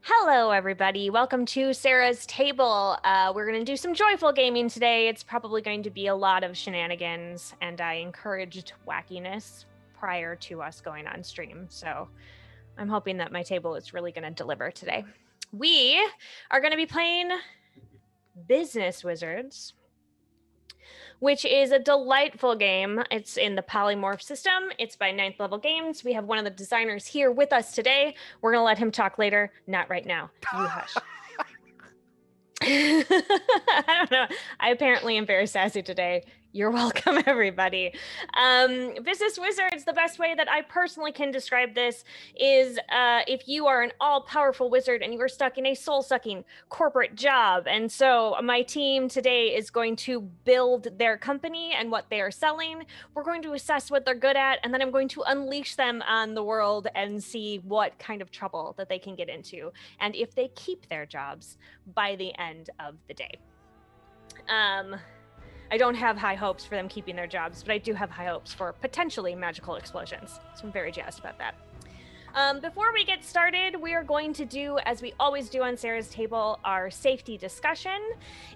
Hello, everybody. Welcome to Sarah's Table. We're going to do some joyful gaming today. It's probably going to be a lot of shenanigans, and I encouraged wackiness prior to us going on stream. So I'm hoping that my table is really going to deliver today. We are going to be playing Business Wizards, which is a delightful game. It's in the Polymorph system. It's by 9th Level Games. We have one of the designers here with us today. We're going to let him talk later, not right now. You hush. I don't know. I apparently am very sassy today. You're welcome, everybody. Business Wizards, the best way that I personally can describe this is if you are an all-powerful wizard and you are stuck in a soul-sucking corporate job. And so my team today is going to build their company and what they are selling. We're going to assess what they're good at, and then I'm going to unleash them on the world and see what kind of trouble that they can get into, and if they keep their jobs by the end of the day. I don't have high hopes for them keeping their jobs, but I do have high hopes for potentially magical explosions. So I'm very jazzed about that. Before we get started, we are going to do, as we always do on Sarah's Table, our safety discussion.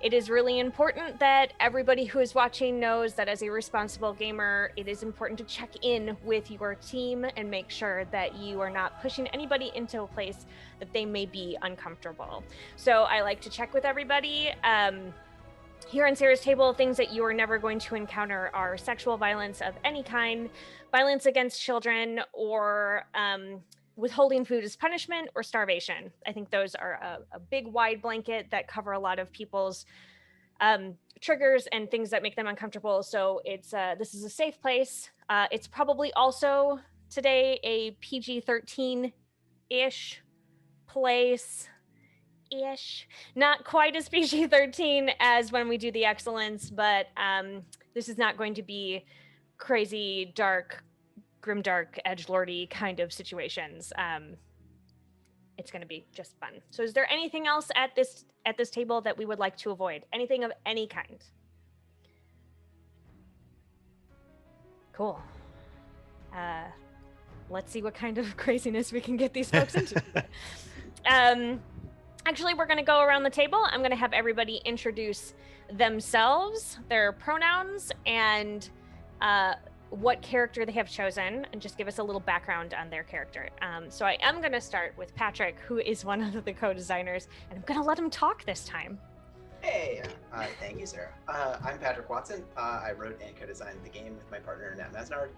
It is really important that everybody who is watching knows that as a responsible gamer, it is important to check in with your team and make sure that you are not pushing anybody into a place that they may be uncomfortable. So I like to check with everybody. Here on Sarah's Table, things that you are never going to encounter are sexual violence of any kind, violence against children, or withholding food as punishment, or starvation. I think those are a big, wide blanket that cover a lot of people's triggers and things that make them uncomfortable. So it's this is a safe place. It's probably also today a PG-13-ish place. Not quite as PG-13 as when we do the excellence, but this is not going to be crazy, dark, grimdark, edgelordy kind of situations. It's going to be just fun. So is there anything else at this table that we would like to avoid? Anything of any kind? Cool. Let's see what kind of craziness we can get these folks into. Actually, we're going to go around the table. I'm going to have everybody introduce themselves, their pronouns, and what character they have chosen, and just give us a little background on their character. So I am going to start with Patrick, who is one of the co-designers, and I'm going to let him talk this time. Hey, thank you, Sarah. I'm Patrick Watson. I wrote and co-designed the game with my partner, Nat Masnard.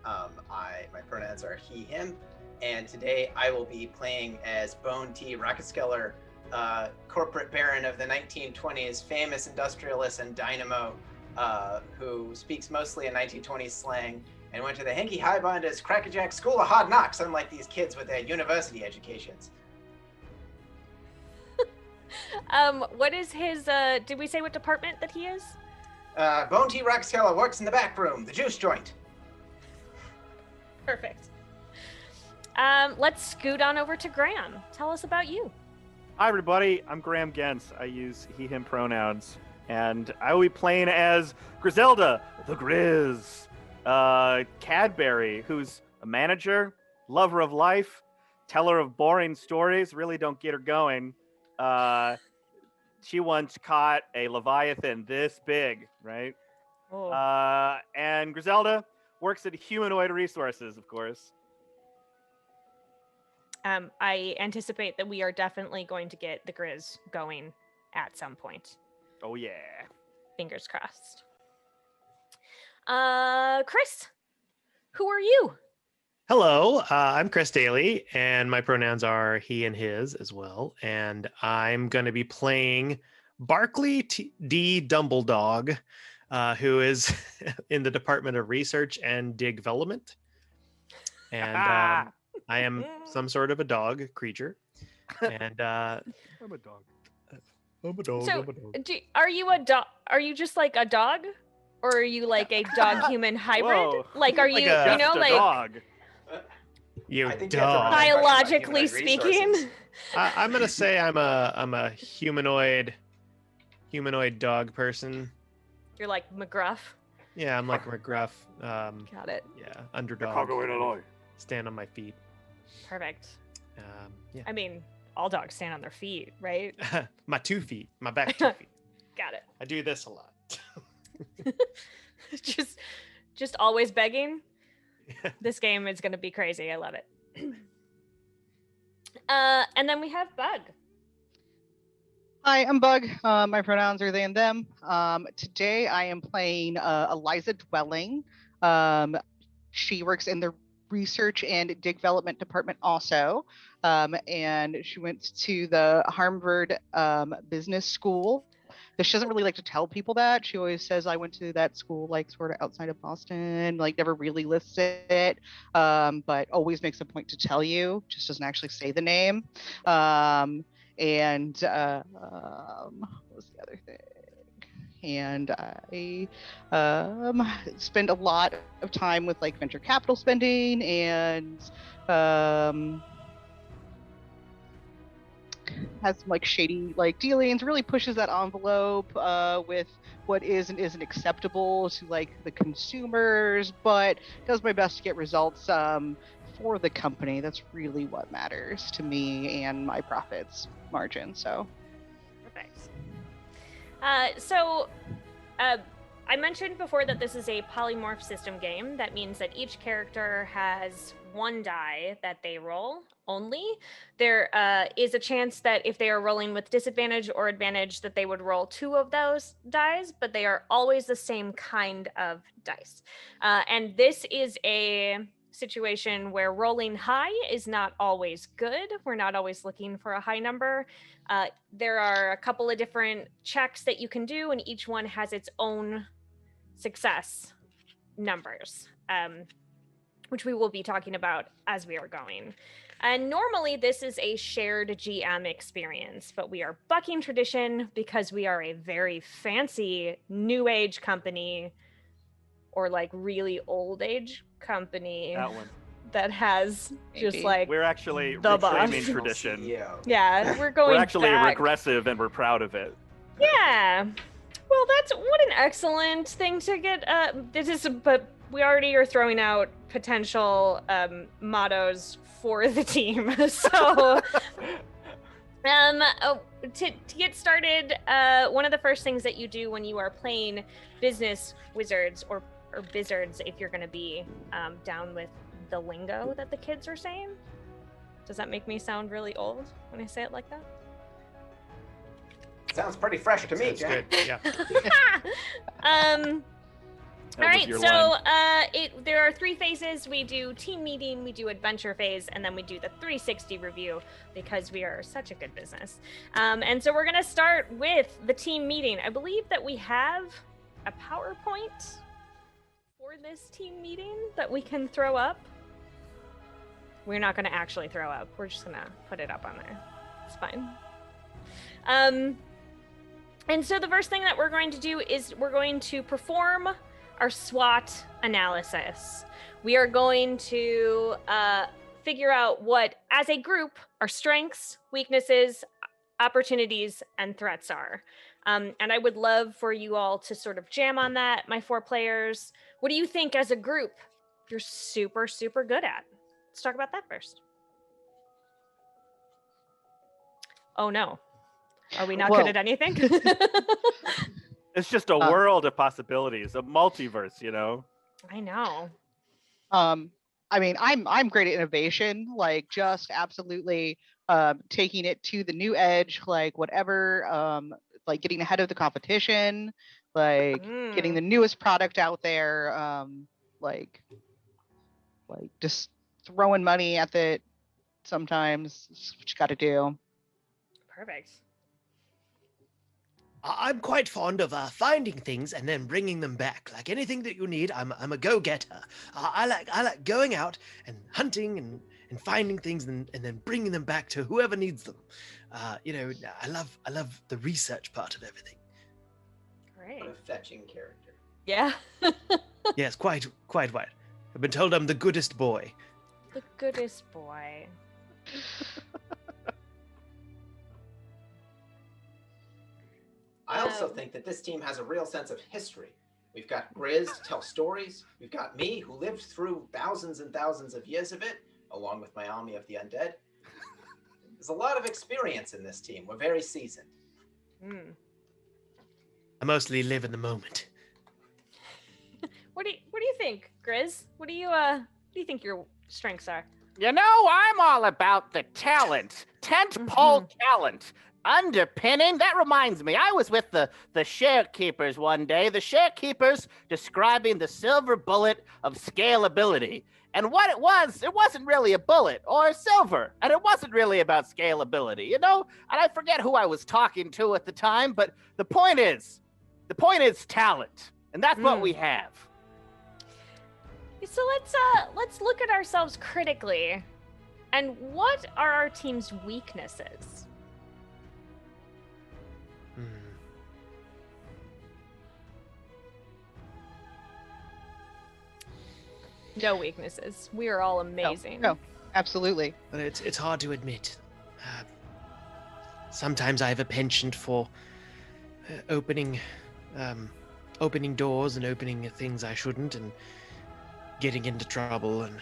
My pronouns are he, him, and today I will be playing as Bone T. Rocketskeller, corporate baron of the 1920s, famous industrialist and dynamo, who speaks mostly in 1920s slang and went to the Henky Highbinders Crackerjack School of Hard Knocks, unlike these kids with their university educations. What is his, did we say what department that he is? Bone T. Rocketskeller works in the back room, the juice joint. Perfect. Let's scoot on over to Graham. Tell us about you. Hi, everybody. I'm Graham Gens. I use he, him pronouns. And I will be playing as Griselda, the Grizz. Cadbury, who's a manager, lover of life, teller of boring stories, really don't get her going. She once caught a Leviathan this big, right? Oh. And Griselda works at Humanoid Resources, of course. I anticipate that we are definitely going to get the Grizz going at some point. Oh, yeah. Fingers crossed. Chris, who are you? Hello, I'm Chris Daly, and my pronouns are he and his as well. And I'm going to be playing Barclay D. Dumbledog, who is in the Department of Research and Development. And I am some sort of a dog creature. And I'm a dog. I'm a dog. So, I'm a dog. are you a dog? Are you just like a dog, or are you like a dog-human hybrid? Whoa. Like, are you, Like you know, a like dog. You I think you have to dog. remind me about biologically Humanoid Resources. speaking? I'm gonna say I'm a humanoid dog person. You're like McGruff. Yeah, I'm like McGruff. Got it. Yeah, underdog. Chicago, Illinois. Stand on my feet. Perfect. Yeah. I mean, all dogs stand on their feet, right? My 2 feet, my back 2 feet. Got it. I do this a lot. just always begging. This game is going to be crazy. I love it. And then we have Bug. Hi, I'm Bug. My pronouns are they and them. Today I am playing Eliza Dwelling. She works in the research and development department also. And she went to the Harvard Business School. But she doesn't really like to tell people that. She always says, I went to that school, like sort of outside of Boston, like never really lists it, but always makes a point to tell you, just doesn't actually say the name. What was the other thing? And I spend a lot of time with like venture capital spending and has some like shady like dealings, really pushes that envelope with what is and isn't acceptable to like the consumers, but does my best to get results for the company. That's really what matters to me and my profits margin. So Perfect. I mentioned before that this is a polymorph system game. That means that each character has one die that they roll only. There is a chance that if they are rolling with disadvantage or advantage that they would roll 2 of those dice, but they are always the same kind of dice. And this is a situation where rolling high is not always good. We're not always looking for a high number. There are a couple of different checks that you can do, and each one has its own success numbers, which we will be talking about as we are going. And normally this is a shared GM experience, but we are bucking tradition because we are a very fancy new age company, or like really old age company. That one. That has just Maybe. like We're actually the boss. reclaiming tradition. CEO. Yeah, we're going We're actually back. regressive and we're proud of it. Yeah. Well, that's what an excellent thing to get. But we already are throwing out potential mottos for the team. So, to get started, one of the first things that you do when you are playing business wizards or bizards, if you're going to be down with the lingo that the kids are saying. Does that make me sound really old when I say it like that? Sounds pretty fresh to me, Sounds Jack. good. Yeah. All right, so there are 3 phases. We do team meeting, we do adventure phase, and then we do the 360 review because we are such a good business. And so we're going to start with the team meeting. I believe that we have a PowerPoint for this team meeting that we can throw up. We're not going to actually throw up. We're just going to put it up on there. It's fine. And so the first thing that we're going to do is we're going to perform our SWOT analysis. We are going to figure out what, as a group, our strengths, weaknesses, opportunities, and threats are. And I would love for you all to sort of jam on that, my 4 players. What do you think as a group you're super, super good at? Let's talk about that first. Oh no. Are we not good at anything? It's just a world of possibilities, a multiverse, you know? I know. I mean, I'm great at innovation, like just absolutely taking it to the new edge, like whatever, like getting ahead of the competition, like getting the newest product out there, like just throwing money at it sometimes. It's what you got to do. Perfect. I'm quite fond of finding things and then bringing them back. Like anything that you need, I'm a go-getter. I like going out and hunting and finding things and then bringing them back to whoever needs them. I love the research part of everything. Great. What a fetching character. Yeah. Yes, quite right. I've been told I'm the goodest boy. The goodest boy. I also think that this team has a real sense of history. We've got Grizz to tell stories. We've got me, who lived through thousands and thousands of years of it, along with my army of the undead. There's a lot of experience in this team. We're very seasoned. Hmm. I mostly live in the moment. What do you think, Grizz? What do you think your strengths are? You know, I'm all about the talent. Tent-pole talent. Underpinning. That reminds me, I was with the sharekeepers one day. The sharekeepers describing the silver bullet of scalability. And what it wasn't really a bullet or a silver. And it wasn't really about scalability, you know? And I forget who I was talking to at the time, but the point is talent. And that's what we have. So let's look at ourselves critically. And what are our team's weaknesses? No weaknesses. We are all amazing. No, absolutely. But it's hard to admit. Sometimes I have a penchant for opening doors and opening things I shouldn't, and getting into trouble and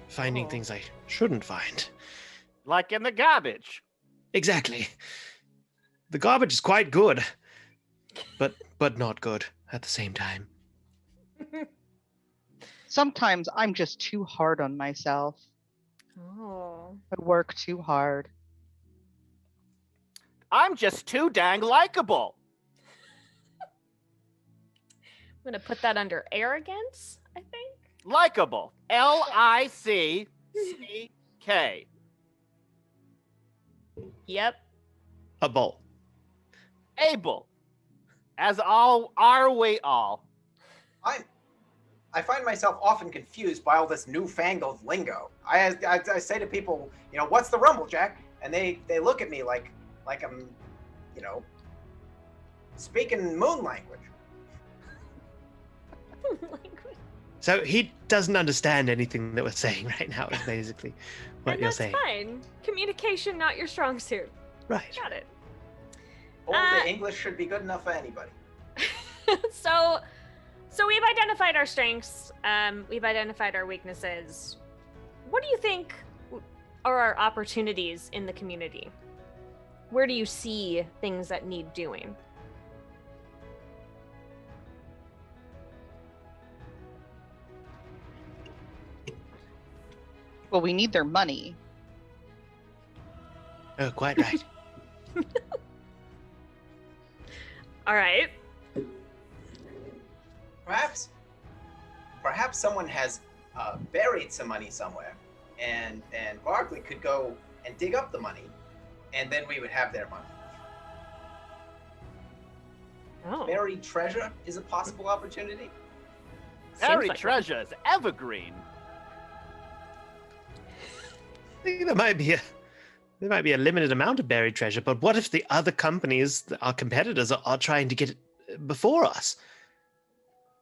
finding things I shouldn't find. Like in the garbage. Exactly. The garbage is quite good, but not good at the same time. Sometimes I'm just too hard on myself. Oh. I work too hard. I'm just too dang likable. I'm gonna put that under arrogance, I think. Likeable. Lick. Yep. A bowl. Able. As all are we all. I find myself often confused by all this newfangled lingo. I say to people, you know, what's the rumble, Jack? And they look at me like I'm, you know, speaking moon language. So he doesn't understand anything that we're saying right now, is basically what And you're that's saying. fine. Communication, not your strong suit. Right. Got it. The English should be good enough for anybody. So we've identified our strengths. We've identified our weaknesses. What do you think are our opportunities in the community? Where do you see things that need doing? Well, we need their money. Oh, quite right. All right. Perhaps someone has buried some money somewhere, and Barkley could go and dig up the money, and then we would have their money. Oh. Buried treasure is a possible opportunity. Buried like treasure is evergreen. I think there might be a limited amount of buried treasure, but what if the other companies, our competitors, are trying to get it before us?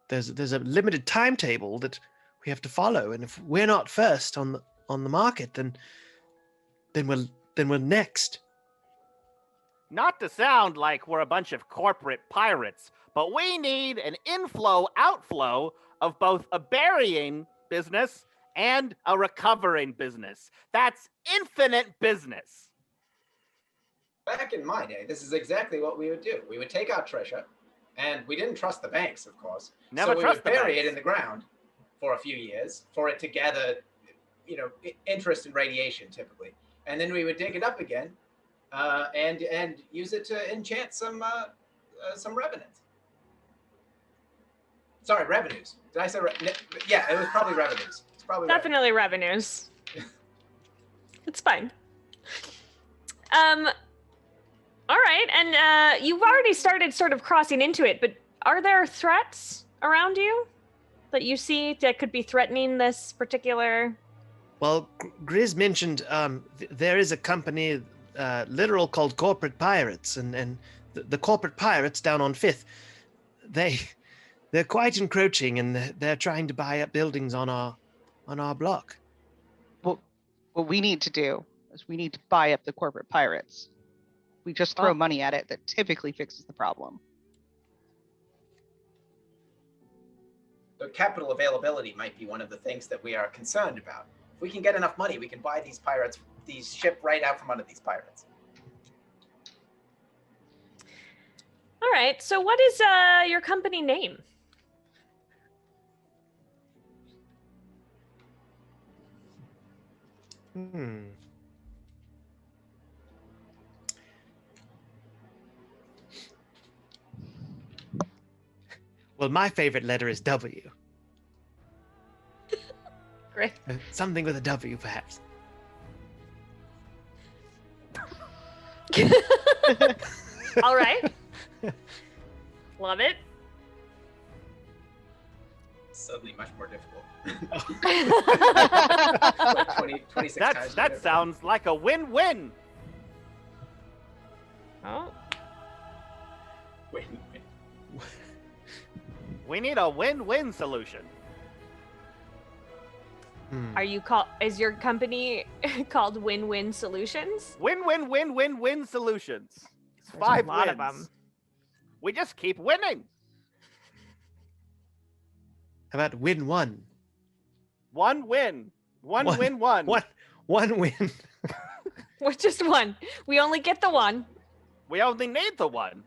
There's a limited timetable that we have to follow, and if we're not first on the market, then we're next. Not to sound like we're a bunch of corporate pirates, but we need an inflow-outflow of both a burying business and a recovering business. That's infinite business. Back in my day, this is exactly what we would do. We would take our treasure, and we didn't trust the banks, of course. Never so we trust would the bury banks. it in the ground for a few years for it to gather, you know, interest and radiation typically, and then we would dig it up again, and use it to enchant some revenants. Sorry, revenues. Did I say? Yeah, it was probably revenues. It's probably Definitely revenues. It's fine. All right, and you've already started sort of crossing into it, but are there threats around you that you see that could be threatening this particular? Well, Grizz mentioned there is a company, literal, called Corporate Pirates, and the Corporate Pirates down on 5th, they're quite encroaching, and they're trying to buy up buildings on our block. What we need to do is we need to buy up the corporate pirates. We just throw money at it that typically fixes the problem. The capital availability might be one of the things that we are concerned about. If we can get enough money, we can buy these pirates these ship right out from under these pirates. All right. So what is your company name? Well, my favorite letter is W. Great. Something with a W, perhaps. All right. Love it. Suddenly much more difficult. That Like 26 times. that sounds like a win-win. Oh. Wait. We need a win-win solution. Are you is your company called Win-Win Solutions? Win-win-win-win-win solutions. It's There's 5 a lot of wins. them. We just keep winning. How about win one? One win. One One- win one. One win. With just one. We only get the one. We only need the one.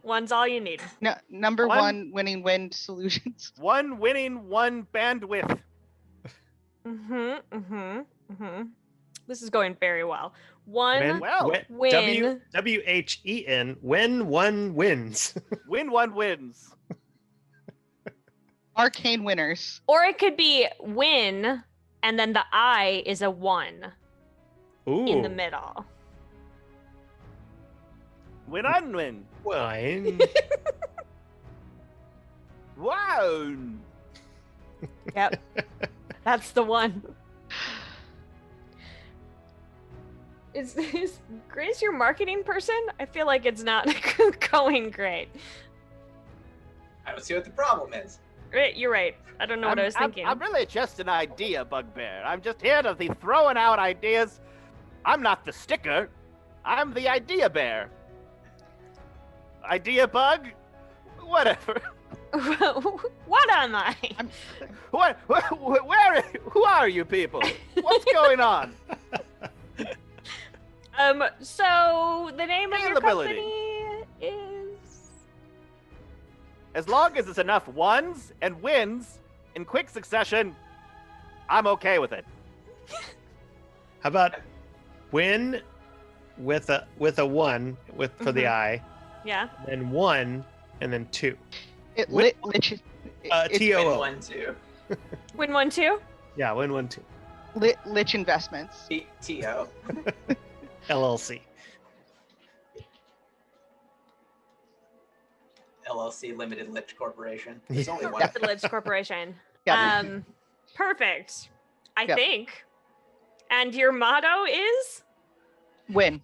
One's all you need. No, number One- one winning win solutions. One winning, one bandwidth. This is going very well. One Well, win. WHEN. When one wins. win one wins. Arcane winners. Or it could be win, and then the I is a 1 Ooh. in the middle. Win on win. Wine. Wow. Yep. That's the one. Is Grace your marketing person? I feel like it's not going great. I don't see what the problem is. Right, you're right. I don't know what I was thinking. I'm really just an idea bugbear. I'm just here to be throwing out ideas. I'm not the sticker. I'm the idea bear. Idea bug? Whatever. What am I? Who are you people? What's going on? So the name of your Scalability. company is As long as it's enough ones and wins in quick succession, I'm okay with it. How about win with a one for the I, yeah. then one, and then two. It Win- lich, TOO. Win 1, 2. Win 1 2. Yeah, win one two. lich investments. TO. LLC. LLC Limited Lich Corporation. There's only one. The Lids Corporation. Yeah. Perfect. I Yep. think. And your motto is Win.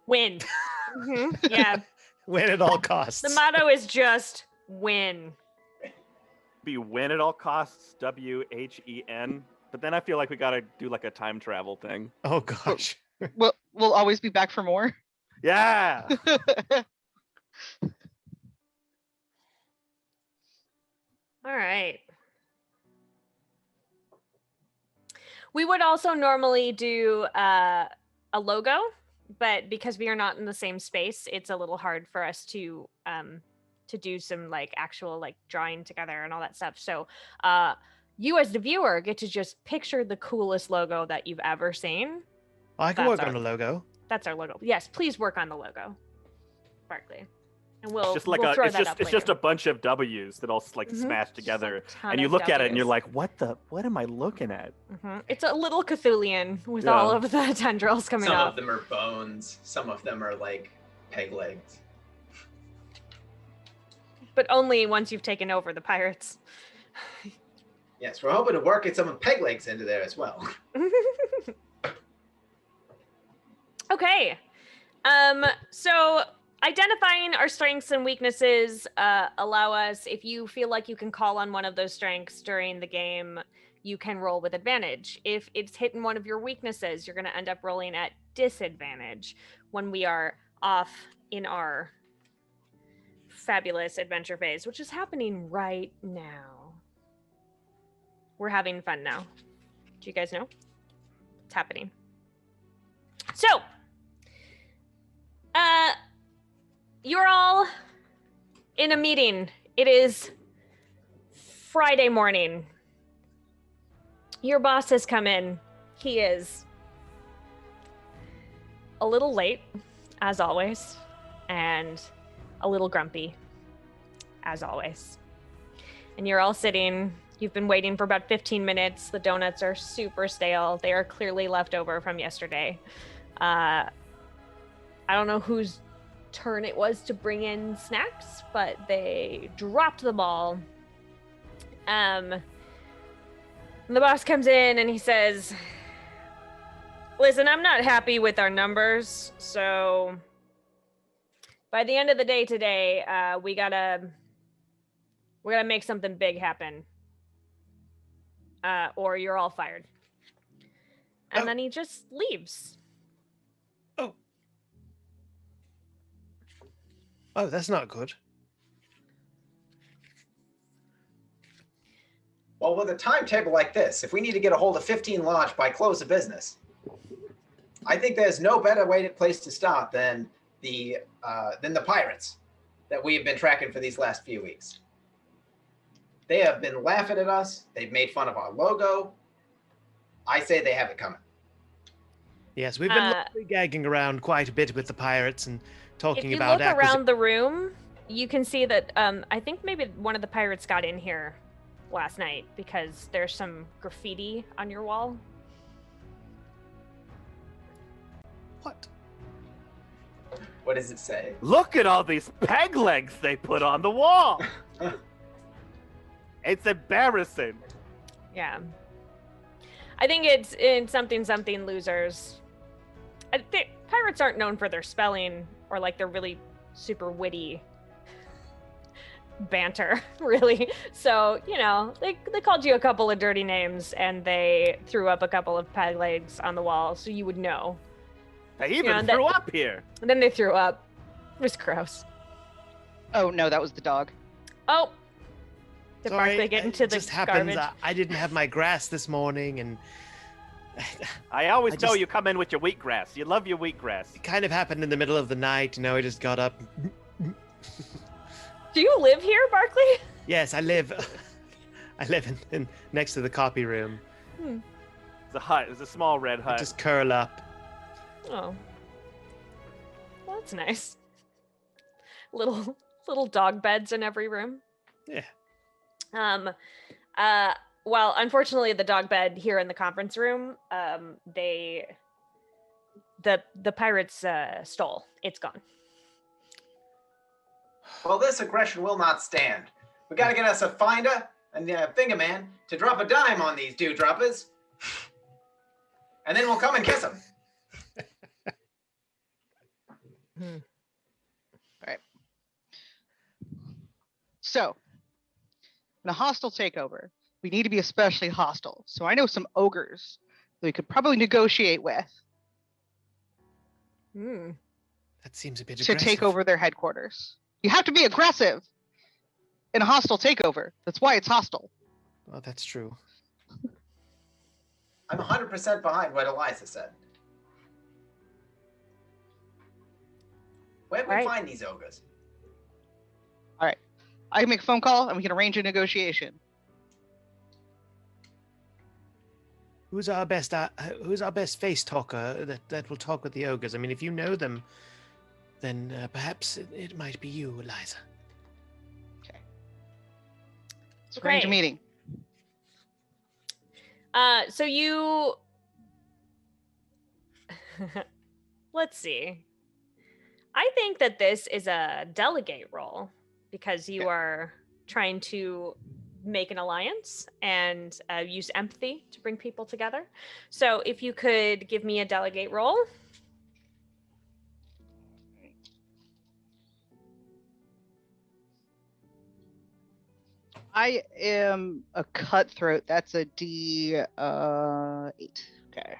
win. Yeah. Win at all costs. The motto is just win. Be win at all costs, WHEN. But then I feel like we gotta do like a time travel thing. Oh gosh. We'll always be back for more. Yeah. All right. We would also normally do a logo, but because we are not in the same space, it's a little hard for us to do some like actual like drawing together and all that stuff. So you as the viewer get to just picture the coolest logo that you've ever seen. I can That's work our- on the logo. That's our logo. Yes, please work on the logo, Barkley. And we'll It's just like we'll a throw it's that just up it's just a later. bunch of W's that all like Mhm. smashed Just a together. ton And you of look at it and you're Ws. like, what am I looking at? It's a little Cthulian with Yeah. all of the tendrils coming Some off. of them are bones. Some of them are like peg legs. But only once you've taken over the pirates. Yes, we're hoping to work some of peg legs into there as well. Okay. So identifying our strengths and weaknesses allow us, if you feel like you can call on one of those strengths during the game, you can roll with advantage. If it's hitting one of your weaknesses, you're going to end up rolling at disadvantage when we are off in our fabulous adventure phase, which is happening right now. We're having fun now. Do you guys know? It's happening. So, you're all in a meeting. It is Friday morning. Your boss has come in. He is a little late, as always, and a little grumpy, as always. And you're all sitting. You've been waiting for about 15 minutes. The donuts are super stale. They are clearly left over from yesterday. I don't know whose turn it was to bring in snacks, but they dropped the ball. And the boss comes in and he says, listen, I'm not happy with our numbers, so by the end of the day today, we gotta make something big happen. Or you're all fired. And then he just leaves. Oh, that's not good. Well, with a timetable like this, if we need to get a hold of 15 launch by close of business, I think there's no better place to start than the pirates that we have been tracking for these last few weeks. They have been laughing at us. They've made fun of our logo. I say they have it coming. Yes, we've been gagging around quite a bit with the pirates and talking about. If you look around the room, you can see that I think maybe one of the pirates got in here last night because there's some graffiti on your wall. What? What does it say? Look at all these peg legs they put on the wall. It's embarrassing. Yeah. I think it's in something losers. Pirates aren't known for their spelling or like their really super witty banter, really. So, you know, they called you a couple of dirty names and they threw up a couple of peg legs on the wall so you would know. They even threw up here. And then they threw up. It was gross. Oh, no, that was the dog. Oh. Did Sorry, Barkley get into the just happens. garbage? I didn't have my grass this morning, and I always know you come in with your wheatgrass. You love your wheatgrass. It kind of happened in the middle of the night. You know, I just got up. Do you live here, Barkley? Yes, I live. I live in next to the copy room. It's a hut. It's a small red hut. I just curl up. Oh. Well, that's nice. Little dog beds in every room. Yeah. Well, unfortunately, the dog bed here in the conference room, the pirates stole. It's gone. Well, this aggression will not stand. We gotta get us a finder and a finger man to drop a dime on these dewdroppers, and then we'll come and kiss them. All right. So, in a hostile takeover, we need to be especially hostile. So I know some ogres that we could probably negotiate with That seems a bit to aggressive. take over their headquarters. You have to be aggressive in a hostile takeover. That's why it's hostile. Well, that's true. I'm 100% behind what Eliza said. Where can we find these ogres? All right. I can make a phone call and we can arrange a negotiation. Who's our best face talker that will talk with the ogres? I mean, if you know them, then perhaps it might be you, Eliza. Okay. Let's arrange a meeting. So you... Let's see. I think that this is a delegate role because you are trying to make an alliance and use empathy to bring people together. So if you could give me a delegate role. I am a cutthroat. That's a D8. Okay.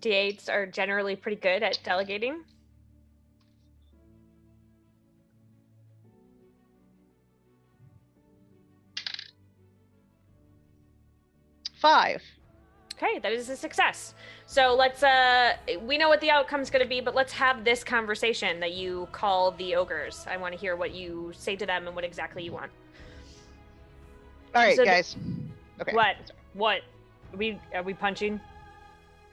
D8s are generally pretty good at delegating. Five. Okay, that is a success. So let's we know what the outcome's going to be, but let's have this conversation that you call the ogres. I want to hear what you say to them and what exactly you want. All right, So guys. Okay. What? Are we punching?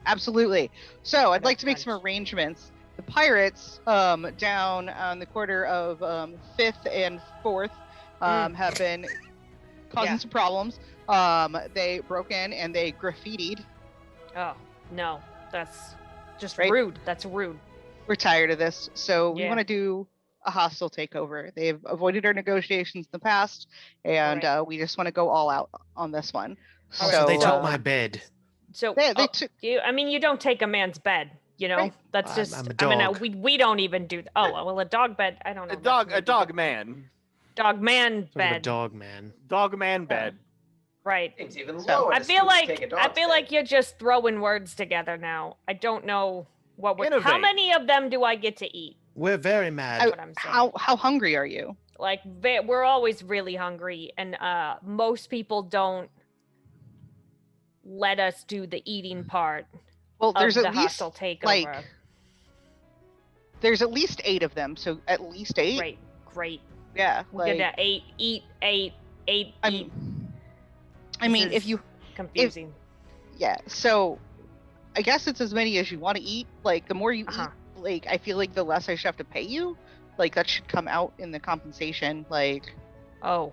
Absolutely. So I'd like to make Punch. some arrangements. The pirates down on the corner of 5th and 4th have been causing some problems. They broke in and they graffitied. Oh, no. That's just Right? rude. That's rude. We're tired of this. So we Yeah. want to do a hostile takeover. They've avoided our negotiations in the past, and Alright. we just want to go all out on this one. All right, So they took so- my bed. So They took. you don't take a man's bed, you know? Right. That's I'm just a I mean, dog. we don't even do oh, well, a dog bed, I don't know. A dog man. Dog man Sort of a bed. dog man. Dog man bed. Right. It's even So- lower. I to feel take a like dog's bed. you're just throwing words together now. I don't know what we're how Innovate. many of them do I get to eat? We're very mad. That's what I'm saying. How hungry are you? Like we're always really hungry, and most people don't let us do the eating part Well, of there's the at least hostile takeover. like- there's at least 8 of them. So at least 8. Great. Yeah. We're Like, gonna eat. I eat. mean, This if is you confusing. yeah. So I guess it's as many as you want to eat. Like the more you Uh-huh. eat, like I feel like the less I should have to pay you. Like that should come out in the compensation. Like Oh,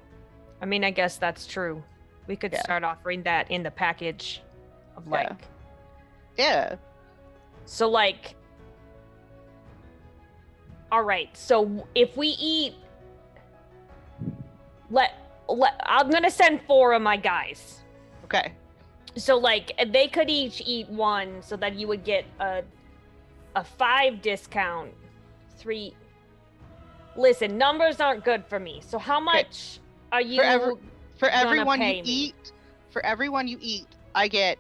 I mean, I guess that's true. We could Yeah. start offering that in the package of Yeah. like. yeah. So like. All right. So if we eat, I'm gonna send 4 of my guys. Okay. So like they could each eat 1, so that you would get a 5 discount. 3. Listen, numbers aren't good for me. So how much are you? For gonna everyone you pay me. eat, I get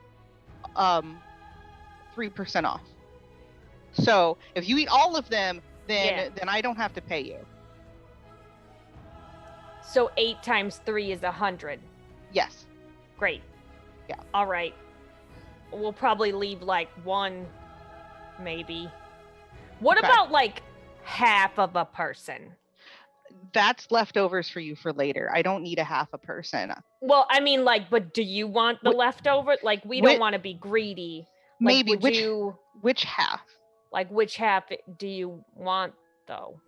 3% off. So if you eat all of them, then I don't have to pay you. So 8 times 3 is 100. Yes. Great. Yeah. All right. We'll probably leave like 1, maybe. What Okay. about like half of a person? That's leftovers for you for later. I don't need a half a person. Well, I mean, like, but do you want the Wh- leftover? Like, we wh- don't want to be greedy. Like, Maybe would you which half? like which half do you want though?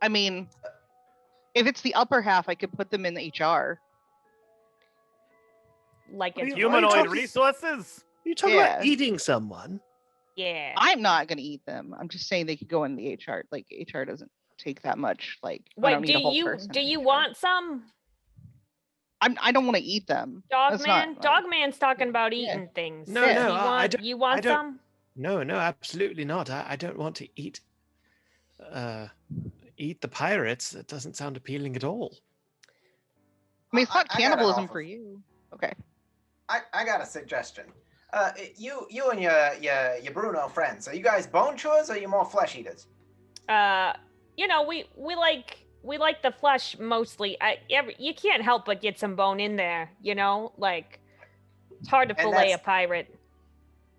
I mean, if it's the upper half, I could put them in the HR. Like, Are it's you- Humanoid talking- resources. You talking Yeah. about eating someone? yeah. I'm not gonna eat them. I'm just saying they could go in the HR. Like HR doesn't take that much. Like I Wait, don't need a whole do person in you HR. want some? I don't want to eat them. That's Dogman? not- Dogman's talking about Yeah. eating things. No, Yeah. You no, I want, don't- you want I don't- some? No, no, absolutely not. I don't want to eat the pirates. That doesn't sound appealing at all. I mean, it's not I got an cannibalism offer. for you. Okay. I got a suggestion. You and your Bruno friends, are you guys bone chewers or are you more flesh eaters? You know, we like the flesh mostly. You can't help but get some bone in there, you know? Like, it's hard to And fillet a that's- pirate.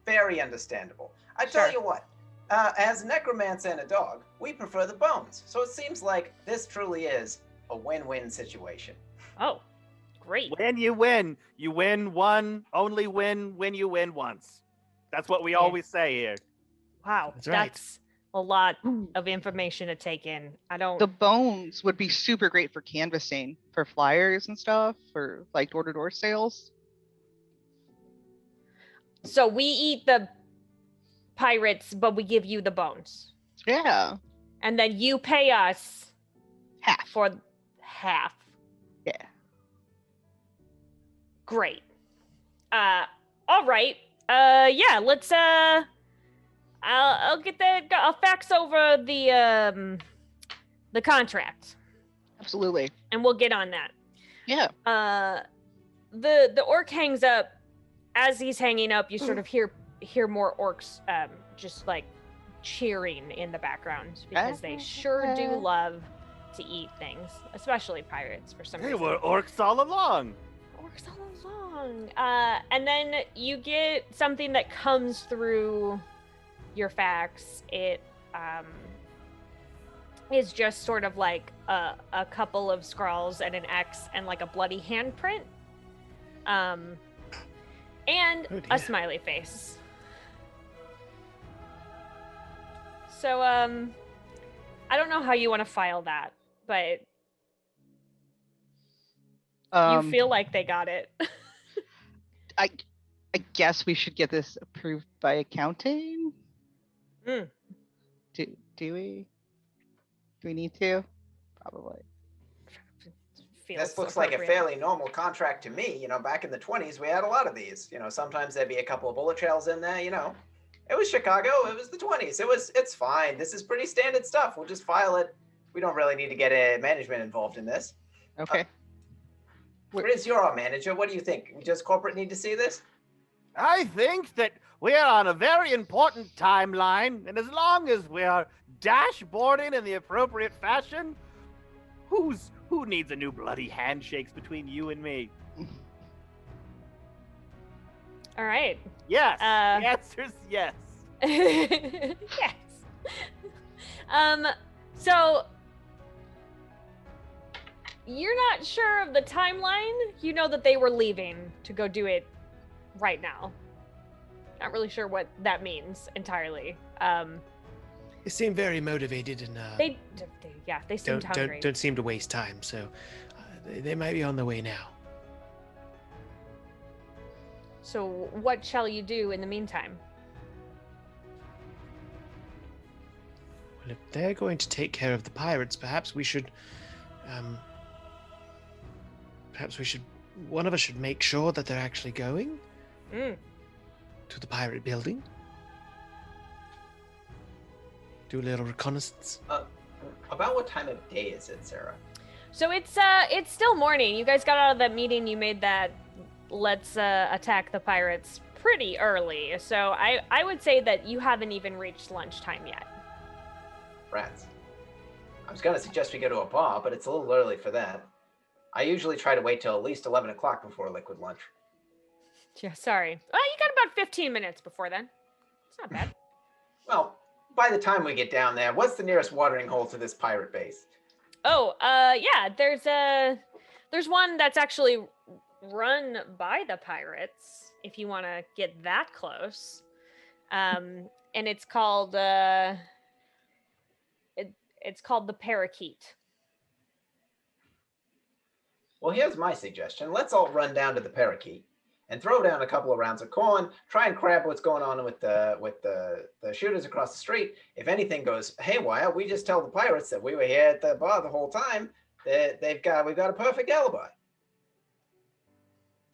Very understandable. I tell Sure. you what, as a necromancer and a dog, we prefer the bones. So it seems like this truly is a win-win situation. Oh, great. When you win only win when you win once. That's what we Yeah. always say here. Wow, That's right. that's a lot of information to take in. I don't. The bones would be super great for canvassing, for flyers and stuff, for like door-to-door sales. So we eat the pirates, but we give you the bones, Yeah. and then you pay us Half. for half. Yeah. Great. All right. Yeah. Let's. I'll get I'll fax over the contract, Absolutely. and we'll get on that. Yeah. The orc hangs up. As he's hanging up, you sort of hear more orcs just like cheering in the background because they sure do love to eat things, especially pirates for some They reason. were orcs all along. works all along. And then you get something that comes through your fax. It is just sort of like a couple of scrawls and an X and like a bloody handprint. And a smiley face. So, I don't know how you want to file that, but you feel like they got it. I guess we should get this approved by accounting. Mm. Do we? Do we need to? Probably. This looks like a fairly normal contract to me. You know, back in the 20s, we had a lot of these. You know, sometimes there'd be a couple of bullet trails in there. You know, it was Chicago. It was the 20s. It's fine. This is pretty standard stuff. We'll just file it. We don't really need to get management involved in this. Okay. Riz, you're our manager. What do you think? Does corporate need to see this? I think that we are on a very important timeline, and as long as we are dashboarding in the appropriate fashion, who needs a new bloody handshakes between you and me? All right. Yes. The answer's yes. Yes. So you're not sure of the timeline. You know that they were leaving to go do it right now. Not really sure what that means entirely. They seem very motivated and they seemed hungry. don't seem to waste time. So they might be on the way now. So what shall you do in the meantime? Well, if they're going to take care of the pirates, perhaps we should. One of us should make sure that they're actually going to the pirate building. Do a little reconnaissance. About what time of day is it, Sarah? So it's still morning. You guys got out of that meeting. You made that let's attack the pirates pretty early. So I would say that you haven't even reached lunchtime yet. Rats. I was going to suggest we go to a bar, but it's a little early for that. I usually try to wait till at least 11 o'clock before liquid lunch. Yeah, sorry. Well, you got about 15 minutes before then. It's not bad. Well, by the time we get down there, what's the nearest watering hole to this pirate base? Oh, yeah, there's one that's actually run by the pirates, if you want to get that close. And it's called it's called the Parakeet. Well, here's my suggestion. Let's all run down to the Parakeet and throw down a couple of rounds of corn, try and crab what's going on with the shooters across the street. If anything goes haywire, we just tell the pirates that we were here at the bar the whole time, that we've got a perfect alibi.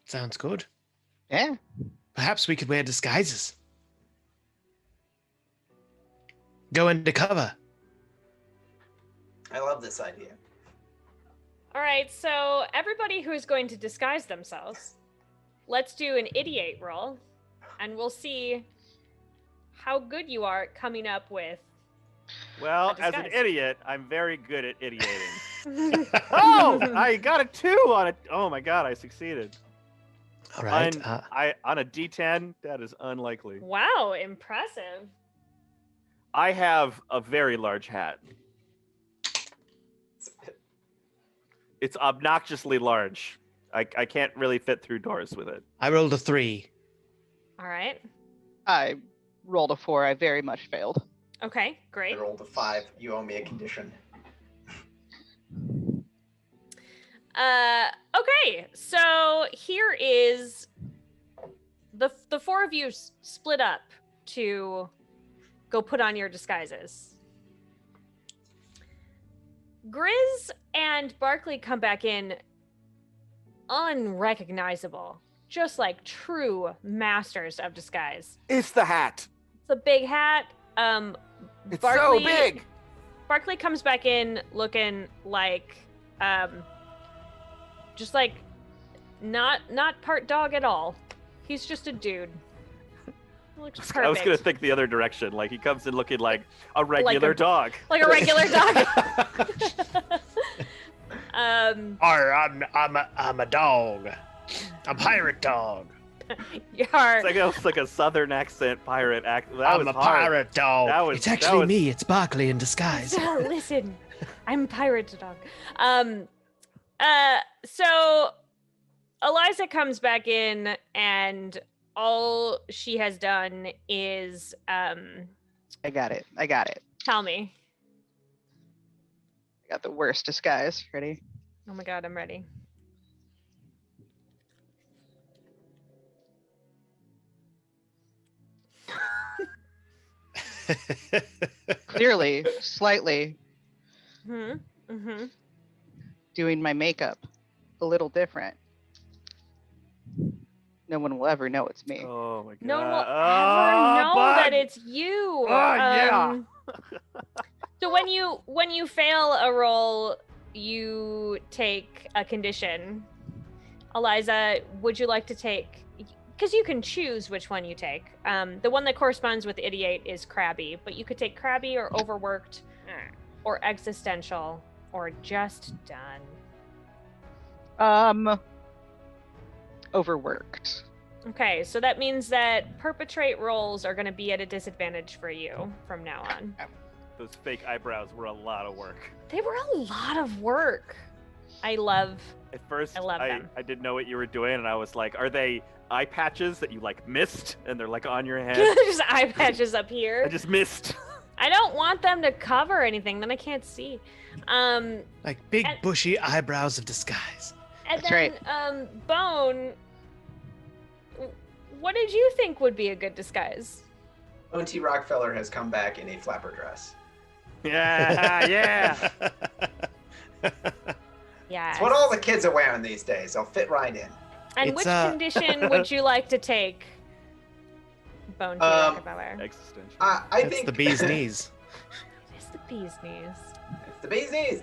Sounds good. Yeah. Perhaps we could wear disguises. Go into cover. I love this idea. All right, so everybody who is going to disguise themselves, let's do an idiot roll, and we'll see how good you are at coming up with. Well, as an idiot, I'm very good at idioting. Oh, I got a 2 on it. Oh my god, I succeeded. All right. On a D10, that is unlikely. Wow, impressive. I have a very large hat. It's obnoxiously large. I can't really fit through doors with it. I rolled a 3. All right. I rolled a 4. I very much failed. Okay, great. I rolled a 5. You owe me a condition. Okay, so here is the 4 of you split up to go put on your disguises. Grizz and Barkley come back in unrecognizable, just like true masters of disguise. It's the hat. It's a big hat. It's Barkley, so big. Barkley comes back in looking like, just like not part dog at all. He's just a dude. Looks perfect. I was gonna think the other direction. Like he comes in looking like a regular dog. Like a regular dog. I'm a dog. A pirate dog. Yar. It's like a southern accent pirate act. That I'm was a hard. pirate dog. That was- It's that actually was- me. It's Barkley in disguise. Listen, I'm pirate dog. So Eliza comes back in, and all she has done is I got it. tell me. I got the worst disguise. Ready? Oh my god, I'm ready. Clearly, slightly Mm-hmm. doing my makeup a little different. No one will ever know it's me. Oh my god. No one will Oh, ever know Bug! that it's you. Yeah. So when you fail a roll, you take a condition. Eliza, would you like to take? Because you can choose which one you take. The one that corresponds with idiot is crabby, but you could take crabby or overworked, or existential, or just done. Overworked. Okay, so that means that perpetrate rolls are going to be at a disadvantage for you from now on. Those fake eyebrows were a lot of work. They were a lot of work. I love At first, I love them. I didn't know what you were doing, and I was like, are they eye patches that you like missed, and they're like on your head? just eye patches up here. I just missed. I don't want them to cover anything, then I can't see. Like big And- bushy eyebrows of disguise. And That's then, right. Bone, what did you think would be a good disguise? Owen T. Rockefeller has come back in a flapper dress. Yeah, yeah. Yeah. It's what all the kids are wearing these days. They'll fit right in. And It's, which condition would you like to take? Bone T. Rockefeller. Existential. I That's think the bee's knees. It's the bee's knees. It's the bee's knees.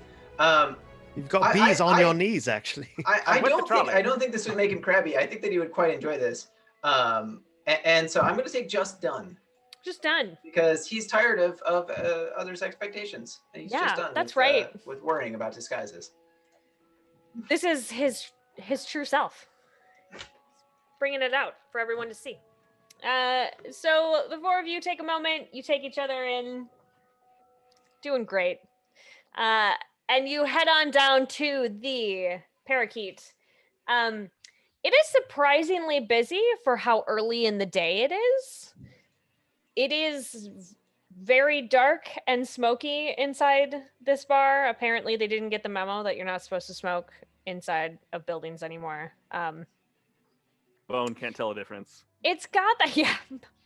You've got I- bees on I- your knees, actually. I with the trolley. don't think this would make him crabby. I think that he would quite enjoy this. And so I'm going to take just done Just done. because he's tired of others' expectations. And he's Yeah, just done that's with, right. with worrying about disguises. This is his true self. Bringing it out for everyone to see. So the four of you take a moment. You take each other in. Doing great. And you head on down to the parakeet. It is surprisingly busy for how early in the day it is. It is very dark and smoky inside this bar. Apparently, they didn't get the memo that you're not supposed to smoke inside of buildings anymore. Bone can't tell the difference. It's got that, yeah,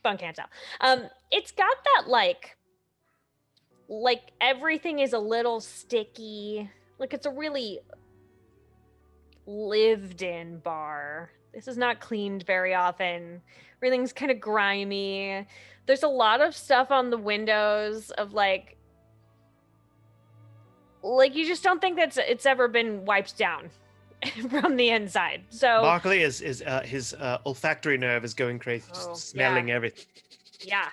Bone can't tell. It's got that like everything is a little sticky. Like it's a really lived in bar. This is not cleaned very often. Everything's kind of grimy. There's a lot of stuff on the windows of like you just don't think that it's ever been wiped down from the inside. So Barkley is his olfactory nerve is going crazy, just Oh, smelling everything. yeah,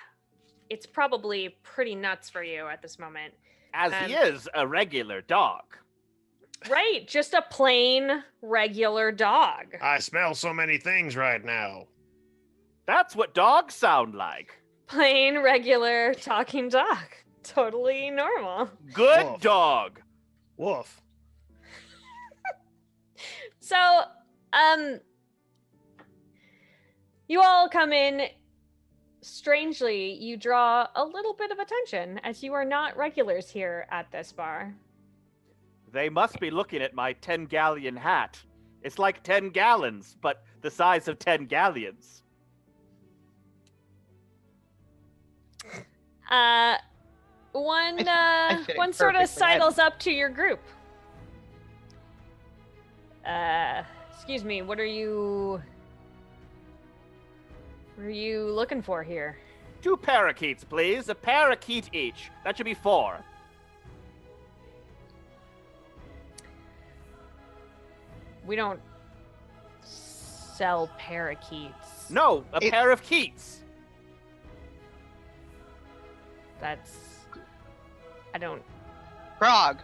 it's probably pretty nuts for you at this moment. As he is a regular dog. Right, just a plain regular dog. I smell so many things right now. That's what dogs sound like. Plain regular talking dog. Totally normal. Good Woof. dog. Woof. So, you all come in. Strangely, you draw a little bit of attention as you are not regulars here at this bar. They must be looking at my 10-galleon hat. It's like 10 gallons, but the size of 10 galleons. One fit it one sort of perfectly. sidles up to your group. Excuse me, what are you looking for here? 2 parakeets, please. A parakeet each. That should be 4. We don't sell parakeets. No, a It- pair of keats. I don't. Grog.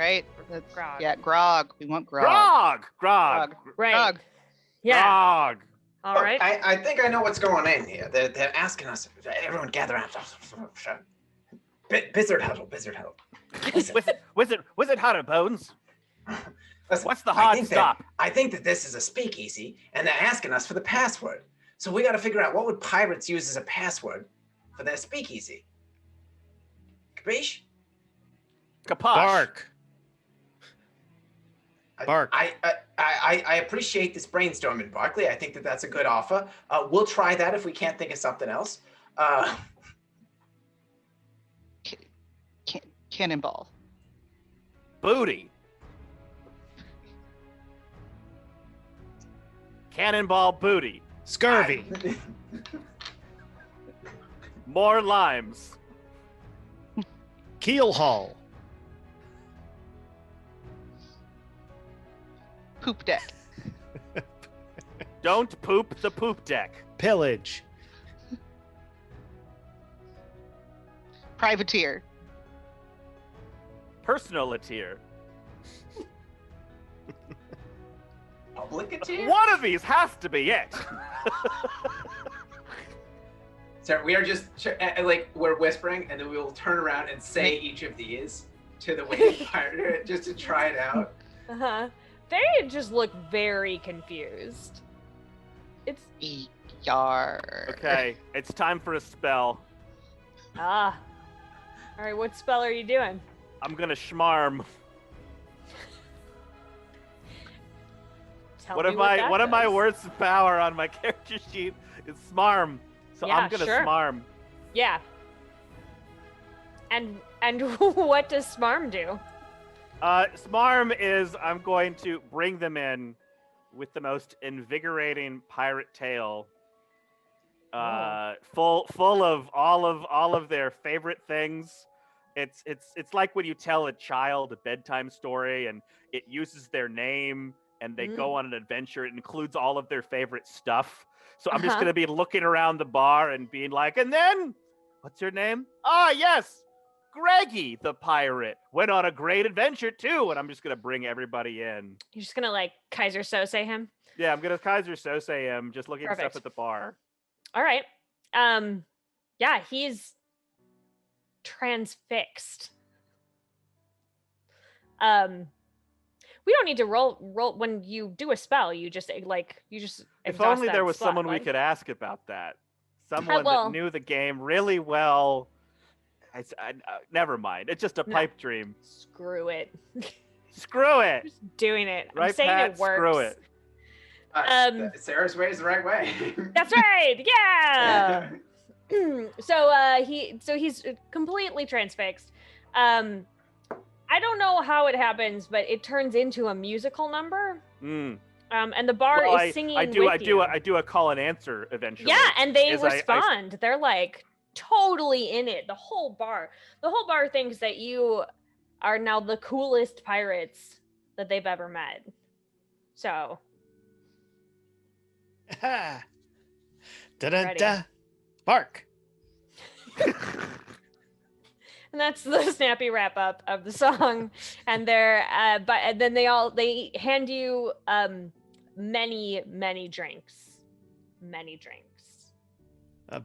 right? That's, Grog. Yeah, grog. We want grog. Grog! Grog. Right. Grog. Yeah. Grog! All Look, right. I think I know what's going on here. They're asking us. Everyone gather around. Bizzard huddle. Listen, Wizard Hunter Bones. listen, What's the hard I stop? think that this is a speakeasy, and they're asking us for the password. So we got to figure out what would pirates use as a password for their speakeasy. Capiche? Kaposh. Bark. Bark. I appreciate this brainstorming, Barkley. I think that that's a good offer. We'll try that if we can't think of something else. Cannonball. Booty. Cannonball booty. Scurvy. More limes. Keel haul. Poop deck. Don't poop the poop deck. Pillage. Privateer. Personaliteer. Publicateer? One of these has to be it. So we are just like we're whispering, and then we will turn around and say each of these to the waiting pirate just to try it out. Uh-huh. They just look very confused. It's Yar. Okay, it's time for a spell. All right, what spell are you doing? I'm gonna schmarm. Tell One me of what that my does. words of power on my character sheet is smarm. So Yeah, I'm gonna sure. smarm. Yeah. And what does Smarm do? Smarm is I'm going to bring them in with the most invigorating pirate tale. Full of all of their favorite things. It's like when you tell a child a bedtime story and it uses their name and they go on an adventure. It includes all of their favorite stuff. So I'm just gonna be looking around the bar and being like, and then what's your name? Ah, yes, Greggy the pirate went on a great adventure too. And I'm just gonna bring everybody in. You're just gonna like Kaiser Sose him? Yeah, I'm gonna Kaiser Sose him, just looking Perfect. stuff at the bar. All right. Yeah, he's transfixed. We don't need to roll when you do a spell. You just If exhaust only that there was slot, someone we bud. could ask about that. Someone well- that knew the game really well. Never mind. It's just a No. pipe dream. Screw it. Screw it. Just doing it. I'm Right, saying Pat? it works. Screw it. Sarah's way is the right way. That's right. Yeah. So he's completely transfixed. I don't know how it happens, but it turns into a musical number. Mm. And the bar Well, is singing I do with a call and answer eventually. Yeah, and they is I- respond. They're like totally in it. The whole bar thinks that you are now the coolest pirates that they've ever met. So Da da Ready. da. Bark. and that's the snappy wrap up of the song. And then they hand you many drinks. Many drinks.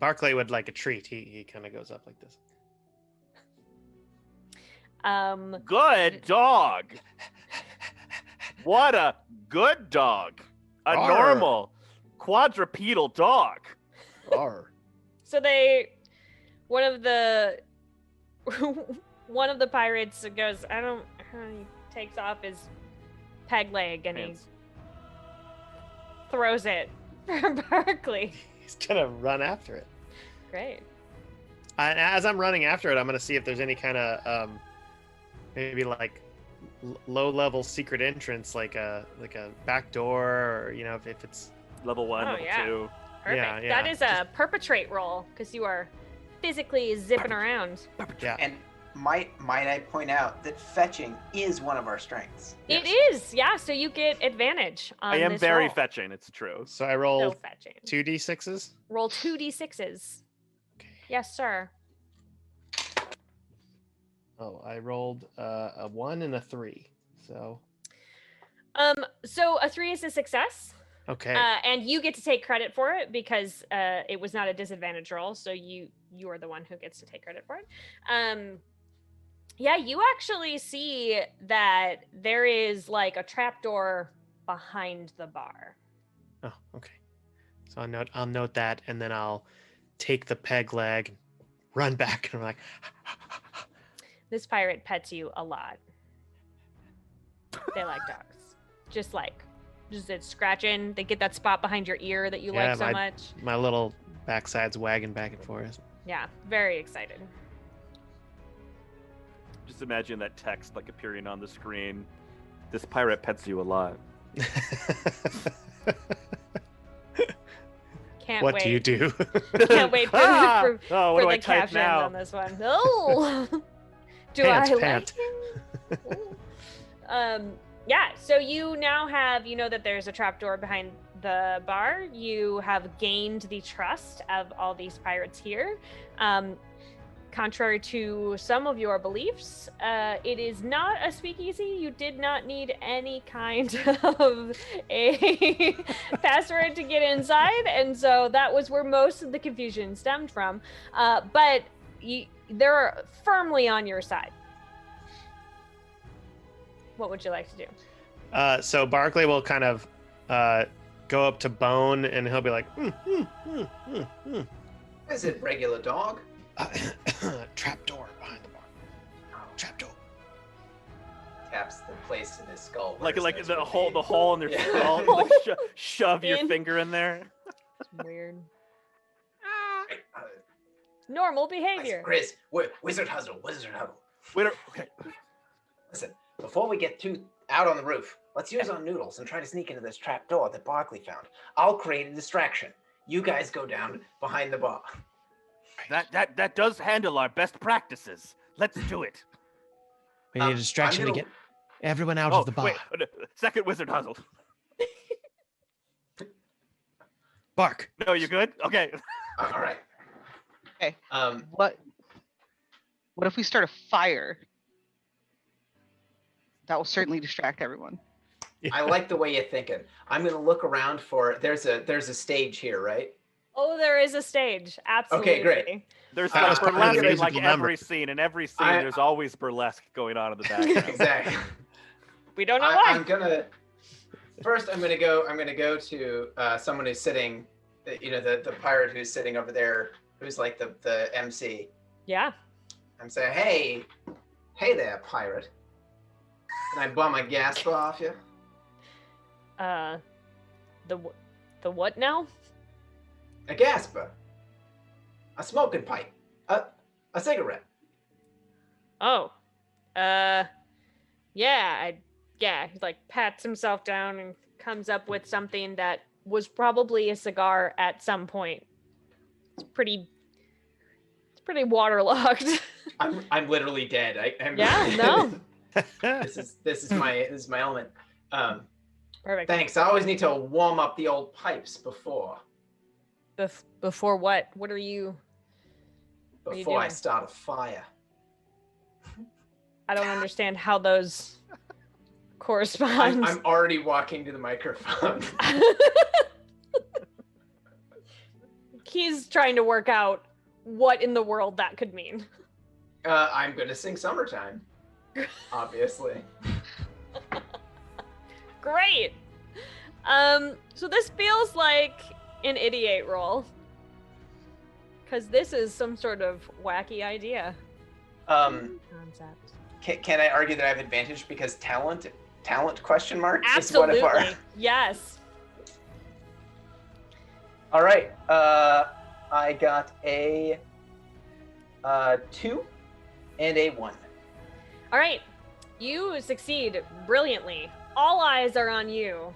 Barclay would like a treat. He kind of goes up like this. Good dog. What a good dog. A Arr. normal quadrupedal dog. Arr. So one of the pirates goes, he takes off his peg leg and Pants. he throws it for Berkeley. He's gonna run after it. Great. And as I'm running after it, I'm gonna see if there's any kind of maybe like low-level secret entrance, like a back door, or if it's Level 1, Oh, level yeah. 2. Perfect. Yeah, That is a perpetrate roll because you are physically zipping around. yeah. And might I point out that fetching is one of our strengths. It is, yeah. So you get advantage on I am this very roll. fetching, it's true. So I So roll fetching. 2d6s. Roll 2d6s. Okay. Yes, sir. Oh, I rolled a 1 and a 3. So So a 3 is a success. okay. And you get to take credit for it because it was not a disadvantage roll, so you are the one who gets to take credit for it. Yeah, you actually see that there is like a trapdoor behind the bar. Oh, okay. So I'll note that, and then I'll take the peg leg, and run back, and I'm like, This pirate pets you a lot. They like dogs. Just it's scratching. They get that spot behind your ear that you Yeah, like so much. my little backside's wagging back and forth. Yeah, very excited. Just imagine that text like appearing on the screen. This pirate pets you a lot. Can't What wait. do you do? Can't wait for, Oh, what for do the I type captions now? on this one. Oh, do Pant, I pant. like him? Yeah. So you now have, you know that there's a trapdoor behind the bar. You have gained the trust of all these pirates here. Contrary to some of your beliefs, it is not a speakeasy. You did not need any kind of a password to get inside, and so that was where most of the confusion stemmed from. But they're firmly on your side. What would you like to do? So Barkley will kind of go up to Bone, and he'll be like, Is it regular dog? trapdoor behind the bar. Trapdoor. Taps the place in his skull. Like where his the nose hole would be. hole in their Yeah. skull. Like shove your In. finger in there. It's weird. Right, Normal listen, behavior. Grizz, Wizard Hustle. Wait, okay. Listen, before we get too out on the roof, let's use our noodles and try to sneak into this trap door that Barkley found. I'll create a distraction. You guys go down behind the bar. That does handle our best practices. Let's do it. We need a I'm distraction gonna- to get everyone out Oh, of the bar. wait. Second wizard hustle. Bark. No, you good? Okay. All right. Okay. Um, What if we start a fire? That will certainly distract everyone. I like the way you're thinking. I'm gonna look around for. There's a stage here, right? Oh, there is a stage. Absolutely. great. There's That was part of the burlesque in musical like number. every scene. In every scene, I- there's always burlesque going on in the background. Exactly. We don't know why. I'm gonna. First, I'm gonna go to someone who's sitting. The pirate who's sitting over there, who's like the MC. Yeah. I'm saying, hey there, pirate. Can I bum a gasp off you? The what now? A gasper. A smoking pipe. A cigarette. Oh. Yeah, he like pats himself down and comes up with something that was probably a cigar at some point. It's pretty waterlogged. I'm literally dead. I'm, Yeah, no. this is my element. Perfect. Thanks. I always need to warm up the old pipes before Before what? What are you are you I doing? start a fire. I don't understand how those correspond. I'm already walking to the microphone. He's trying to work out what in the world that could mean. I'm gonna sing "Summertime," obviously. Great. So this feels like an idiot roll. Because this is some sort of wacky idea. Concept. Can I argue that I have advantage because talent question mark Absolutely. is one of our. Yes. All right. I got a 2 and a 1. All right. You succeed brilliantly. All eyes are on you.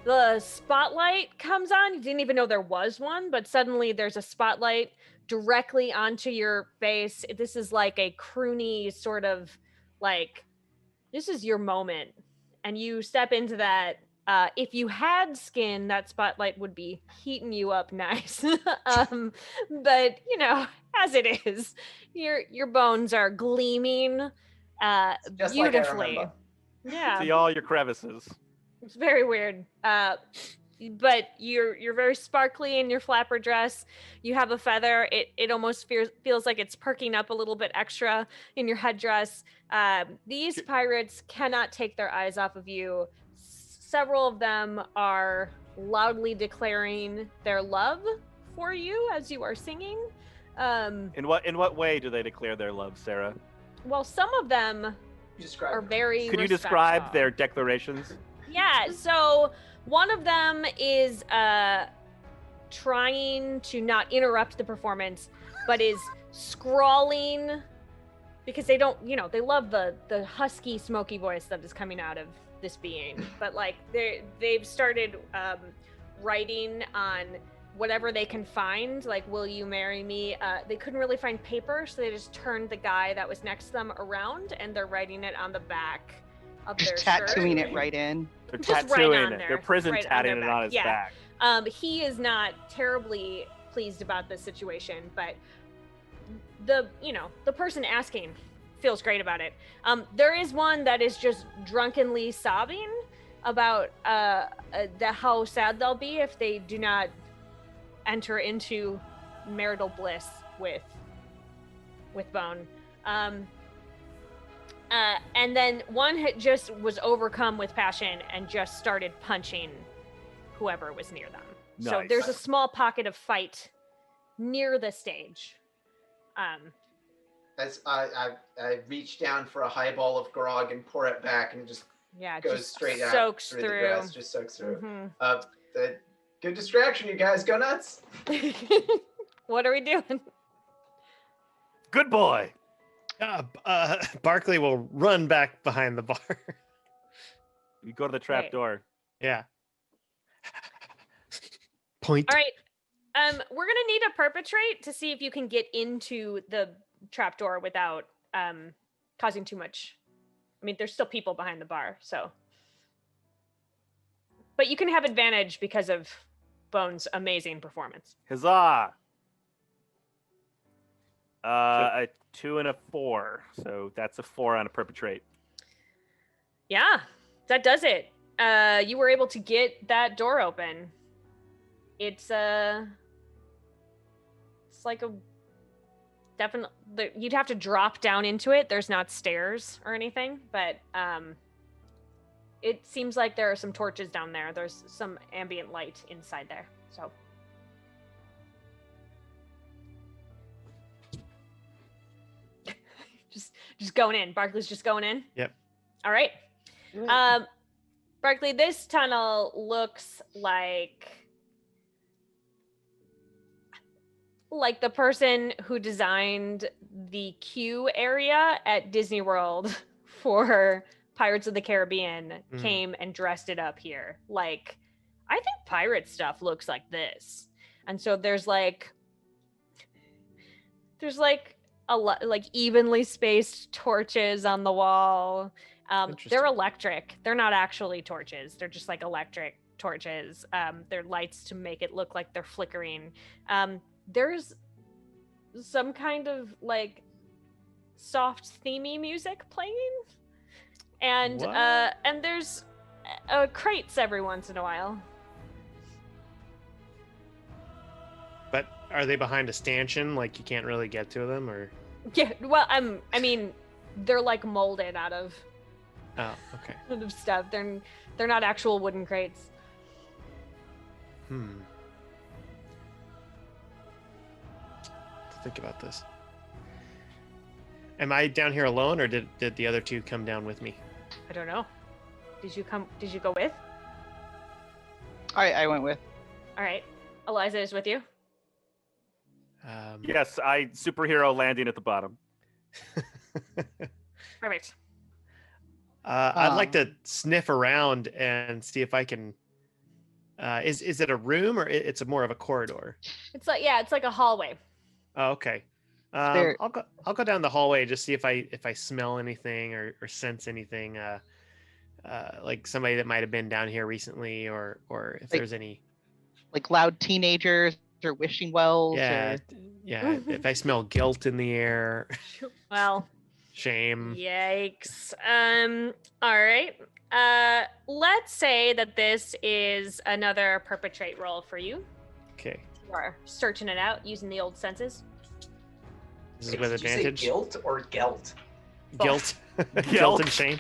The spotlight comes on. You didn't even know there was one, but suddenly there's a spotlight directly onto your face. This is like a croony sort of like, this is your moment. And you step into that If you had skin, that spotlight would be heating you up nice. But as it is, your bones are gleaming Just like I beautifully. remember. Yeah, See all your crevices. it's very weird. But you're very sparkly in your flapper dress. You have a feather. It almost feels like it's perking up a little bit extra in your headdress. These pirates cannot take their eyes off of you. Several of them are loudly declaring their love for you as you are singing. In what way do they declare their love, Sarah? Well, some of them You describe are very Could you describe respectful. their declarations? Yeah, so one of them is trying to not interrupt the performance, but is scrawling because they don't, they love the husky, smoky voice that is coming out of this being. But like they've started writing on whatever they can find, like, will you marry me? They couldn't really find paper, so they just turned the guy that was next to them around, and they're writing it on the back of Just their shirt. tattooing it right in. They're Just right tattooing on it. there, They're prison right on tatting their it on back, his yeah. back. He is not terribly pleased about this situation, but the person asking feels great about it. There is one that is just drunkenly sobbing about how sad they'll be if they do not enter into marital bliss with Bone. And then one just was overcome with passion and just started punching whoever was near them. So Nice. there's a small pocket of fight near the stage. As I reach down for a highball of grog and pour it back, and just Yeah, goes just straight out soaks through the through. grass, just soaks through. Mhm. The good distraction, you guys. Go nuts. What are we doing? Good boy. Barkley will run back behind the bar. You go to the trap Wait. door. Yeah. Point. All right. We're gonna need a perpetrate to see if you can get into the trapdoor without causing too much. I mean, there's still people behind the bar, so. But you can have advantage because of Bone's amazing performance. Huzzah! A 2 and a 4, so that's a 4 on a perpetrate. Yeah, that does it. You were able to get that door open. It's like a definite. You'd have to drop down into it. There's not stairs or anything, but it seems like there are some torches down there. There's some ambient light inside there. So. just going in. Barkley's just going in. Yep. All right. Barkley, this tunnel looks like the person who designed the queue area at Disney World for Pirates of the Caribbean came and dressed it up here. Like, I think pirate stuff looks like this. And so there's a lot, like evenly spaced torches on the wall. They're electric. They're not actually torches. They're just like electric torches. They're lights to make it look like they're flickering. There's some kind of like soft themey music playing, and there's crates every once in a while. But are they behind a stanchion? Like you can't really get to them, or? Yeah, well, I mean, they're like molded out of. Oh, okay. Out of stuff. They're not actual wooden crates. Think about this. Am I down here alone, or did the other two come down with me? I don't know. Did you go with? I went with. All right. Eliza is with you. Yes, I superhero landing at the bottom. Perfect. I'd like to sniff around and see if I can. Is it a room, or it's more of a corridor? It's like a hallway. Oh, okay. I'll go down the hallway and just see if I smell anything or sense anything like somebody that might have been down here recently, or if Like- there's any. Like loud teenagers or wishing wells Yeah, or yeah. If I smell guilt in the air, Well, shame. yikes. All right. Let's say that this is another perpetrate roll for you. Okay, You are searching it out using the old senses. this is Wait, with did you say advantage. guilt or gelt? Guilt, guilt Guilt. and shame.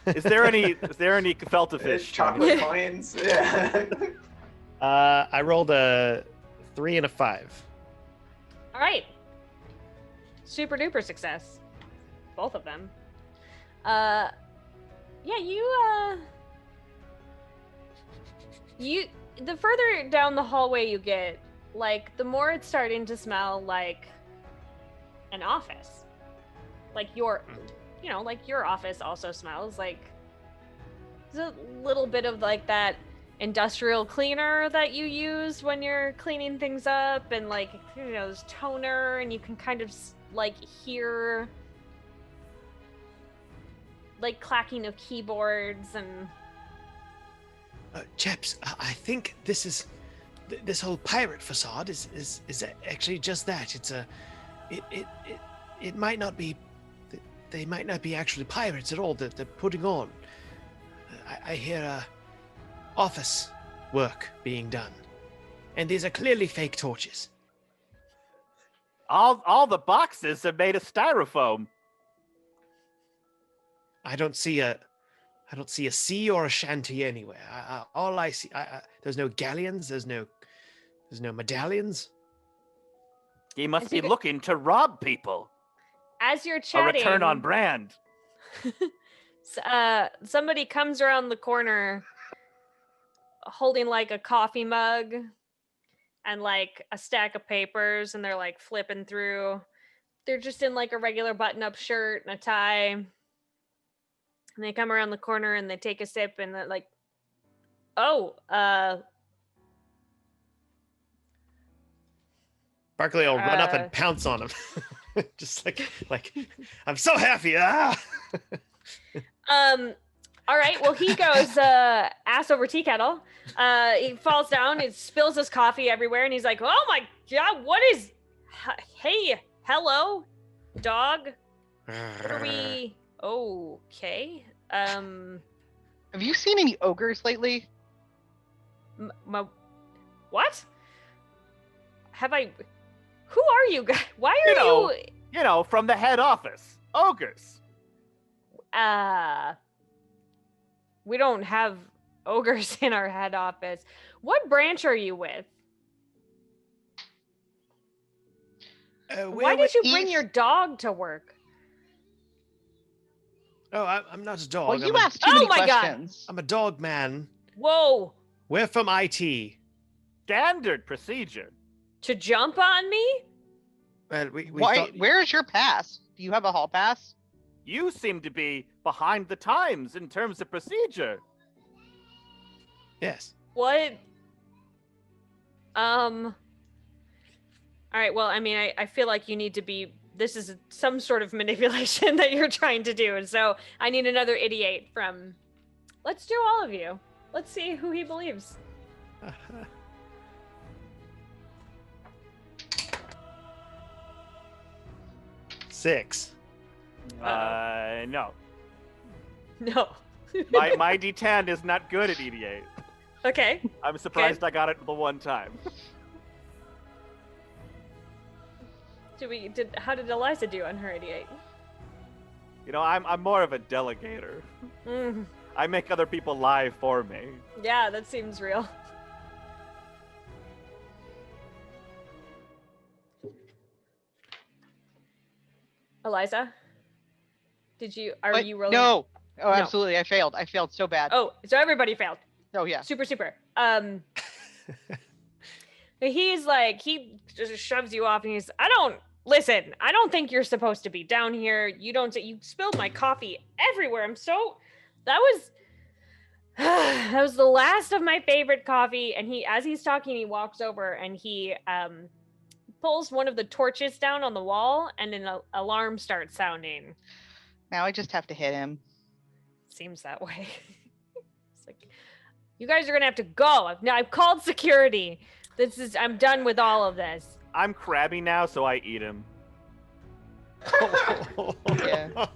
Is there any gefilte fish? Chocolate coins. Yeah. I rolled a 3 and a 5. All right. Super duper success. Both of them. Yeah, you the further down the hallway you get, like the more it's starting to smell like an office. Like your office also smells like there's a little bit of like that industrial cleaner that you use when you're cleaning things up, and like there's toner, and you can kind of like hear like clacking of keyboards and Chaps, I think this whole pirate facade is actually just that. It's it might not be, they might not be actually pirates at all that they're putting on. I hear office work being done, and these are clearly fake torches. All the boxes are made of styrofoam. I don't see a sea or a shanty anywhere. All I see, there's no galleons. There's no medallions. He must Is be he- looking to rob people. as you're A chatting, return on brand. somebody comes around the corner holding like a coffee mug and like a stack of papers, and they're like flipping through. They're just in like a regular button-up shirt and a tie. And they come around the corner and they take a sip, and they're like, "Oh, Barkley will run up Uh, and pounce on him, just like I'm so happy. Ah! all right, well, he goes ass over tea kettle. He falls down, it spills his coffee everywhere, and he's like, "Oh my god, what is hey, hello, dog. What are we okay? have you seen any ogres lately? What? Have I Who are you guys? Why are You know, from the head office. Ogres. we don't have ogres in our head office. What branch are you with? Why did you bring East- your dog to work? Oh, I'm not a dog. Well, you I'm, asked too Oh many my God. questions. I'm a dog man. Whoa, We're from IT. Standard procedure. to jump on me? Well, we Why? thought- Where's your pass? Do you have a hall pass? You seem to be behind the times in terms of procedure. Yes. What? All right, well, I mean, I feel like you need to be. This is some sort of manipulation that you're trying to do. And so I need another idiot from. Let's do all of you. Let's see who he believes. Six. No. No. My D10 is not good at ED8. Okay. I'm surprised I got it the one time. How did Eliza do on her 88? You know, I'm more of a delegator. Mm, I make other people lie for me. yeah, that seems real. Eliza? Are What? you rolling? No. Oh, No. absolutely. I failed. I failed so bad. Oh, so everybody failed. Oh, yeah. Super. He's like, he just shoves you off, and I don't think you're supposed to be down here. You spilled my coffee everywhere. That was the last of my favorite coffee. And as he's talking, he walks over and he pulls one of the torches down on the wall, and an alarm starts sounding. Now I just have to hit him. Seems that way. It's like, you guys are gonna have to go. I've called security. I'm done with all of this. I'm crabby now, so I eat him. Yeah.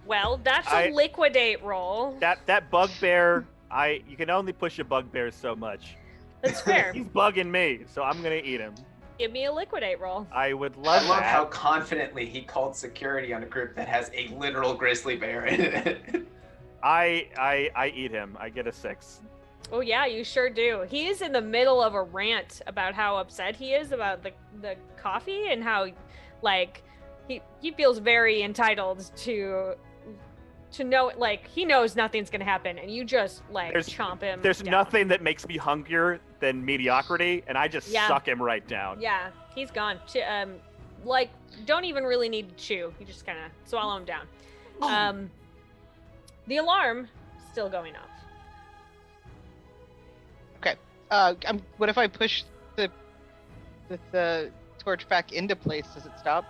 Well, that's a liquidate roll. That bugbear, you can only push a bugbear so much. That's fair. He's bugging me, so I'm gonna eat him. Give me a liquidate roll. I would love I love that. how confidently he called security on a group that has a literal grizzly bear in it. I eat him. I get a 6. Oh yeah, you sure do. He is in the middle of a rant about how upset he is about the coffee and how, like, he feels very entitled to know, like, he knows nothing's gonna happen, and you just chomp him. There's down. nothing that makes me hungrier than mediocrity, and I just suck him right down. Yeah, he's gone. Don't even really need to chew. You just kind of swallow him down. The alarm still going off. Okay. What if I push the torch back into place? Does it stop?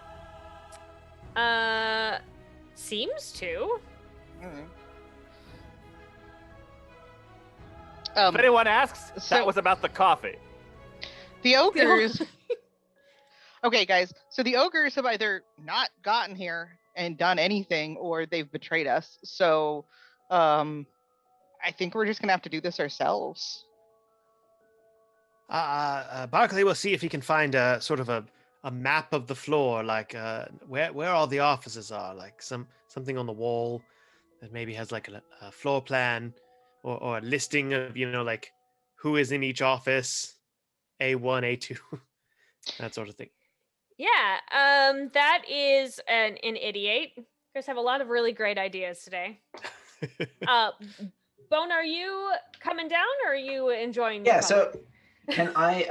Seems to. If anyone asks, that was about the coffee. The ogres. Okay, guys. So the ogres have either not gotten here and done anything, or they've betrayed us. So, I think we're just gonna have to do this ourselves. Barkley will see if he can find a sort of a map of the floor, like where all the offices are, like something on the wall that maybe has like a floor plan or a listing of, like who is in each office, A1, A2, that sort of thing. Yeah, that is an idiot. You guys have a lot of really great ideas today. Bone, are you coming down, or are you enjoying? Yeah. So, can I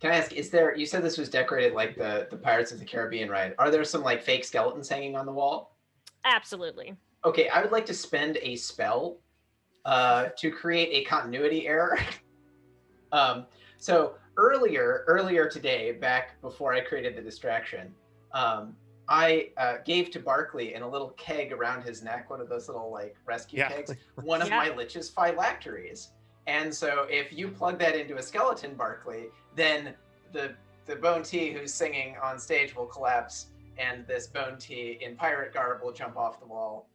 ask? Is there? You said this was decorated like the Pirates of the Caribbean ride. Are there some like fake skeletons hanging on the wall? Absolutely. Okay, I would like to spend a spell to create a continuity error. So earlier today, back before I created the distraction, I gave to Barkley in a little keg around his neck, one of those little like rescue kegs, one of my Lich's phylacteries. And so if you plug that into a skeleton, Barkley, then the Bone Tea who's singing on stage will collapse, and this Bone Tea in pirate garb will jump off the wall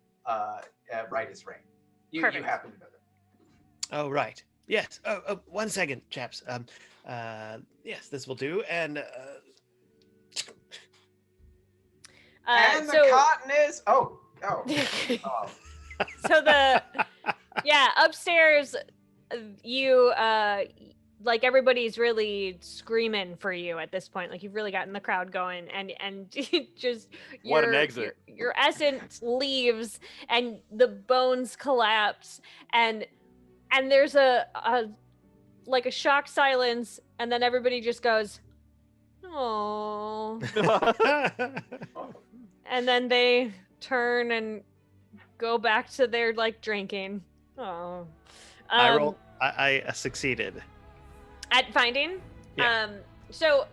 right as rain. You happen to know that. Oh, right. Yes. Oh, 1 second, chaps. Yes, this will do. And and the cotton is oh. So upstairs, you like everybody's really screaming for you at this point. Like, you've really gotten the crowd going, and just what an exit. Your essence leaves, and the bones collapse, and there's a shocked silence, and then everybody just goes, "Oh," and then they turn and go back to their drinking. Oh. I succeeded at finding. Yeah. So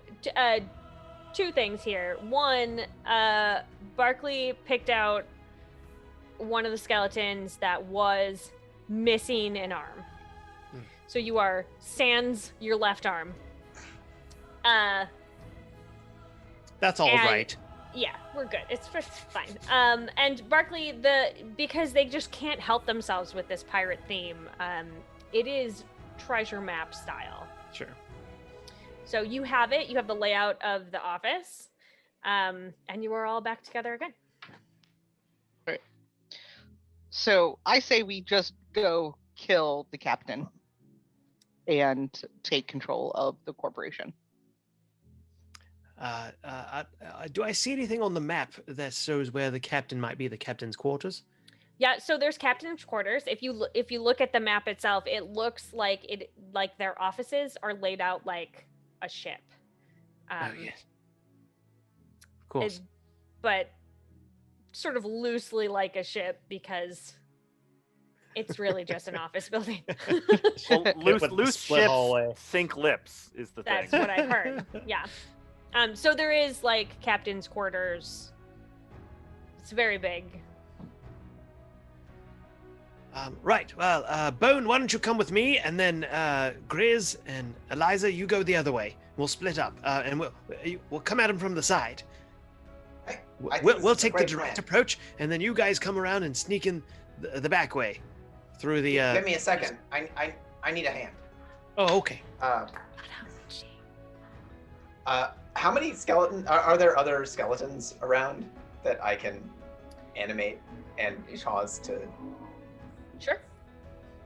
two things here. One, Barkley picked out one of the skeletons that was missing an arm. So you are sans your left arm. That's all right. Yeah, we're good. It's fine. And Barkley, because they just can't help themselves with this pirate theme, it is treasure map style. Sure. So you have it. You have the layout of the office, and you are all back together again. Right. So I say we just go kill the captain and take control of the corporation. Do I see anything on the map that shows where the captain might be, the captain's quarters? Yeah, so there's captain's quarters. If you look at the map itself, it looks like their offices are laid out like a ship. Oh yes. Of course. But sort of loosely like a ship, because it's really just an office building. Well, loose ships sink lips is the thing. That's what I've heard. Yeah. So there is captain's quarters. It's very big. Right. Well, Bone, why don't you come with me, and then Grizz and Eliza, you go the other way. We'll split up, and we'll come at him from the side. I think We'll this is a take the great direct plan. approach, and then you guys come around and sneak in the back way, through the. Give me a second. I need a hand. Oh, okay. How many skeletons are there? Other skeletons around that I can animate and cause to Sure.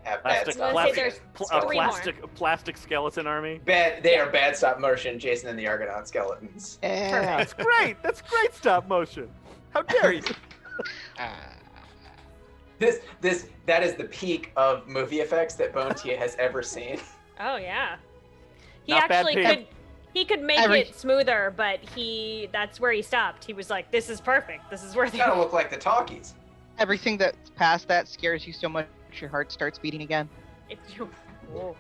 have bad Plastic, stop Let's say motion? there's a three more. plastic skeleton army. They are bad stop motion. Jason and the Argonaut skeletons. Yeah. That's great. That's great stop motion. How dare you? That is the peak of movie effects that Bone Tia has ever seen. Oh yeah. He Not bad actually paint. could make it smoother, but that's where he stopped. He was like, "This is perfect. This is worth It's gotta it." look like the talkies. Everything that's past that scares you so much your heart starts beating again. Whoa.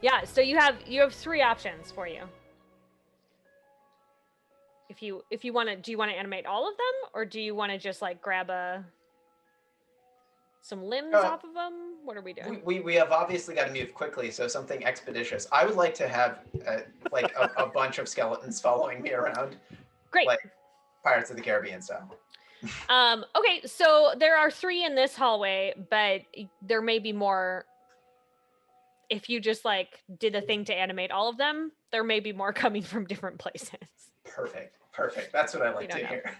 Yeah. So you have 3 options for you. If you want to, do you want to animate all of them, or do you want to just like grab some limbs off of them? What are we doing? We have obviously got to move quickly, so something expeditious. I would like to have like a bunch of skeletons following me around, Great. like Pirates of the Caribbean style. Okay, so there are 3 in this hallway, but there may be more. If you just like did a thing to animate all of them, there may be more coming from different places. Perfect. That's what I like don't to know. hear.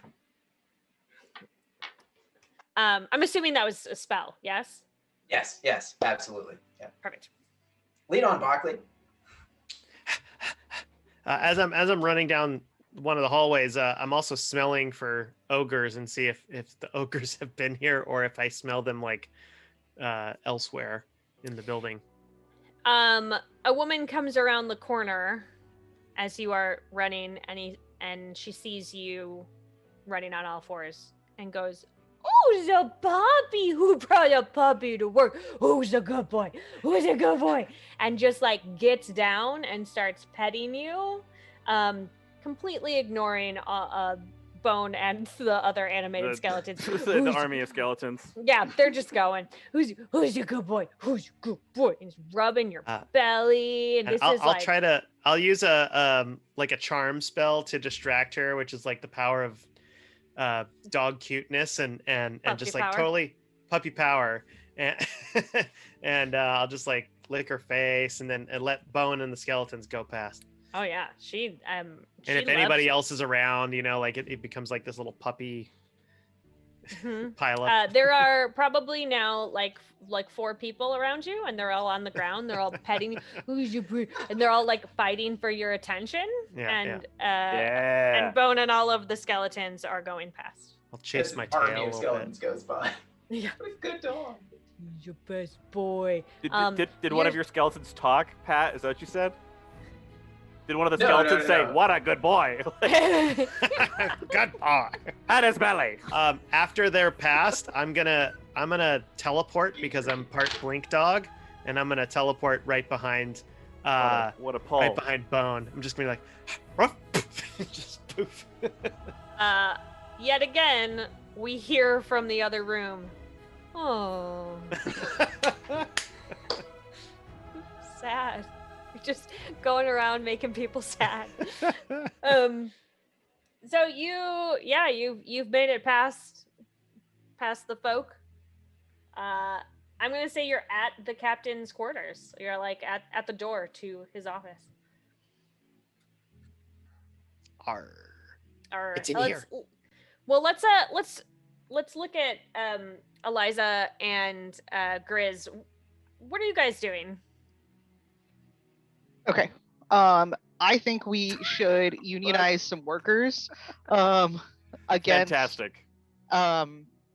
I'm assuming that was a spell, yes? Yes, absolutely. Yeah. Perfect. Lead on, Barkley. As I'm running down one of the hallways, I'm also smelling for ogres and see if the ogres have been here or if I smell them like elsewhere in the building. A woman comes around the corner as you are running, and she sees you running on all fours and goes, "Oh, the puppy! Who brought a puppy to work? Who's a good boy? Who's a good boy?" And just like gets down and starts petting you, completely ignoring Bone and the other animated skeletons. The army of skeletons. Yeah, they're just going, who's a good boy? Who's a good boy? And he's rubbing your belly. And this is like, I'll use a like a charm spell to distract her, which is like the power of dog cuteness and just like power. totally puppy power. And and I'll just like lick her face and let Bone and the skeletons go past. oh yeah, she And if anybody else is around, like it becomes like this little puppy pile up. There are probably now like 4 people around you, and they're all on the ground. They're all petting you. Who's your boy? And they're all like fighting for your attention. And Bone and all of the skeletons are going past. I'll chase This my army tail a of little skeletons bit. goes by. Yeah. What a good dog. Who's your best boy? Did one of your skeletons talk, Pat? Is that what you said? Did one of the No, skeletons say, no. "What a good boy"? Good boy. At his belly. After they're passed, I'm gonna teleport because I'm part blink dog, and I'm gonna teleport right behind What a pull. right behind Bone. I'm just gonna be like ruff, just poof. Yet again, we hear from the other room. Oh, sad. You're just going around making people sad. So you've made it past the folk. I'm gonna say you're at the captain's quarters. You're like at the door to his office. Arr. Or It's in here. Well, let's look at Eliza and Grizz. What are you guys doing? Okay. I think we should unionize some workers against Fantastic.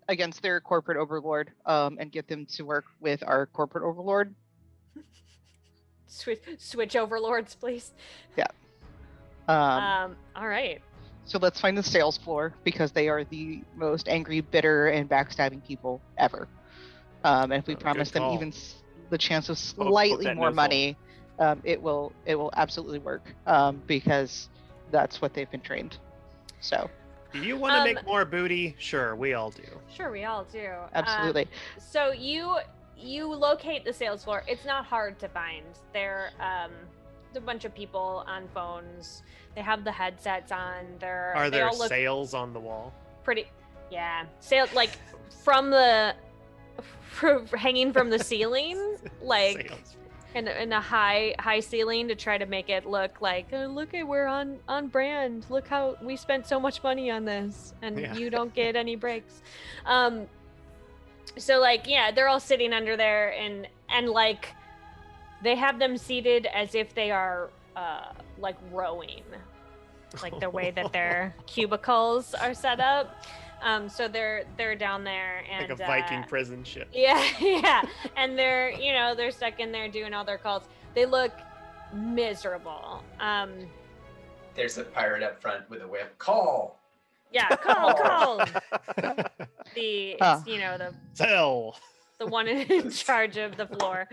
against their corporate overlord and get them to work with our corporate overlord. Switch overlords, please. All right. So let's find the sales floor because they are the most angry, bitter, and backstabbing people ever. And if we promise them call. even the chance of slightly that more nozzle. money, it will absolutely work because that's what they've been trained. So Do you want to make more booty? Sure, we all do. Sure, we all do. Absolutely. So you locate the sales floor. It's not hard to find. They're a bunch of people on phones. They have the headsets on. Are they there all look sales on the wall? pretty. Yeah, like hanging from the ceiling, like. Sales. In a high ceiling to try to make it look like, oh, look at, we're on brand. Look how we spent so much money on this, and you don't get any breaks. So like, yeah, they're all sitting under there, and like, they have them seated as if they are like rowing, like the way that their cubicles are set up. So they're down there, and Like a Viking prison ship. Yeah, and they're stuck in there doing all their calls. They look miserable. There's a pirate up front with a whip. Call. Yeah, call. It's, the Sell. the one in charge of the floor.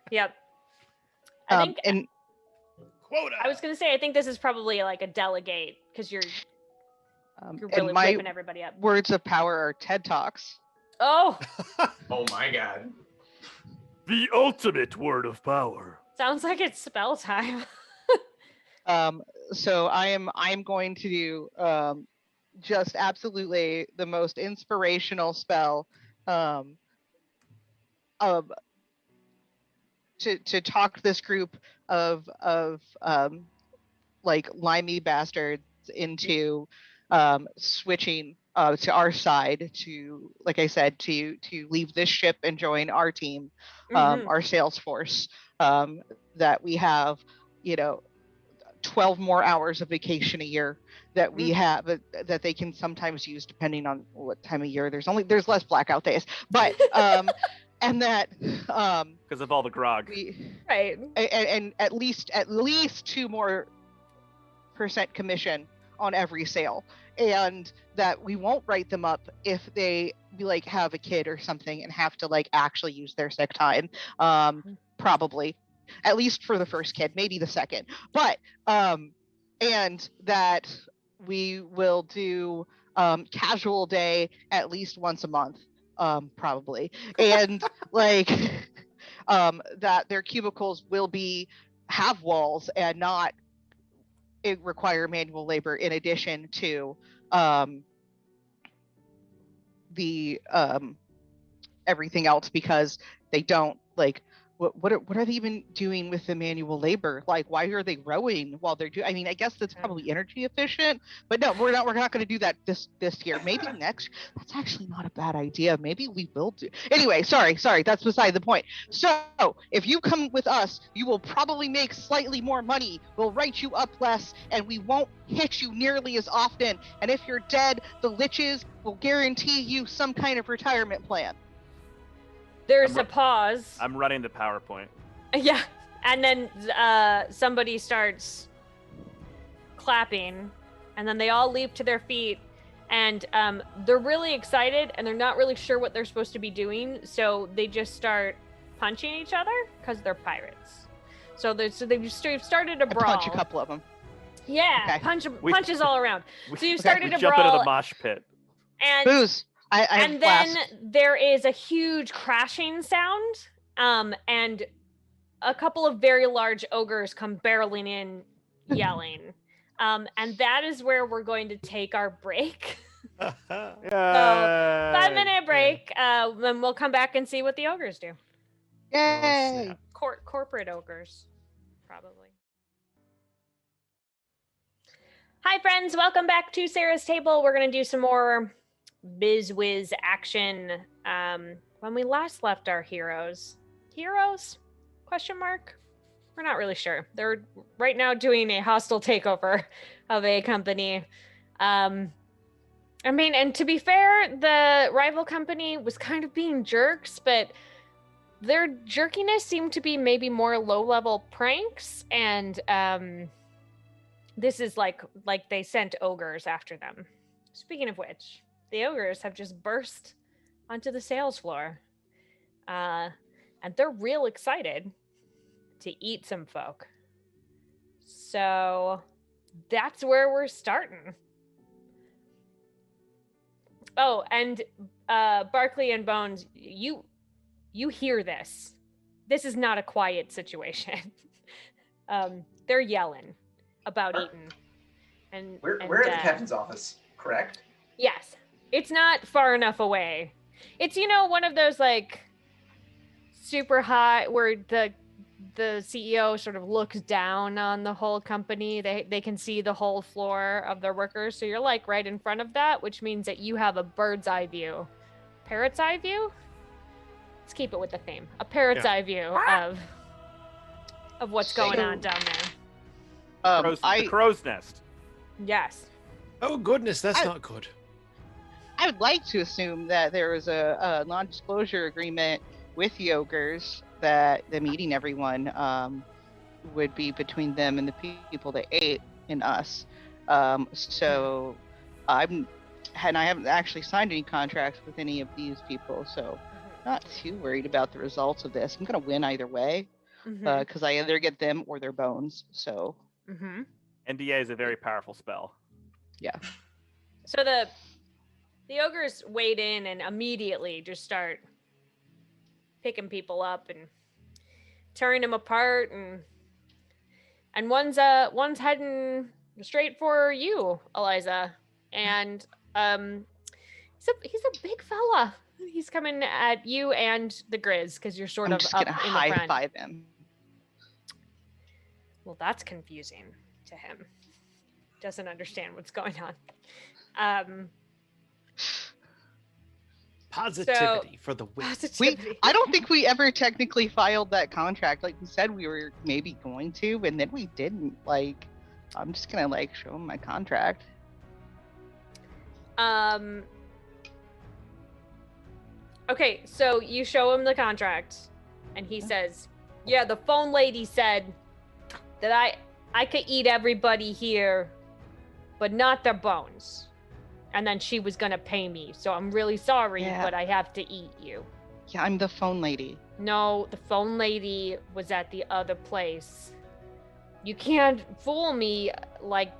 Yep. I think And Quota. I was gonna say I think this is probably like a delegate because you're and really my whipping everybody up. words of power are TED Talks. Oh, Oh my god. The ultimate word of power. sounds like it's spell time. So I'm going to do just absolutely the most inspirational spell of to talk this group of like limey bastards into switching to our side, to, like I said, to leave this ship and join our team, Mhm. our sales force, that we have 12 more hours of vacation a year that we have, that they can sometimes use depending on what time of year. There's less blackout days, but and that Because of all the grog. Right. and at least 2 more % commission on every sale, and that we won't write them up if they like have a kid or something and have to like actually use their sick time, probably at least for the first kid, maybe the second, but and that we will do casual day at least once a month, probably, and like that their cubicles will have walls and not require manual labor in addition to the everything else, because they don't like what are they even doing with the manual labor? Like, why are they rowing while they're doing? I mean, I guess that's probably energy efficient, but no, we're not going to do that this year. Maybe next. That's actually not a bad idea. Maybe we will do. Anyway, sorry, that's beside the point. So if you come with us, you will probably make slightly more money. We'll write you up less, and we won't hit you nearly as often. And if you're dead, the liches will guarantee you some kind of retirement plan. There's a pause. I'm running the PowerPoint. Yeah, and then somebody starts clapping, and then they all leap to their feet, and they're really excited, and they're not really sure what they're supposed to be doing, so they just start punching each other because they're pirates. So they've started a brawl. Punch a couple of them. Yeah, Okay. punches all around. So you started a Jump brawl. into the mosh pit. And booze. And then there is a huge crashing sound, and a couple of very large ogres come barreling in, yelling. And that is where we're going to take our break. So 5-minute break, then we'll come back and see what the ogres do. Yay! Corporate ogres, probably. Hi, friends. Welcome back to Sarah's Table. We're going to do some more biz-wiz action. When we last left our heroes? Question mark? We're not really sure. They're right now doing a hostile takeover of a company. I mean, and to be fair, the rival company was kind of being jerks, but their jerkiness seemed to be maybe more low-level pranks, and this is like they sent ogres after them. Speaking of which, the ogres have just burst onto the sales floor. And they're real excited to eat some folk. So that's where we're starting. Oh, and Barkley and Bones, you hear this. This is not a quiet situation. They're yelling about Eaton. And We're at the captain's office, correct? Yes. It's not far enough away. It's, one of those like super high where the CEO sort of looks down on the whole company. They can see the whole floor of their workers. So you're like right in front of that, which means that you have a bird's eye view. Parrot's eye view? Let's keep it with the theme. A parrot's eye view of what's going on down there. The crow's nest. Yes. Oh goodness, that's not good. I would like to assume that there was a non-disclosure agreement with the ogres that them eating everyone would be between them and the people that ate and us. So I haven't actually signed any contracts with any of these people, so not too worried about the results of this. I'm gonna win either way because I either get them or their bones. So NDA is a very powerful spell. Yeah. So the ogres wade in and immediately just start picking people up and tearing them apart, and one's heading straight for you, Eliza, and he's a big fella. He's coming at you and the Grizz because you're sort I'm of just up gonna in the high front. five him. Well, that's confusing to him. Doesn't understand what's going on. Positivity for the win. I don't think we ever technically filed that contract. Like we said we were maybe going to, and then we didn't. Like, I'm just gonna show him my contract. Okay, so you show him the contract, and he says, "Yeah, the phone lady said that I could eat everybody here, but not their bones. And then she was gonna pay me, so I'm really sorry, but I have to eat you." Yeah, I'm the phone lady. No, the phone lady was at the other place. You can't fool me like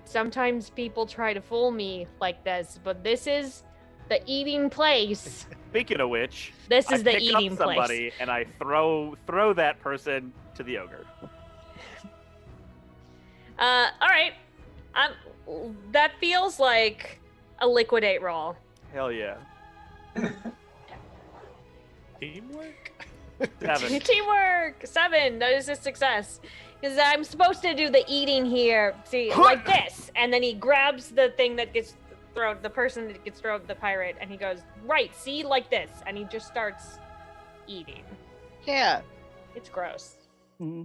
sometimes people try to fool me like this, but this is the eating place. Speaking of which, this is I the pick eating up somebody place. and I throw that person to the ogre. All right. That feels like a liquidate roll. Hell yeah. Teamwork? 7. Teamwork! 7. That is a success. Because I'm supposed to do the eating here. See, like this. And then he grabs the thing that gets thrown, the person that gets thrown, the pirate, and he goes, right, see, like this. And he just starts eating. Yeah. It's gross. Mm-hmm.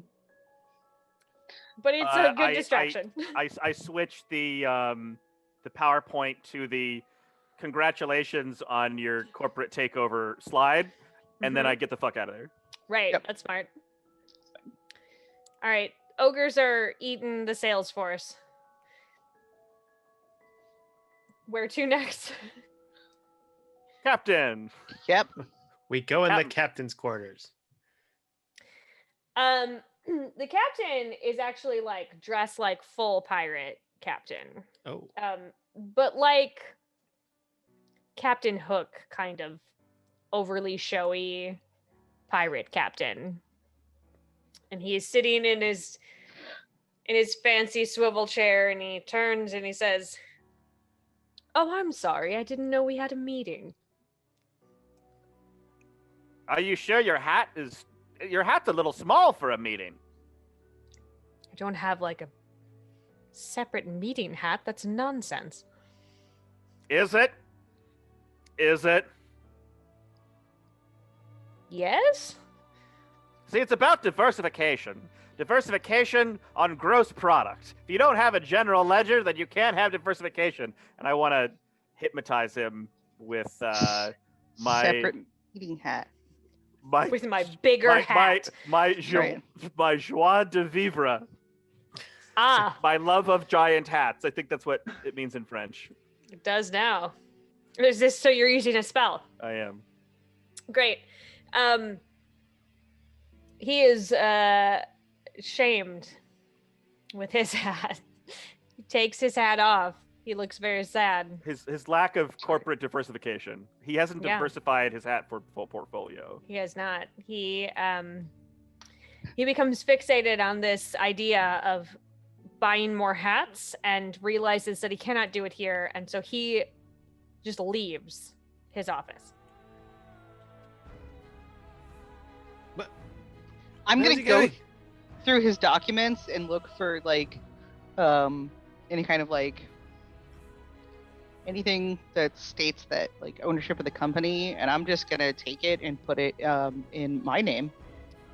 But it's a good distraction. I switched the PowerPoint to the congratulations on your corporate takeover slide, and then I get the fuck out of there. Right, that's smart. All right, ogres are eating the sales force. Where to next? Captain. Yep. We go in the captain's quarters. The captain is actually dressed like full pirate captain. Oh. But like Captain Hook kind of overly showy pirate captain. And he is sitting in his fancy swivel chair, and he turns and he says, "Oh, I'm sorry. I didn't know we had a meeting." Are you sure your hat's a little small for a meeting? I don't have a separate meeting hat. That's nonsense. Is it? Yes? See, it's about diversification. Diversification on gross product. If you don't have a general ledger, then you can't have diversification. And I want to hypnotize him with my separate meeting hat. With my bigger hat. My joie de vivre. Ah. My love of giant hats. I think that's what it means in French. It does now. Is this so you're using a spell? I am. Great. He is shamed with his hat. He takes his hat off He looks very sad. His lack of corporate diversification. He hasn't Yeah. diversified his hat for full portfolio. He has not. He becomes fixated on this idea of buying more hats and realizes that he cannot do it here, and so he just leaves his office. I'm Where's gonna he go going? through his documents and look for like any kind of like anything that states that like ownership of the company, and I'm just gonna take it and put it in my name.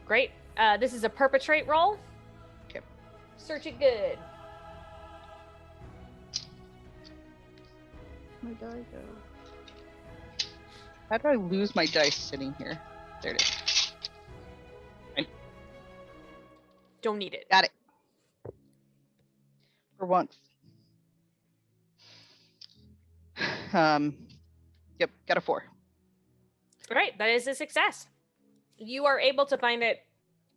Great. This is a perpetrate roll. Okay. Search it good. My die go. How do I lose my dice sitting here? There it is. Don't need it. Got it. For once. Yep, got a 4. All right, that is a success. You are able to find it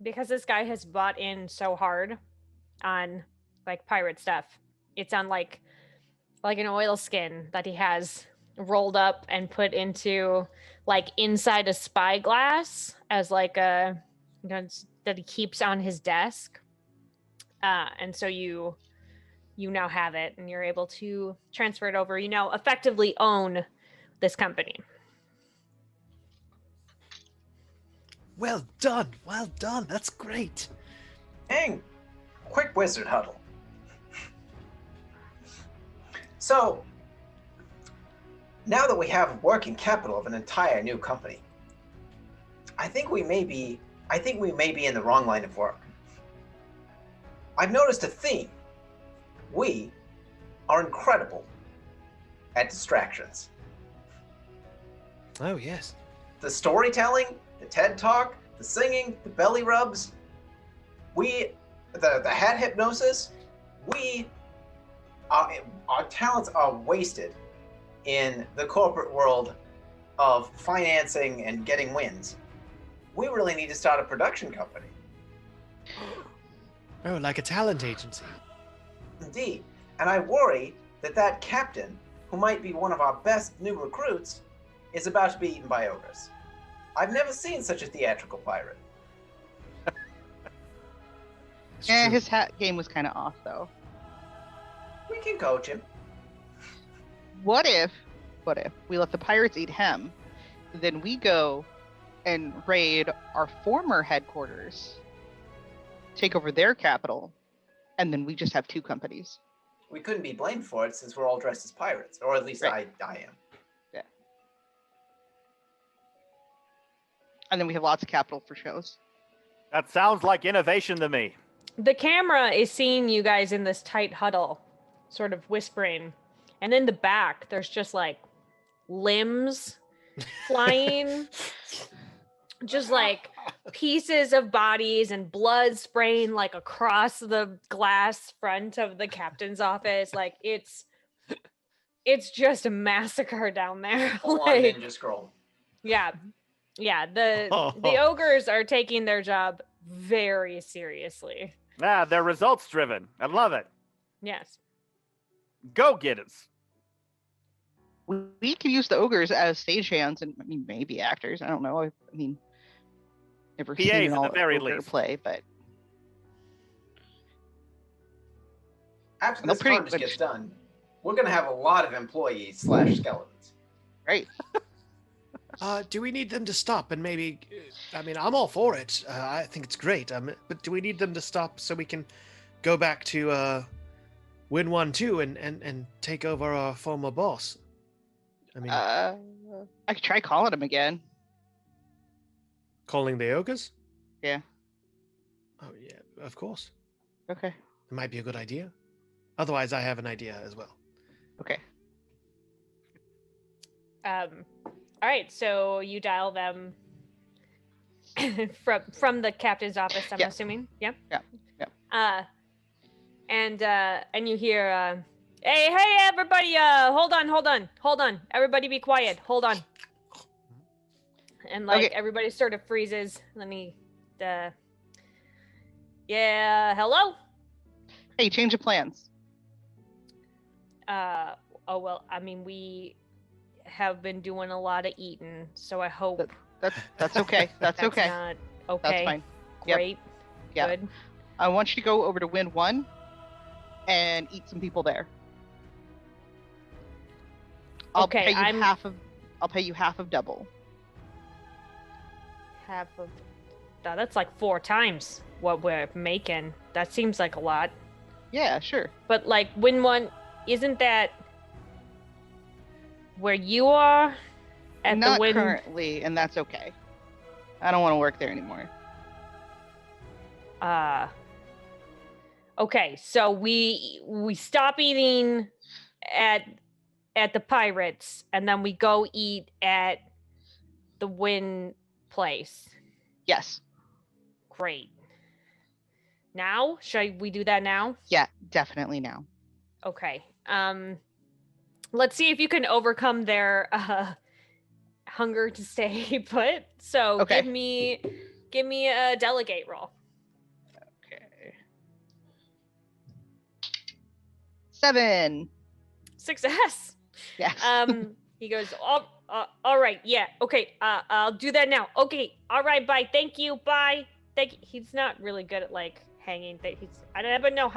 because this guy has bought in so hard on like pirate stuff. It's on like an oilskin that he has rolled up and put into like inside a spyglass as like a that he keeps on his desk. And so you now have it and you're able to transfer it over. You now effectively own this company. Well done. Well done. That's great. Hang, quick wizard huddle. So, now that we have working capital of an entire new company, I think we may be in the wrong line of work. I've noticed a theme. We are incredible at distractions. Oh, yes. The storytelling, the TED Talk, the singing, the belly rubs, the hat hypnosis, our talents are wasted in the corporate world of financing and getting wins. We really need to start a production company. Oh, like a talent agency. Indeed. And I worry that captain, who might be one of our best new recruits, is about to be eaten by ogres. I've never seen such a theatrical pirate. Yeah, True. his hat game was kind of off though. We can coach him. What if we let the pirates eat him, then we go and raid our former headquarters, take over their capital, and then we just have 2 companies. We couldn't be blamed for it since we're all dressed as pirates, or at least Right. I am. Yeah. And then we have lots of capital for shows. That sounds like innovation to me. The camera is seeing you guys in this tight huddle, sort of whispering. And in the back, there's just like limbs flying, just like pieces of bodies and blood spraying like across the glass front of the captain's office. Like it's just a massacre down there. Full on Like, ninja scroll. yeah. The ogres are taking their job very seriously. They're results driven. I love it. Yes. Go getters. We could use the ogres as stagehands and maybe actors. I don't know. I mean, never PAs seen at an all the very ogre least. play, but After No, this pretty harvest much. gets done, we're gonna have a lot of employees / skeletons. right. Do we need them to stop and maybe? I mean, I'm all for it. I think it's great. But do we need them to stop so we can go back to win 1-2 and take over our former boss? I mean, I could try calling him again. calling the ogres? Yeah. Oh yeah, of course. Okay. It might be a good idea. Otherwise, I have an idea as well. Okay. All right, so you dial them from the captain's office, I'm Yeah. assuming. Yeah. Yeah. And you hear hey everybody, hold on. Everybody be quiet. Hold on. And like Okay. everybody sort of freezes. Let me yeah, hello? Hey, change of plans. Oh well, I mean, we have been doing a lot of eating, so I hope That's okay. That's okay. not That's okay. fine. Yep. Great. Yeah. Good. I want you to go over to Win 1 and eat some people there. I'll Okay, pay you half of double. Half of that's like 4 times what we're making. That seems like a lot. Yeah, sure. But like Win 1, isn't that where you are? At Not the Win currently, and that's okay. I don't want to work there anymore. Okay, so we stop eating at the Pirates, and then we go eat at the Win place. Yes. Great. Now, should we do that now? Yeah, definitely now. Okay. Let's see if you can overcome their hunger to stay put. So Okay. give me a delegate roll. Okay. 7. Success. Yes. He goes, all right, yeah, okay, I'll do that now. Okay, all right, bye, thank you, bye. He's not really good at like hanging. I never know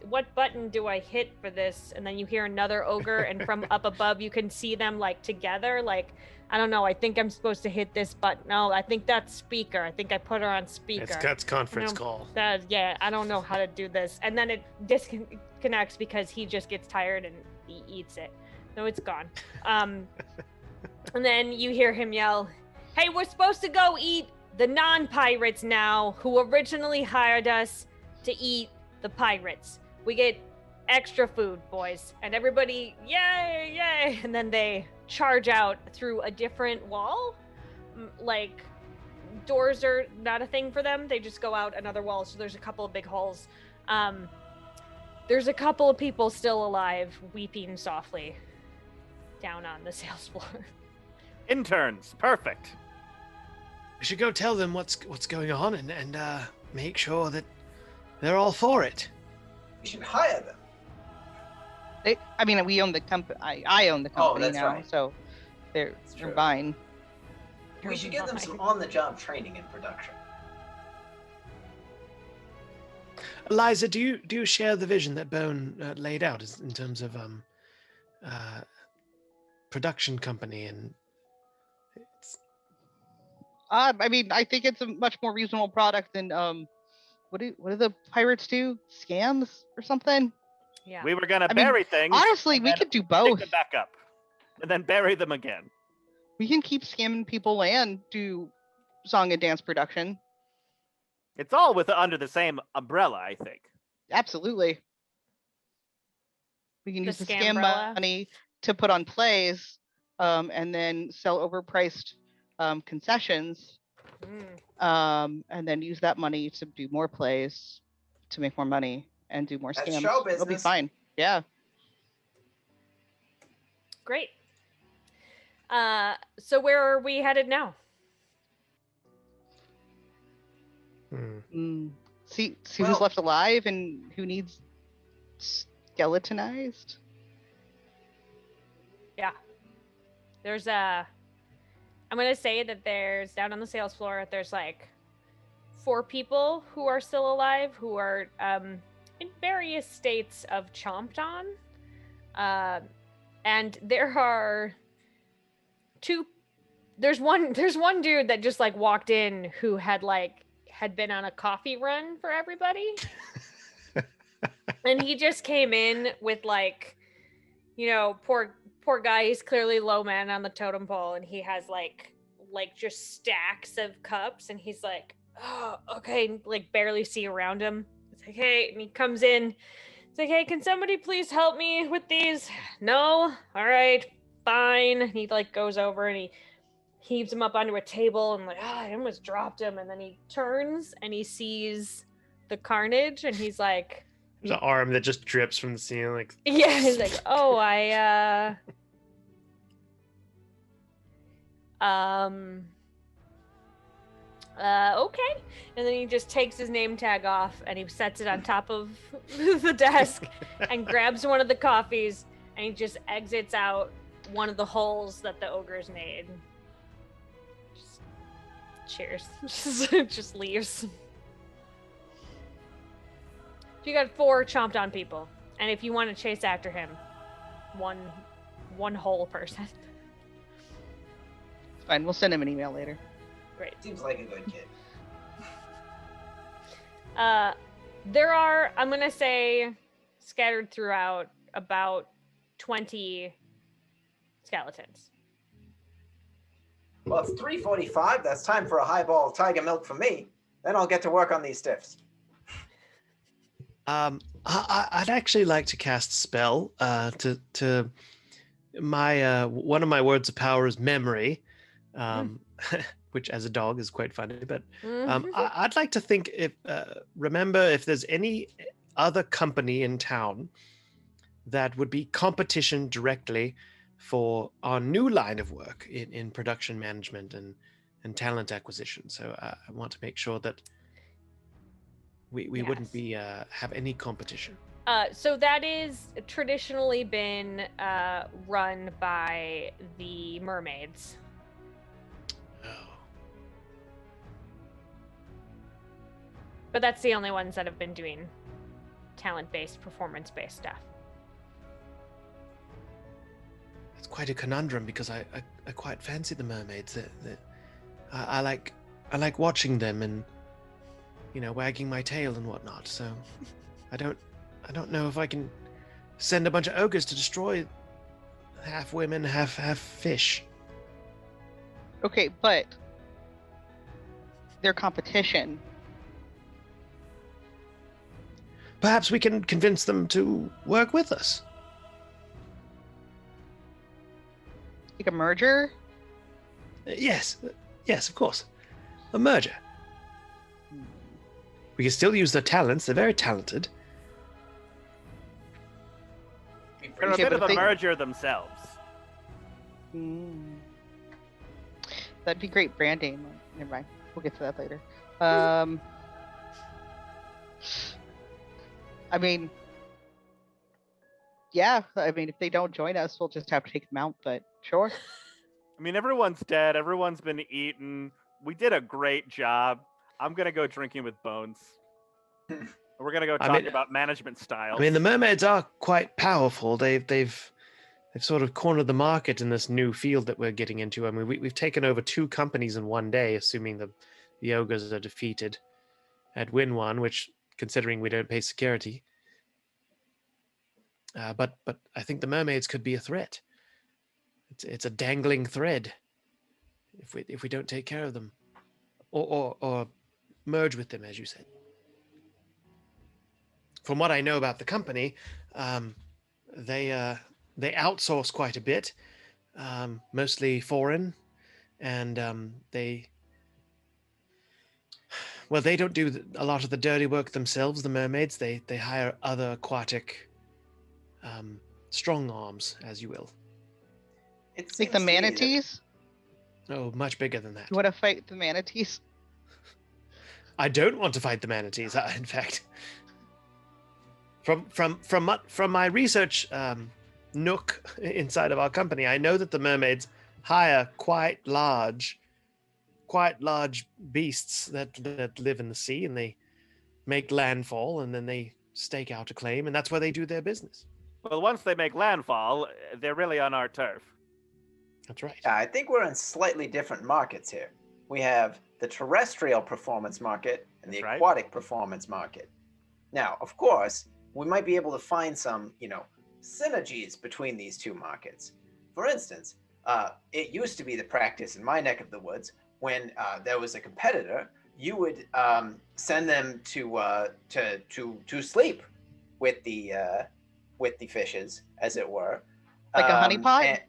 what button do I hit for this? And then you hear another ogre, and from up above you can see them like together. Like, I don't know. I think I'm supposed to hit this button. No, I think that's speaker. I think I put her on speaker. That's conference call. Yeah, I don't know how to do this. And then it disconnects because he just gets tired and he eats it. No, it's gone. And then you hear him yell, "Hey, we're supposed to go eat the non-pirates now, who originally hired us to eat the pirates. We get extra food, boys." And everybody, yay, yay. And then they charge out through a different wall. Like, doors are not a thing for them. They just go out another wall. So there's a couple of big holes. There's a couple of people still alive, weeping softly down on the sales floor. Interns, perfect. We should go tell them what's going on and make sure that they're all for it. We should hire them. We own the company. I own the company that's now, right. so they're true. mine. We should give them some on-the-job training in production. Eliza, do you share the vision that Bone laid out in terms of production company and? I think it's a much more reasonable product than what do the pirates do? Scams or something? Yeah. We were gonna bury things. Honestly, we could do both. Pick them back up, and then bury them again. We can keep scamming people and do song and dance production. It's all under the same umbrella, I think. Absolutely. We can use the scam scambrella? money to put on plays, and then sell overpriced concessions, and then use that money to do more plays, to make more money, and do more That's scams. show It'll be business. fine. Yeah. Great. So where are we headed now? See who's left alive and who needs skeletonized. Yeah. There's I'm gonna say that there's down on the sales floor, there's like 4 people who are still alive who are in various states of chomped on. And there are 2. There's one dude that just like walked in who had been on a coffee run for everybody. And he just came in with like, poor guy, he's clearly low man on the totem pole, and he has like just stacks of cups, and he's like, oh, okay, and, like barely see around him. It's like, hey, and he comes in. It's like, hey, can somebody please help me with these? No? All right, fine. And he like goes over and he heaves him up onto a table and like, I almost dropped him. And then he turns and he sees the carnage, and he's like, There's an arm that just drips from the ceiling. Like, yeah, he's like, oh, I Okay. And then he just takes his name tag off and he sets it on top of the desk and grabs one of the coffees and he just exits out one of the holes that the ogres made. Just, cheers. Just leaves. You got 4 chomped on people. And if you want to chase after him, one whole person. It's fine. We'll send him an email later. Great. Seems like a good kid. There are, I'm going to say, scattered throughout about 20 skeletons. Well, it's 3:45. That's time for a highball of tiger milk for me. Then I'll get to work on these stiffs. I'd actually like to cast a spell. To my one of my words of power is memory, which as a dog is quite funny. But I'd like to think remember if there's any other company in town that would be competition directly for our new line of work in production management and talent acquisition. So I want to make sure that we wouldn't be have any competition. So that is traditionally been run by the mermaids. Oh. But that's the only ones that have been doing talent-based, performance-based stuff. It's quite a conundrum because I quite fancy the mermaids. I like watching them and wagging my tail and whatnot. So I don't know if I can send a bunch of ogres to destroy half women, half fish. Okay, but their competition. Perhaps we can convince them to work with us. Like a merger? Yes, of course. A merger. We can still use their talents. They're very talented. They're a Okay, bit but of a they- merger themselves. That'd be great branding. Never mind. We'll get to that later. I mean, yeah. I mean, if they don't join us, we'll just have to take them out. But sure. I mean, everyone's dead. Everyone's been eaten. We did a great job. I'm gonna go drinking with Bones. We're gonna go talk about management styles. I mean, the mermaids are quite powerful. They've sort of cornered the market in this new field that we're getting into. I mean, we've taken over 2 companies in one day, assuming the ogres are defeated at win one, which, considering we don't pay security. But I think the mermaids could be a threat. It's a dangling thread if we don't take care of them, or merge with them, as you said. From what I know about the company, they outsource quite a bit, mostly foreign, and they don't do a lot of the dirty work themselves. The mermaids, they hire other aquatic strong arms, as you will. It Like seems the to me that- manatees? Oh, much bigger than that. You want to fight the manatees? I don't want to fight the manatees. In fact, from my research nook inside of our company, I know that the mermaids hire quite large beasts that live in the sea, and they make landfall, and then they stake out a claim, and that's where they do their business. Well, once they make landfall, they're really on our turf. That's right. Yeah, I think we're in slightly different markets here. We have the terrestrial performance market and the That's right. aquatic performance market. Now, of course, we might be able to find some, synergies between these two markets. For instance, it used to be the practice in my neck of the woods when there was a competitor, you would send them to sleep with the fishes, as it were. Like a honeypot? and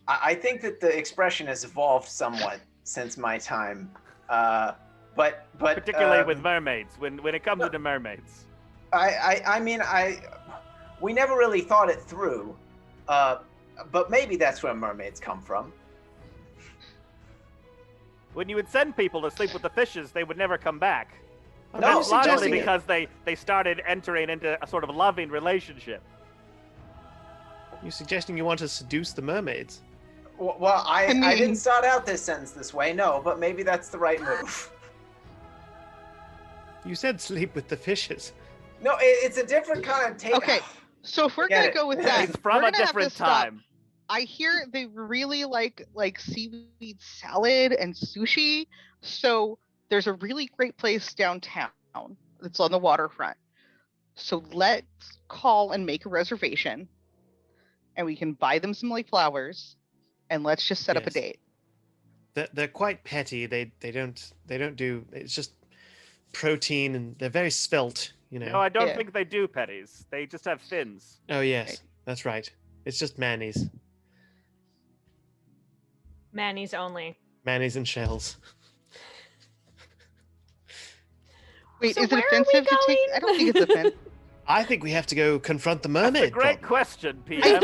I think that the expression has evolved somewhat since my time, but Particularly with mermaids, when it comes to mermaids. We never really thought it through, but maybe that's where mermaids come from. When you would send people to sleep with the fishes, they would never come back. I'm No, not That's largely suggesting it. because they started entering into a sort of loving relationship. You're suggesting you want to seduce the mermaids. Well, I mean- didn't start out this sentence this way, no, but maybe that's the right move. You said sleep with the fishes. No, it's a different kind of take. Okay, so if we're Forget gonna it. go with that, It's from we're a gonna have to different stop. time. I hear they really like seaweed salad and sushi. So there's a really great place downtown that's on the waterfront. So let's call and make a reservation, and we can buy them some like flowers, and let's just set up a Yes. date. They're quite petty. They don't do. It's just protein, and they're very svelte. You know. No, I don't Yeah. think they do petties. They just have fins. Oh yes, Right. that's right. It's just mayonnaise, Manny's only. mayonnaise and shells. Wait, So is it where are we offensive to take? going? I don't think it's offensive. I think we have to go confront the mermaid. That's a great problem. question, PM.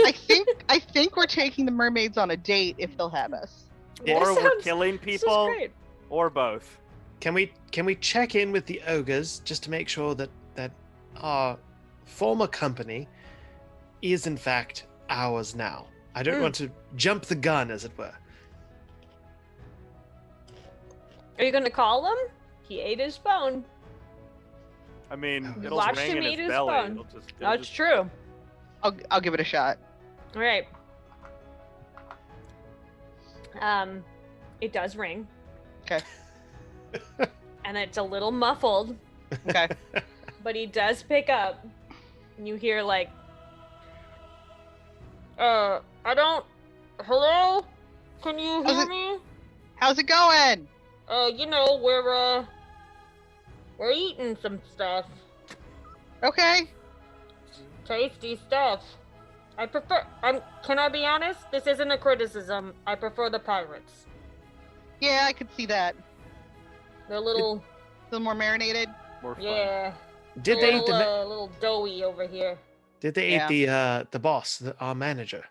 I think we're taking the mermaids on a date if they'll have us. Yeah. Or This we're sounds- killing this is people, great. or both. Can we check in with the ogres just to make sure that our former company is in fact ours now? I don't Hmm. want to jump the gun, as it were. Are you gonna call him? He ate his phone. I mean, You it'll watched ring him in eat his his belly. phone. It'll just, it'll That's just- true. I'll give it a shot. All right. It does ring. Okay. And it's a little muffled, Okay. but he does pick up. And you hear like, I don't. Hello? Can you How's hear it- me? How's it going? You know, we're eating some stuff. Okay. Tasty stuff. I prefer. Can I be honest? This isn't a criticism. I prefer the pirates. Yeah, I could see that. They're a little. A little more marinated. more fun. Yeah. Did a they little, eat the little doughy over here. Did they Yeah. eat the boss, our manager?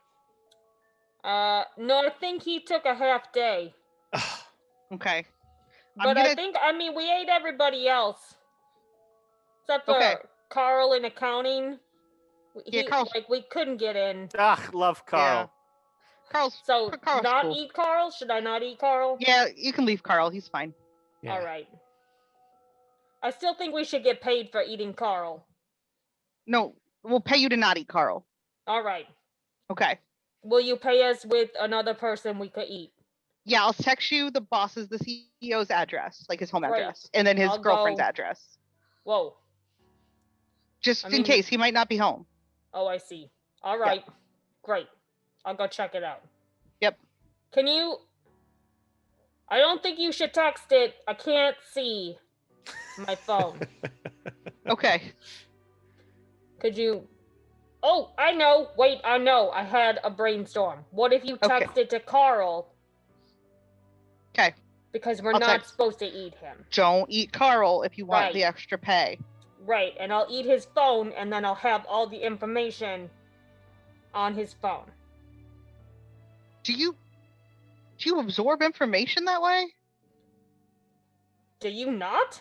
No, I think he took a half day. Ugh, Okay. But gonna- I mean, we ate everybody else. Except for Okay. Carl in accounting. Yeah, Carl's- Like, we couldn't get in. Ah, love Carl. Carl's. So, Carl's not cool. eat Carl? Should I not eat Carl? Yeah, you can leave Carl. He's fine. yeah. All right. I still think we should get paid for eating Carl. No, we'll pay you to not eat Carl. All right. Okay. Will you pay us with another person we could eat? Yeah, I'll text you the CEO's address, like his home Great. address, and then his I'll girlfriend's go- address, Whoa. just I in mean- case he might not be home. Oh, I see. All right. Great. I'll go check it out. Yep. Can you? I don't think you should text it. I can't see my phone. Okay. Could you? Oh, I know. Wait, I know. I had a brainstorm. What if you Okay. text it to Carl? Okay. Because we're I'll not text. supposed to eat him. Don't eat Carl if you want Right. the extra pay. Right, and I'll eat his phone, and then I'll have all the information on his phone. Do you absorb information that way? Do you not?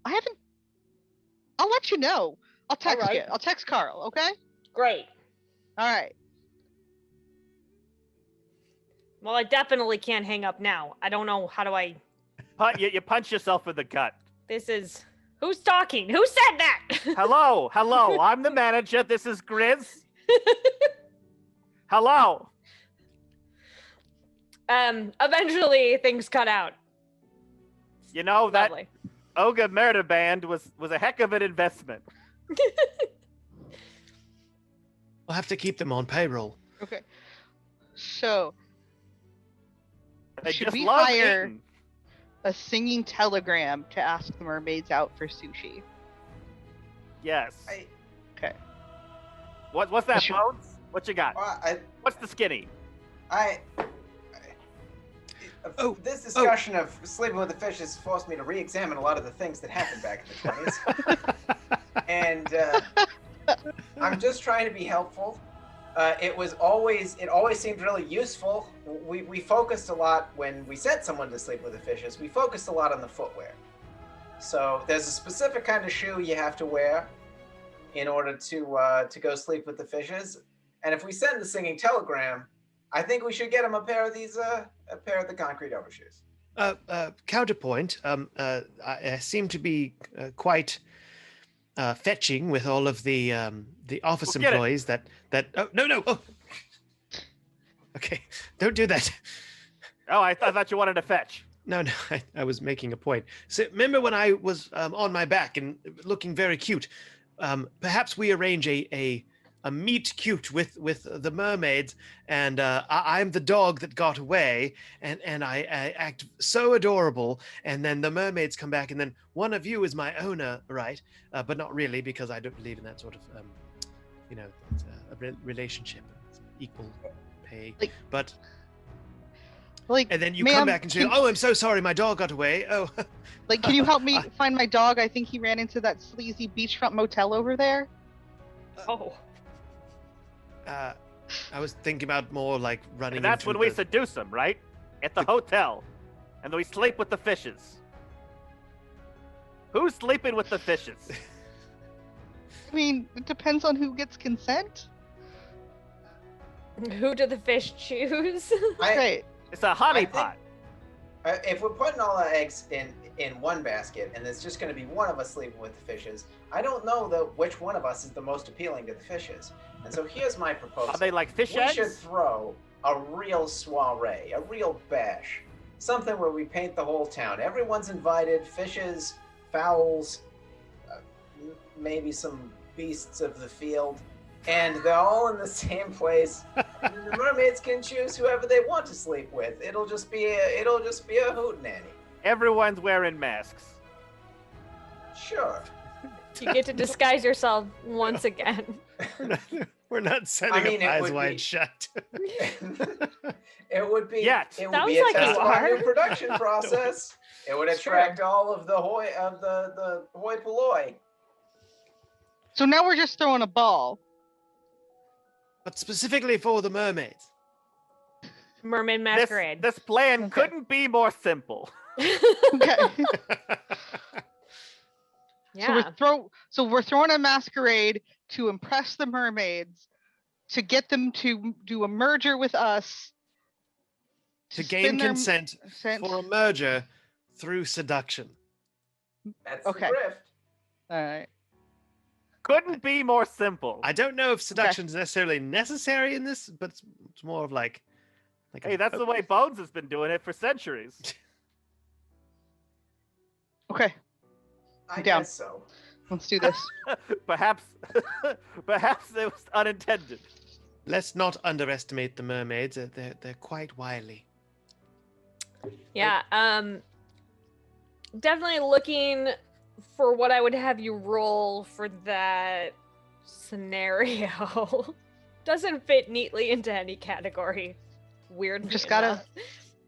I haven't. I'll let you know. I'll text right. you. I'll text Carl. Okay. Great. All right. Well, I definitely can't hang up now. I don't know. How do I? You punch yourself in the gut. This is. Who's talking? Who said that? Hello, hello. I'm the manager. This is Grizz. Hello. Eventually things cut out. You know that Lovely. Ogre Murder Band was a heck of an investment. We'll have to keep them on payroll. Okay. So They Should just we love hire- eating. a singing telegram to ask the mermaids out for sushi. Yes. I, What's that, Sure. Bones? What you got? I, What's the skinny? Oh, this discussion of sleeping with the fish has forced me to re-examine a lot of the things that happened back in the 20s. And I'm just trying to be helpful. It always seemed really useful. We focused a lot when we sent someone to sleep with the fishes. We focused a lot on the footwear. So there's a specific kind of shoe you have to wear in order to go sleep with the fishes. And if we send the singing telegram, I think we should get him a pair of the concrete overshoes. Counterpoint. I seem to be quite fetching with all of the office We'll get it. employees that. Oh no! Oh. Okay, don't do that. Oh, I thought you wanted to fetch. No, I was making a point. So remember when I was on my back and looking very cute? Perhaps we arrange a meet cute with the mermaids, and I'm the dog that got away, and I act so adorable, and then the mermaids come back, and then one of you is my owner, right? But not really, because I don't believe in that sort of, relationship, equal pay. Like, And then you ma'am, come back and say, "Oh, I'm so sorry, my dog got away." Oh, like, can you help me find my dog? I think he ran into that sleazy beachfront motel over there. Oh. I was thinking about more like running. And that's into when we the- seduce them, right? At the hotel. And then we sleep with the fishes. Who's sleeping with the fishes? I mean, it depends on who gets consent. Who do the fish choose? Right. It's a honey think- pot. If we're putting all our eggs in one basket and there's just going to be one of us sleeping with the fishes, I don't know which one of us is the most appealing to the fishes. And so here's my proposal. Are they like fish We eggs? should throw a real soiree, a real bash, something where we paint the whole town. Everyone's invited: fishes, fowls, maybe some beasts of the field, and they're all in the same place. And the mermaids can choose whoever they want to sleep with. It'll just be a hootenanny. Everyone's wearing masks. Sure. You get to disguise yourself once again. We're not setting mean, it up eyes would wide be- shut. It would be. Yes. It would Sounds be a like test you of our are. new production process. It would attract all of the hoi polloi. So now we're just throwing a ball. But specifically for the mermaids. Mermaid masquerade. This plan Okay. couldn't be more simple. Okay. Yeah. So we're throwing a masquerade to impress the mermaids, to get them to do a merger with us, To spin gain their consent consent. for a merger through seduction. That's Okay. the grift. All right. Couldn't be more simple. I don't know if seduction is necessarily necessary in this, but it's more of like Hey, that's the way Bones has been doing it for centuries. Okay. I Down. guess so. Let's do this. perhaps it was unintended. Let's not underestimate the mermaids. They're quite wily. Yeah. Definitely looking for what I would have you roll for that scenario. Doesn't fit neatly into any category. Weirdly Just enough.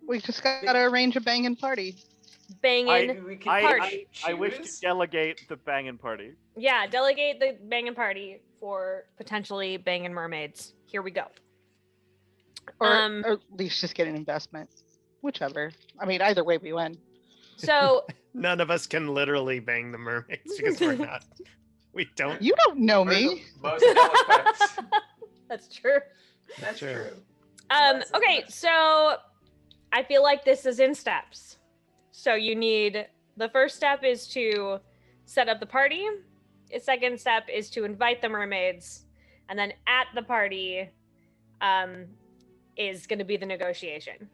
We just gotta arrange a banging party. Banging. Maybe we could I wish to choose. delegate the banging party. Yeah, delegate the banging party for potentially banging mermaids. Here we go. Or Um, or at least just get an investment. Whichever. I mean, either way we win. So None of us can literally bang the mermaids because we're not. We don't. You don't know We're me. the most eloquent. that's true. That's Sure. true. Okay, so I feel like this is in steps. So you need the first step is to set up the party. The second step is to invite the mermaids, and then at the party, is going to be the negotiation.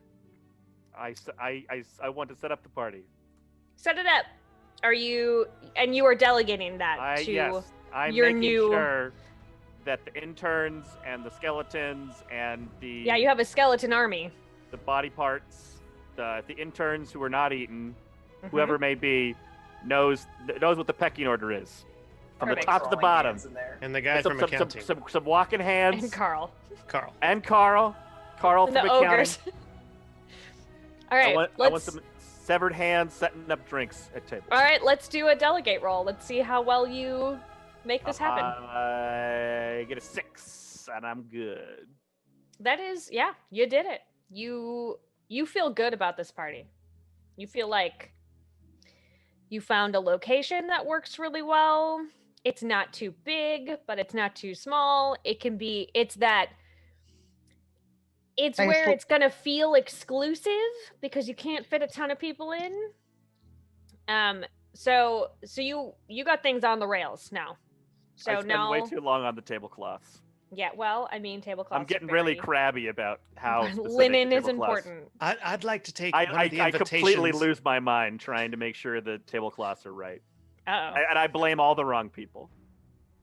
I want to set up the party. Set it up. Are you and you are delegating that to Yes, I'm your making new- sure that the interns and the skeletons and the Yeah, you have a skeleton army. the body parts, the interns who are not eaten, Mhm. whoever it may be, knows what the pecking order is, from the Perfect. top to the Crawling bottom. hands in there. And the guy Some, from some, accounting, some walking hands, And Carl. Carl. and Carl And from the accounting. ogres. All right, I want let's some severed hands setting up drinks at tables. All right, let's do a delegate roll. Let's see how well you make this happen. I get a 6. and I'm good. That is, yeah, you did it. You feel good about this party. You feel like you found a location that works really well. It's not too big, but it's not too small. It's Nice where it's going to feel exclusive because you can't fit a ton of people in. So you got things on the rails now. So I spend now way too long on the tablecloths. Yeah, well, I mean, tablecloths. I'm getting are really very... crabby about how specific linen the is tablecloths. important. I'd like to take one of the I invitations. completely lose my mind trying to make sure the tablecloths are right. Uh-oh. And I blame all the wrong people.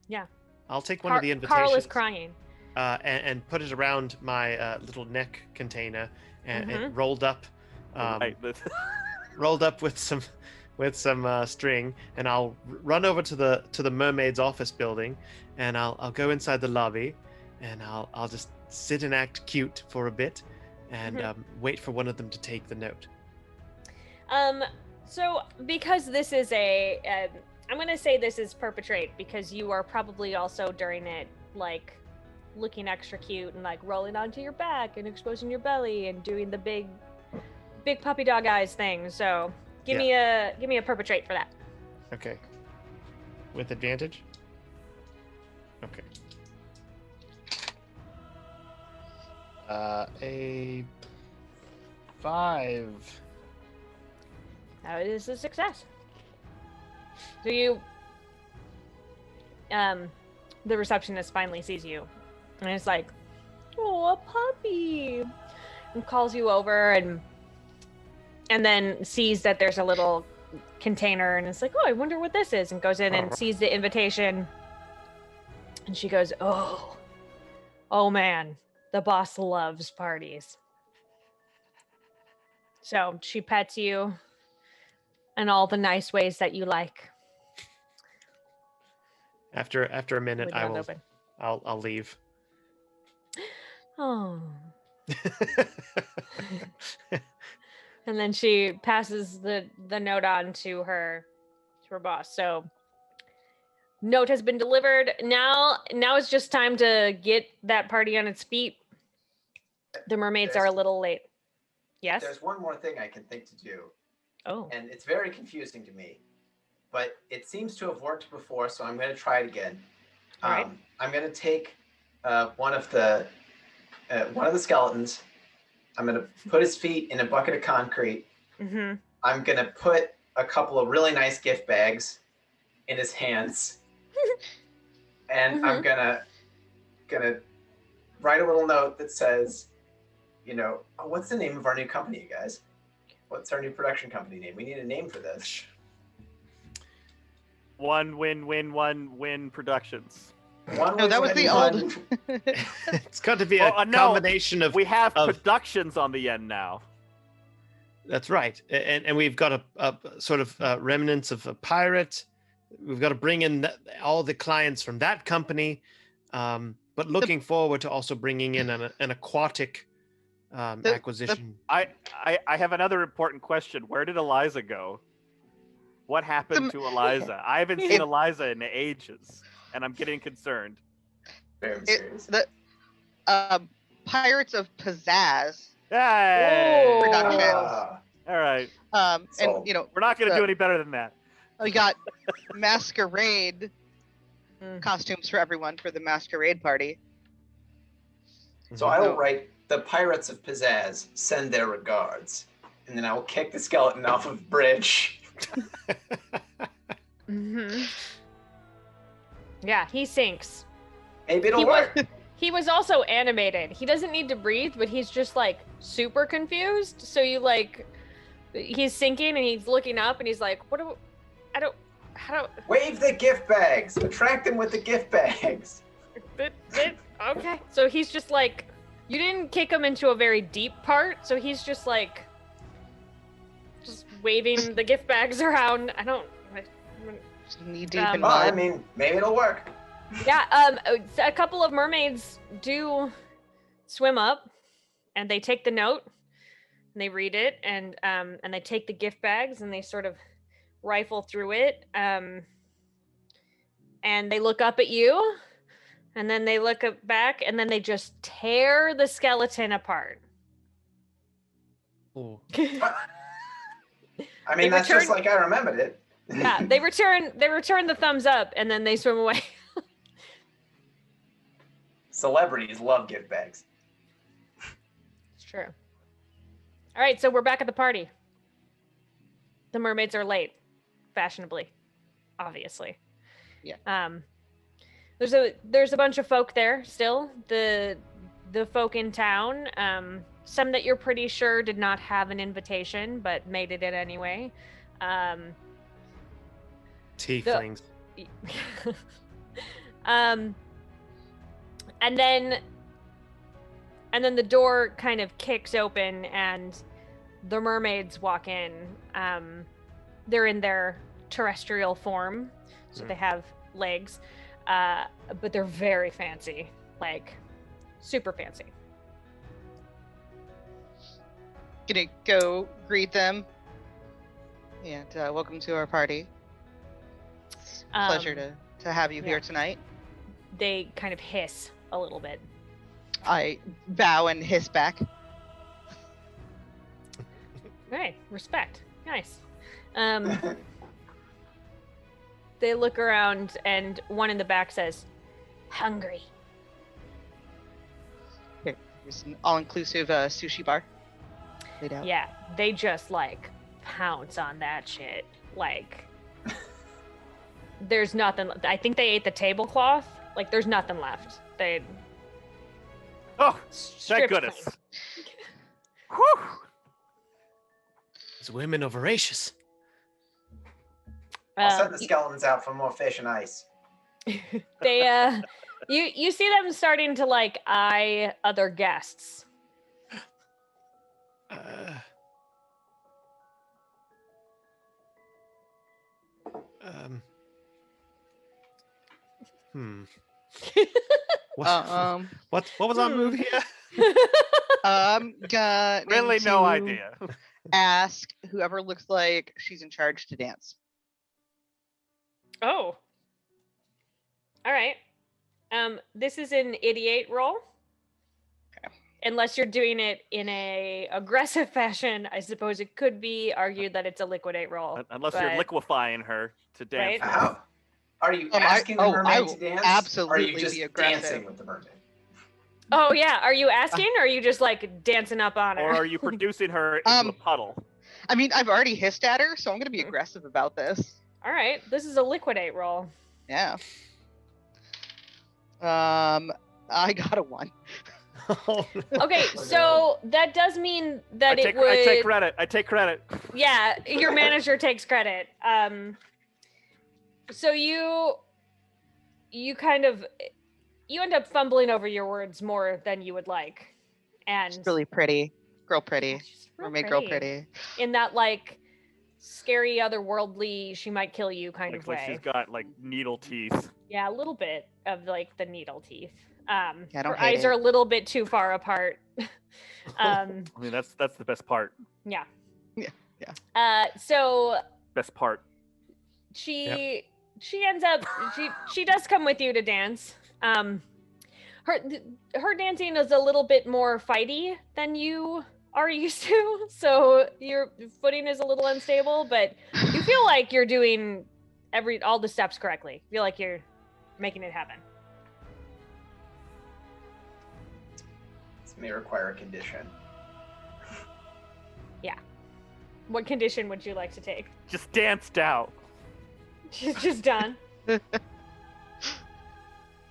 Yeah. I'll take one of the invitations. Carl is crying. And put it around my little neck container and Mhm. rolled up, Right. rolled up with some string, and I'll run over to the mermaid's office building, and I'll go inside the lobby, and I'll just sit and act cute for a bit, and wait for one of them to take the note. So because this is I'm gonna say this is perpetrate because you are probably also during it like looking extra cute and like rolling onto your back and exposing your belly and doing the big puppy dog eyes thing. So give me a perpetrate for that. Okay. With advantage? Okay. A 5. That is a success. So you the receptionist finally sees you and it's like, oh, a puppy, and calls you over and then sees that there's a little container and it's like, oh, I wonder what this is, and goes in and sees the invitation and she goes, oh man, the boss loves parties. So she pets you in all the nice ways that you like. After a minute, I'll leave. Oh. And then she passes the note on to her boss. So note has been delivered. Now it's just time to get that party on its feet. The mermaids are a little late. Yes? There's one more thing I can think to do. Oh. And it's very confusing to me. But it seems to have worked before, so I'm going to try it again. All right. I'm going to take one of the skeletons. I'm going to put his feet in a bucket of concrete. Mm-hmm. I'm going to put a couple of really nice gift bags in his hands. And I'm going to write a little note that says, what's the name of our new company, you guys? What's our new production company name? We need a name for this. One win Productions. That was the old. It's got to be a combination of. We have productions on the end now. That's right, and we've got a sort of remnants of a pirate. We've got to bring in all the clients from that company, but looking forward to also bringing in an aquatic acquisition. I have another important question. Where did Eliza go? What happened to Eliza? I haven't seen Eliza in ages, and I'm getting concerned. Very serious. The Pirates of Pizzazz Hey! Productions. All right. And we're not going to do any better than that. We got masquerade costumes for everyone for the masquerade party. So I will write, the Pirates of Pizzazz send their regards, and then I will kick the skeleton off of bridge. Mm-hmm. Yeah, he sinks. Maybe it'll work. He was also animated. He doesn't need to breathe, but he's just like super confused. So he's sinking and he's looking up and he's like, how do wave the gift bags, attract them with the gift bags. Okay. So he's just like, you didn't kick him into a very deep part, so he's just like waving the gift bags around. Knee deep in mud. I mean, maybe it'll work. Yeah, a couple of mermaids do swim up, and they take the note, and they read it, and they take the gift bags, and they sort of rifle through it, and they look up at you, And then they look back, and then they just tear the skeleton apart. Oh. I mean, that's just like I remembered it. Yeah, they return the thumbs up, and then they swim away. Celebrities love gift bags. It's true. All right, so we're back at the party. The mermaids are late, fashionably, obviously. Yeah. There's a bunch of folk there still. The folk in town. Some that you're pretty sure did not have an invitation, but made it in anyway. Tieflings. And then the door kind of kicks open and the mermaids walk in. They're in their terrestrial form, so they have legs, but they're very fancy, like super fancy. Gonna go greet them. And welcome to our party. It's a pleasure to have you here tonight. They kind of hiss a little bit. I bow and hiss back. Right, respect. Nice. They look around and one in the back says, "Hungry." There's an all-inclusive sushi bar laid out. Yeah, they just like pounce on that shit. Like, there's nothing. I think they ate the tablecloth. Like, there's nothing left. They. Oh, thank stripped goodness. clean. Whew. These women are voracious. I'll send the skeletons out for more fish and ice. They you see them starting to like eye other guests. What was our move here? Really, no idea. Ask whoever looks like she's in charge to dance. Oh. All right. This is an idiot roll. Okay. Unless you're doing it in a aggressive fashion, I suppose it could be argued that it's a liquidate roll. Unless you're liquefying her to dance. Right? with. How? Are you asking the mermaid to dance? Absolutely, or are you just be aggressive. dancing with the mermaid? Oh yeah, are you asking or are you just like dancing up on her? Or are you producing her into a puddle? I mean, I've already hissed at her, so I'm going to be aggressive about this. All right, this is a liquidate roll. Yeah. I got a 1. Okay, so that does mean that I take credit. I take credit. Yeah, your manager takes credit. So you kind of end up fumbling over your words more than you would like, and She's really pretty, girl pretty, she's real mermaid girl pretty. in that like scary, otherworldly, she might kill you kind of way. Like she's got like needle teeth. Yeah, a little bit of like the needle teeth. I don't her hate eyes it. are a little bit too far apart. I mean, that's the best part. Yeah. Yeah. So Best part. she ends up she does come with you to dance. Her dancing is a little bit more fighty than you are used to, so your footing is a little unstable, but you feel like you're doing all the steps correctly. You feel like you're making it happen. This may require a condition. What condition would you like to take? Just danced out. She's just done.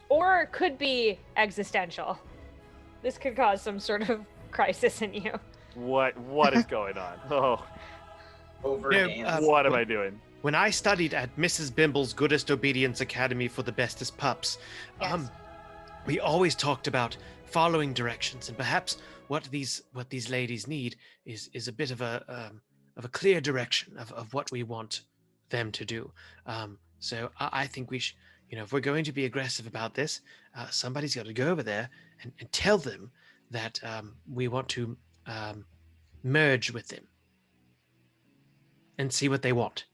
Or it could be existential. This could cause some sort of crisis in you. What is going on? Oh, Over Yeah, dance. what am I doing? When I studied at Mrs. Bimble's Goodest Obedience Academy for the Bestest Pups, Yes. we always talked about following directions, and perhaps what these ladies need is a bit of a clear direction of what we want them to do. So I think we should, if we're going to be aggressive about this, somebody's got to go over there and tell them that we want to merge with them and see what they want.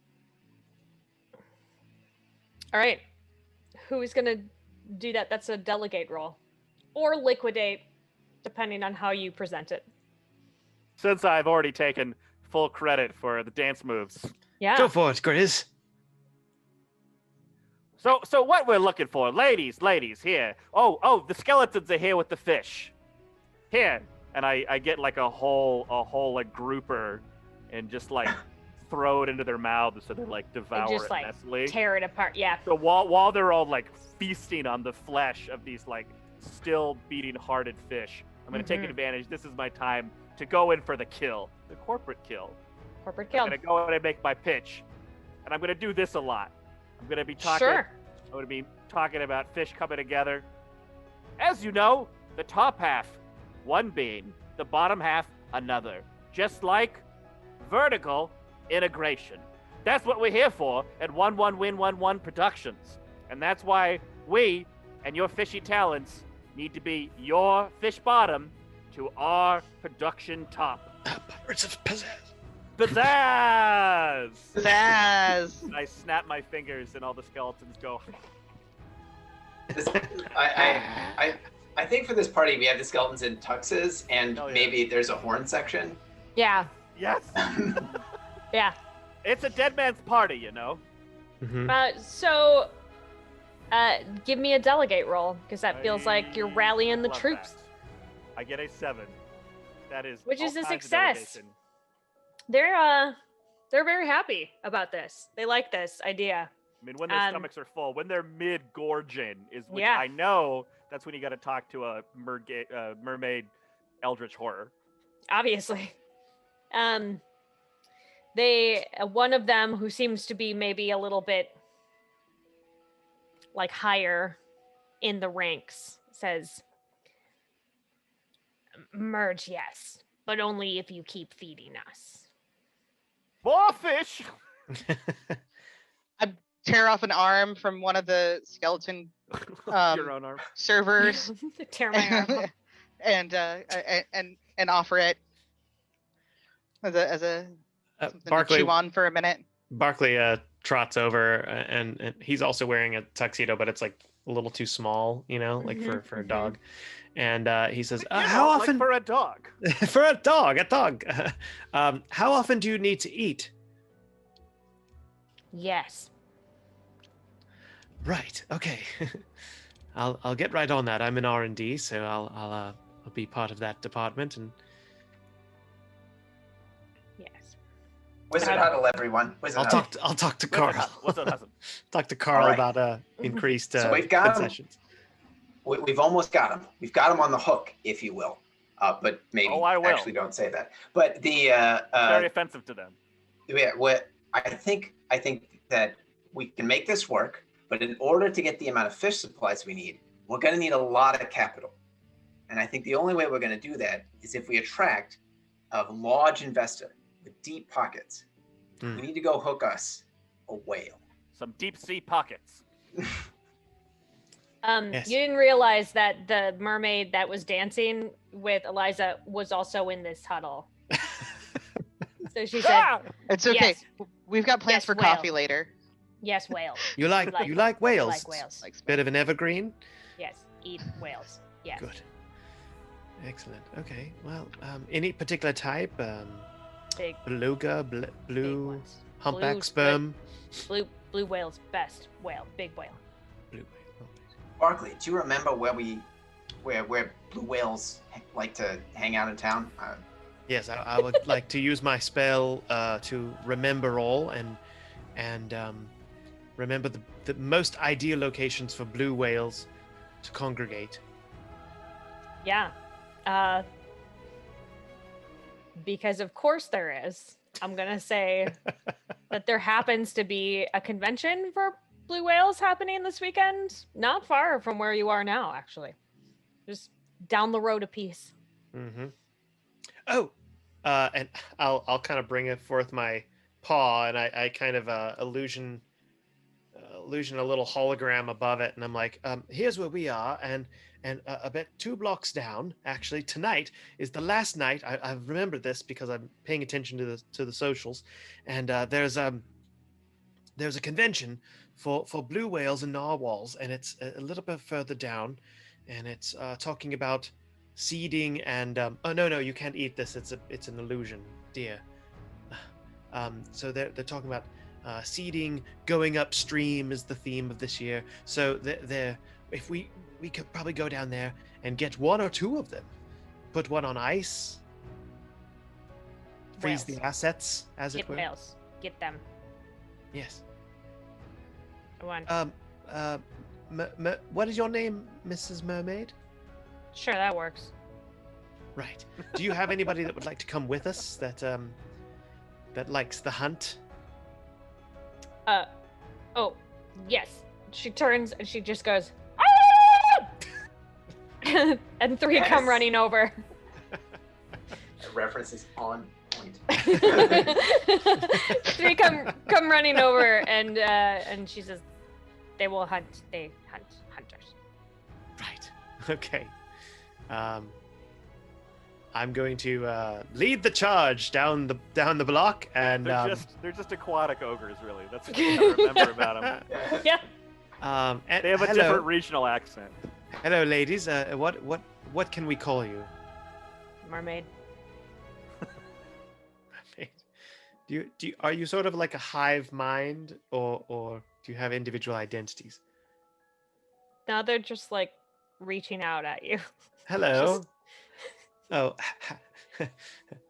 All right. Who's gonna do that. That's a delegate roll. Or liquidate, depending on how you present it. Since I've already taken full credit for the dance moves. Yeah. Go for it, Grizz. So what we're looking for, ladies, here. Oh, the skeletons are here with the fish. Here, and I get like a whole like grouper, and just like throw it into their mouths so they like devour just, it like, messily. Tear it apart. Yeah. So while they're all like feasting on the flesh of these like still beating hearted fish, I'm gonna take advantage. This is my time to go in for the kill, the corporate kill. Corporate kill. I'm gonna go in and make my pitch, and I'm gonna do this a lot. I'm gonna be talking. Sure. I'm gonna be talking about fish coming together. As you know, the top half, one being, the bottom half, another. Just like vertical integration. That's what we're here for at 1-1 Win 1-1 Productions. And that's why we and your fishy talents need to be your fish bottom to our production top. Pirates of Pizzazz. Pizzazz! Pizzazz. I snap my fingers and all the skeletons go. I think for this party we have the skeletons in tuxes, and Hell yeah. maybe there's a horn section. Yeah. Yes! Yeah. It's a dead man's party, you know? Mm-hmm. So, give me a delegate roll, because that feels like you're rallying the Love troops. that. I get a 7. That is Which all is a kinds of success. delegation. They're very happy about this. They like this idea. I mean, when their stomachs are full, when they're mid-gorging, is which Yeah. I know that's when you got to talk to a mermaid eldritch horror. Obviously. They one of them who seems to be maybe a little bit like higher in the ranks says, "Merge, yes, but only if you keep feeding us." More fish! Tear off an arm from one of the skeleton Your own arm. servers Tear my arm off. and offer it as a something to Barclay, chew on for a minute. Barclay trots over, and he's also wearing a tuxedo, but it's like a little too small, you know, like for a dog. And he says, You know, "How like often for a dog?" for a dog? How often do you need to eat?" Yes. Right. Okay. I'll get right on that. I'm in R&D, so I'll be part of that department. And Yes. Wizard huddle, everyone. Wizard I'll huddle. talk to Carl. What's that? Talk to Carl Alright. about increased So we've got 'em. concessions. We've almost got him. We've got him on the hook, if you will. But maybe Oh, I will. actually don't say that. But the Very offensive to them. yeah, what I think that we can make this work, but in order to get the amount of fish supplies we need, we're going to need a lot of capital. And I think the only way we're going to do that is if we attract a large investor with deep pockets. Hmm. We need to go hook us a whale. Some deep sea pockets. Yes. You didn't realize that the mermaid that was dancing with Eliza was also in this huddle. So she said, Ah! It's okay. Yes. We've got plans Yes, for whale. coffee later. "Yes, whales. You like whales? Like whales. Like Bit of an evergreen. Yes, eat whales. Yes." Good. Excellent. Okay. Well, any particular type? Big, Beluga, big blue, ones. humpback Blue, sperm. Blue whales, best whale, big whale. Blue whale. Barkley, do you remember where blue whales like to hang out in town? Yes, I would like to use my spell to remember all and remember the most ideal locations for blue whales to congregate. Yeah. Because of course there is. I'm going to say that there happens to be a convention for blue whales happening this weekend. Not far from where you are now, actually. Just down the road a piece. Mm-hmm. Oh, and I'll kind of bring forth my paw, and I kind of illusion a little hologram above it, and I'm like, here's where we are, and about 2 blocks down, actually, tonight is the last night. I remember this because I'm paying attention to the socials, and there's a convention for blue whales and narwhals, and it's a little bit further down, and it's talking about seeding and oh no, you can't eat this. It's an illusion, dear. So they're talking about seeding, going upstream is the theme of this year. So they're if we could probably go down there and get one or two of them, put one on ice, freeze Whales. the assets, as Get it were. whales. Get them. Yes. One. What is your name, Mrs. Mermaid? Sure, that works. Right. Do you have anybody that would like to come with us that likes the hunt? Oh, yes. She turns and she just goes, "Ah!" and three come Yes. running over. That reference is on point. Three come running over, and she says, "They will hunt. They hunt hunters." Right. Okay. I'm going to lead the charge down the block, and They're just aquatic ogres, really. That's what you gotta remember about them. Yeah. and They have a hello, different regional accent. hello, ladies. What can we call you? Mermaid. Are you sort of like a hive mind, or do you have individual identities? Now they're just like reaching out at you. Hello. Just- Oh,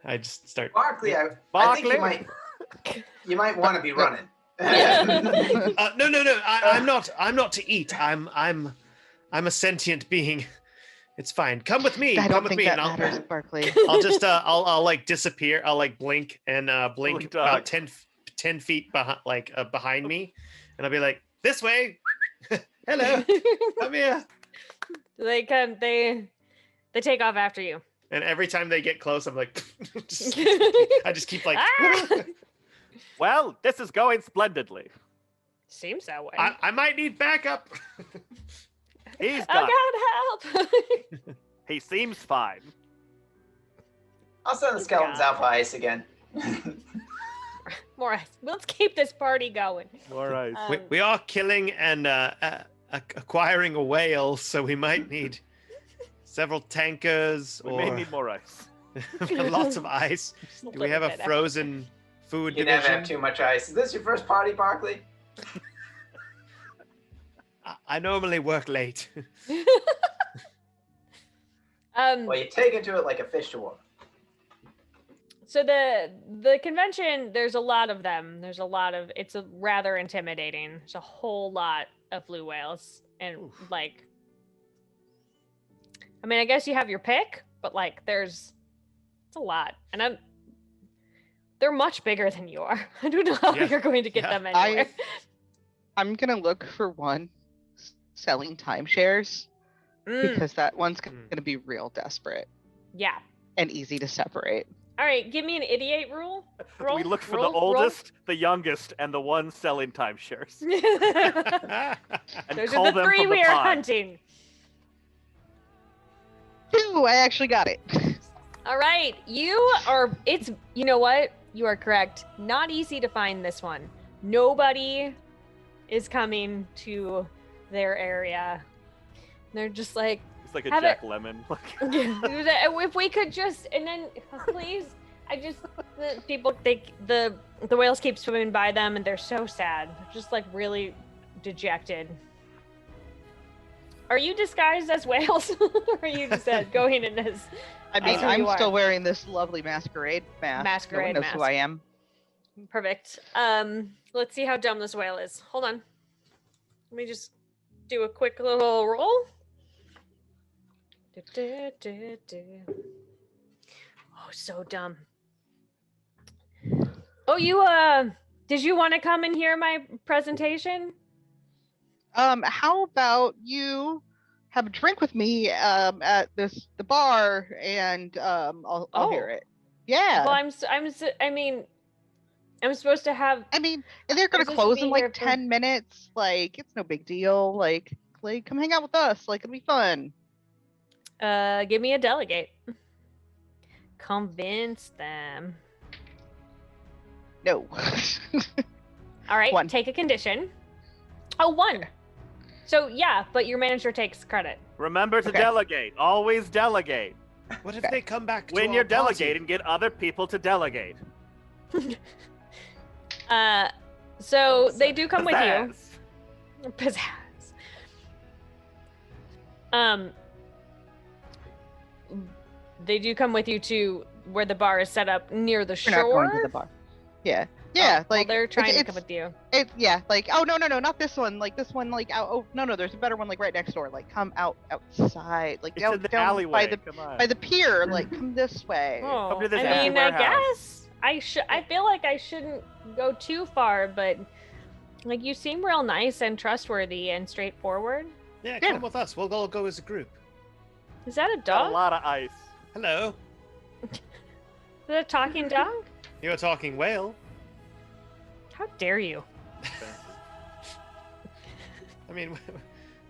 I just start. Barkley, I think Barkley? you might want to be running. No. I'm not. I'm not to eat. I'm a sentient being. It's fine. Come with me. I Come don't with think me, that and matters, Barkley. I'll just I'll like disappear. I'll like blink and blink Blink about dog. 10 feet behind me, and I'll be like, this way. Hello, come here. They take off after you. And every time they get close, I'm like, I just keep like, Ah! Well, this is going splendidly. Seems that way. I might need backup. He's got. Oh God, help! He seems fine. I'll send the skeletons God. out for ice again. More ice. Let's keep this party going. All right. We are killing and acquiring a whale, so we might need several tankers We or may need more ice. lots of ice. Just a Do we have a little bit frozen food You never have division? too much ice. Is this your first party, Barkley? I normally work late. Well, you take into it like a fish to water. So the convention, there's a lot of them. It's a rather intimidating. There's a whole lot of blue whales, and like, I mean, I guess you have your pick, but like, it's a lot, and they're much bigger than you are. I don't know how Yeah. you're going to get Yeah. them anywhere. I'm gonna look for one selling timeshares Mm, because that one's Mm. gonna be real desperate yeah. and easy to separate. All right, give me an idiot rule. We look for roll, the oldest, the youngest, and the one selling timeshares. And Those call are the them three from the we are pod. hunting. Ooh, I actually got it. All right, you know what? You are correct. Not easy to find this one. Nobody is coming to their area. They're just like, It's like a Have Jack Lemon. if we could just, and then please, the people, the whales keep swimming by them and they're so sad. They're just like really dejected. Are you disguised as whales? Or are you just going in as I mean, who you I'm still are. wearing this lovely masquerade mask. Masquerade no one knows who mask. I am. perfect? Let's see how dumb this whale is. Hold on. Let me just do a quick little roll. Oh, so dumb. Oh, did you want to come and hear my presentation? How about you have a drink with me at the bar and I'll hear Oh. it. Yeah. Well, I'm supposed to have. I mean, and they're gonna supposed to close be in here like for- 10 minutes. Like, it's no big deal. Like come hang out with us. Like, it'll be fun. Give me a delegate. Convince them. No. All right, One. take a condition. Oh, 1. So yeah, but your manager takes credit. Remember to Okay. delegate. Always delegate. What if Okay. they come back to When our you're party? delegating, get other people to delegate. So they do come with you. Pizzazz. Pizzazz. They do come with you to where the bar is set up near the We're shore. not going to the bar. Yeah. Yeah, Well, like they're trying to it's, come with you. yeah, like oh no, not this one. Like this one, like out. Oh no, there's a better one like right next door. Like come outside, like It's down, in the down alleyway. by the Come on. by the pier. Like come this way. Oh, Come to this I empty mean, I warehouse. guess I feel like I shouldn't go too far, but like you seem real nice and trustworthy and straightforward. Yeah, Yeah. come with us. We'll all go as a group. Is that a Got dog? a lot of ice. Hello. Is that a talking dog? You're a talking whale. How dare you? I mean,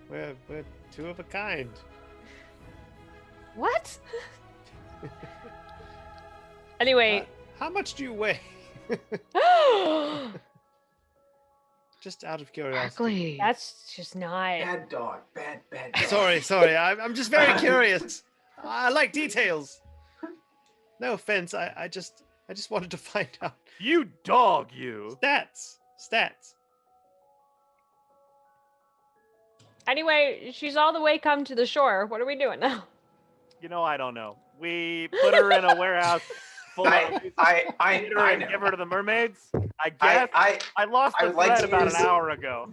we're two of a kind. What? Anyway, How much do you weigh? Just out of curiosity. Ugly. that's just not. Bad dog. Bad dog. Sorry. I'm just very curious. I like details. No offense. I just wanted to find out You dog, you. stats. Anyway, she's all the way come to the shore. What are we doing now? You know, I don't know. We put her in a warehouse full of I feed her and know. give her to the mermaids. I guess I lost I the would like thread to about use- an hour ago.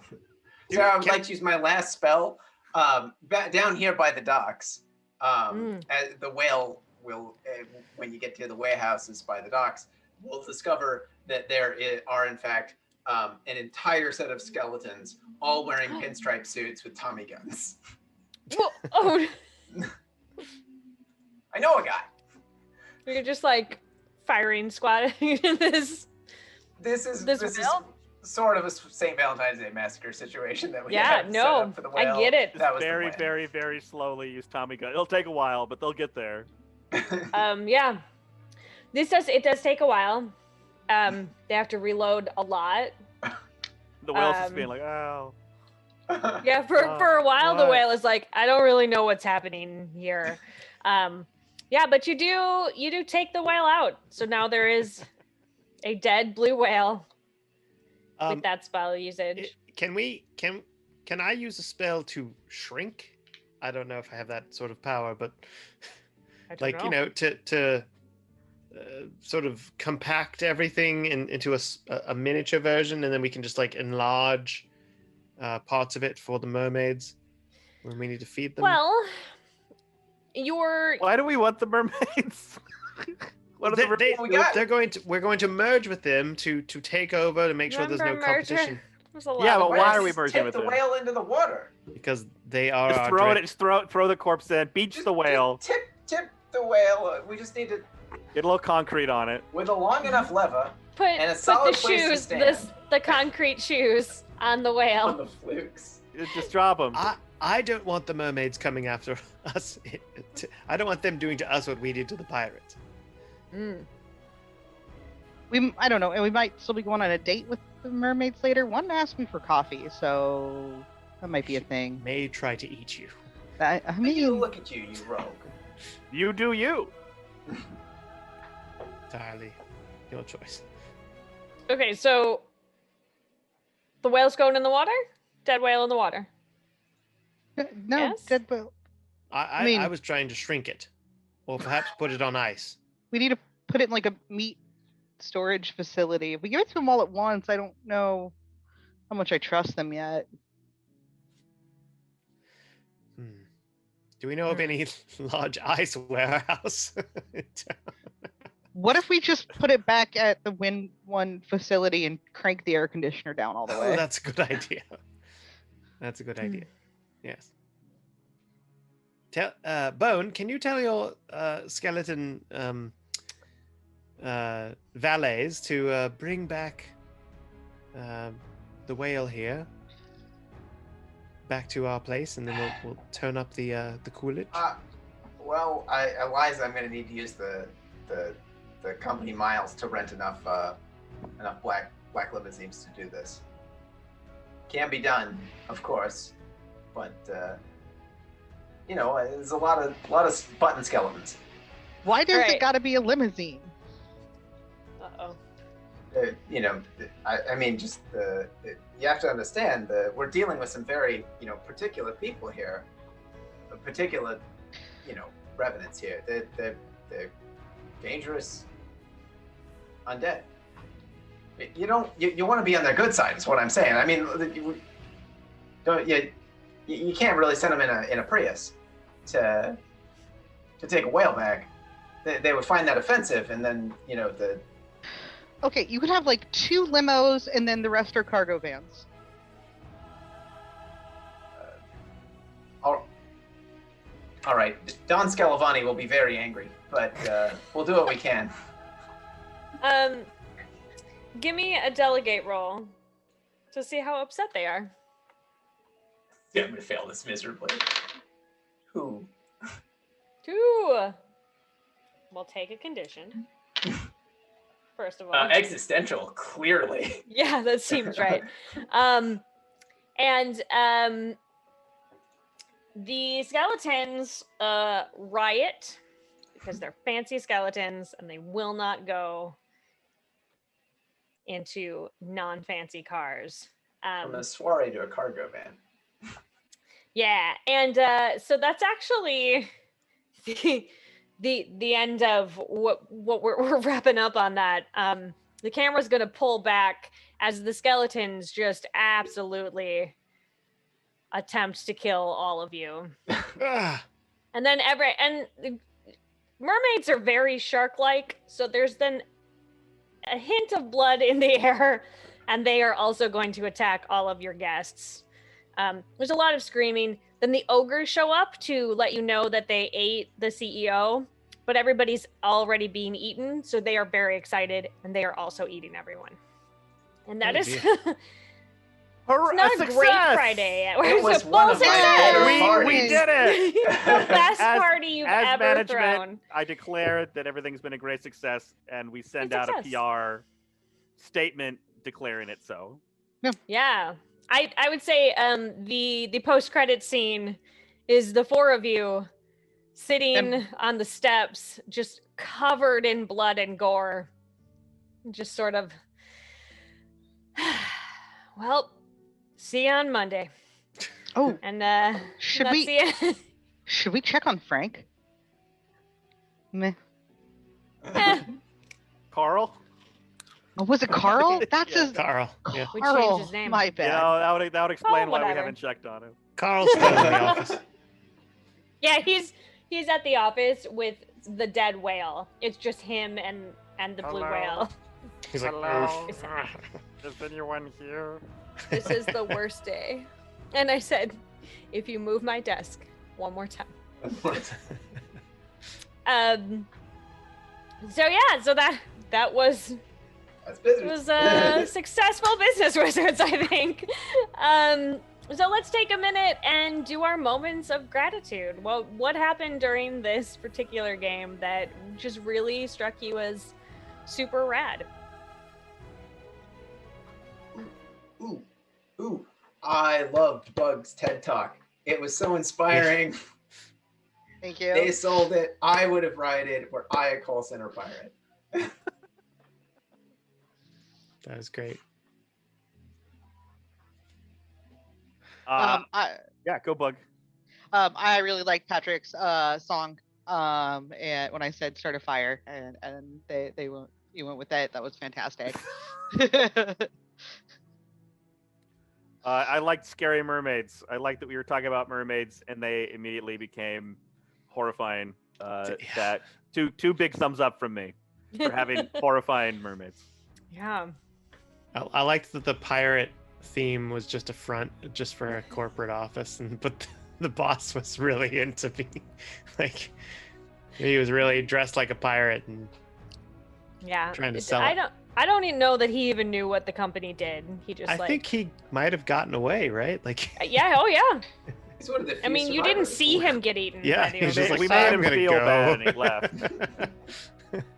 Sarah, I would like to use my last spell. Down here by the docks, the whale will, when you get to the warehouses by the docks, will discover that there are in fact an entire set of skeletons, all wearing pinstripe suits with Tommy guns. Well, oh, I know a guy. you're just like firing squad in this. This is whale? sort of a St. Valentine's Day massacre situation that we Yeah, have set no, up for the whale. I get it. That was the Very, plan. very, very slowly use Tommy gun. It'll take a while, but they'll get there. Yeah, it does take a while. They have to reload a lot. The whale's just being like, oh. Yeah, for a while the what? whale is like, I don't really know what's happening here. Yeah, but you do take the whale out. So now there is a dead blue whale with that spell usage. Can I use a spell to shrink? I don't know if I have that sort of power, but I don't like you know, to sort of compact everything into a miniature version, and then we can just like enlarge parts of it for the mermaids when we need to feed them. Well, Why do we want the mermaids? What are the mermaids? we're going to merge with them to take over to make sure there's no Remember merger? competition There's a lot Yeah, of but work. why are we Just merging tip with the them? whale into the water? because they are Just our throw direct- it. Just throw the corpse in. Beach the whale. Tip the whale. We just need to, Get a little concrete on it. with a long enough lever Put and a the solid place to shoes, stand. the concrete shoes on the on whale. the flukes. Just drop them. I don't want the mermaids coming after us. I don't want them doing to us what we did to the pirates. Mm. I don't know, and we might still be going on a date with the mermaids later. One asked me for coffee, so that might be a thing. May try to eat you. I You mean, look at you, you rogue. You do you. Entirely your choice. Okay, so the whale's going in the water? Dead whale in the water. no, Yes? dead whale. I mean- I was trying to shrink it, or perhaps put it on ice. We need to put it in like a meat storage facility. If we give it to them all at once, I don't know how much I trust them yet. Do we know of any large ice warehouse? What if we just put it back at the Win One facility and crank the air conditioner down all the Oh, way? that's a good idea. That's a good idea. Yes. Bone, can you tell your skeleton valets to bring back the whale here, back to our place, and then we'll turn up the coolage. Well, Eliza, I'm going to need to use the company miles to rent enough black limousines to do this. can be done, of course, but there's a lot of button skeletons. Why does Right. it got to be a limousine? Uh-oh. I mean, just you have to understand that we're dealing with some very, particular people here, particular, revenants here. They're dangerous undead. You want to be on their good side, is what I'm saying. I mean, you can't really send them in a Prius to take a whale bag. They would find that offensive, and then Okay, you could have like 2 limos and then the rest are cargo vans. All right, Don Scalavani will be very angry, but we'll do what we can. Give me a delegate roll to see how upset they are. Yeah, I'm gonna fail this miserably. Who? 2. We'll take a condition. First of all. Existential, clearly. Yeah, that seems right. The skeletons riot because they're fancy skeletons and they will not go into non-fancy cars. From a soiree to a cargo van. Yeah, and so that's actually the end of what we're wrapping up on that. The camera's gonna pull back as the skeletons just absolutely attempt to kill all of you. And then the mermaids are very shark-like, so there's then a hint of blood in the air, and they are also going to attack all of your guests. There's a lot of screaming. Then the ogres show up to let you know that they ate the CEO, but everybody's already being eaten, so they are very excited, and they are also eating everyone. And that is Hooray, not a success! great Friday. It was a one full of my better success. parties. We did it! The best party you've as ever management, thrown. I declare that everything's been a great success, and we send Great out a success. PR statement declaring it so. Yeah. I would say the post-credit scene is the 4 of you sitting on the steps, just covered in blood and gore. Just sort of, well, see you on Monday. Oh, And should that's we the should we check on Frank? Meh. Carl? Oh, was it Carl? That's Yeah. his Carl. Yeah. We changed Carl. his name. My You bad. know, that would explain why we whatever. haven't checked on him. Carl's still in the office. Yeah, he's at the office with the dead whale. It's just him and the blue Hello. whale. He's like, Hello. "Oof." Is anyone here? This is the worst day. And I said, if you move my desk one more time. So yeah, so that was That's it business. was successful business wizards, I think. So let's take a minute and do our moments of gratitude. Well, what happened during this particular game that just really struck you as super rad? Ooh. I loved Bug's TED Talk. It was so inspiring. Thank you. They sold it. I would have rioted were I a call center pirate. That was great. Yeah, go Bug. I really liked Patrick's song. And when I said "Start a Fire," and they went, you went with that. That was fantastic. I liked Scary Mermaids. I liked that we were talking about mermaids, and they immediately became horrifying. That two big thumbs up from me for having horrifying mermaids. Yeah. I liked that the pirate theme was just a front, just for a corporate office, but the boss was really into being like, he was really dressed like a pirate and Yeah. trying to sell it. I don't even know that he even knew what the company did. He just I think he might have gotten away, right? Like, yeah, oh yeah. He's one of the few I mean, you didn't survivors. see him get eaten. yeah, by the he's just ogre. like, We made I'm him gonna feel go. bad and he left.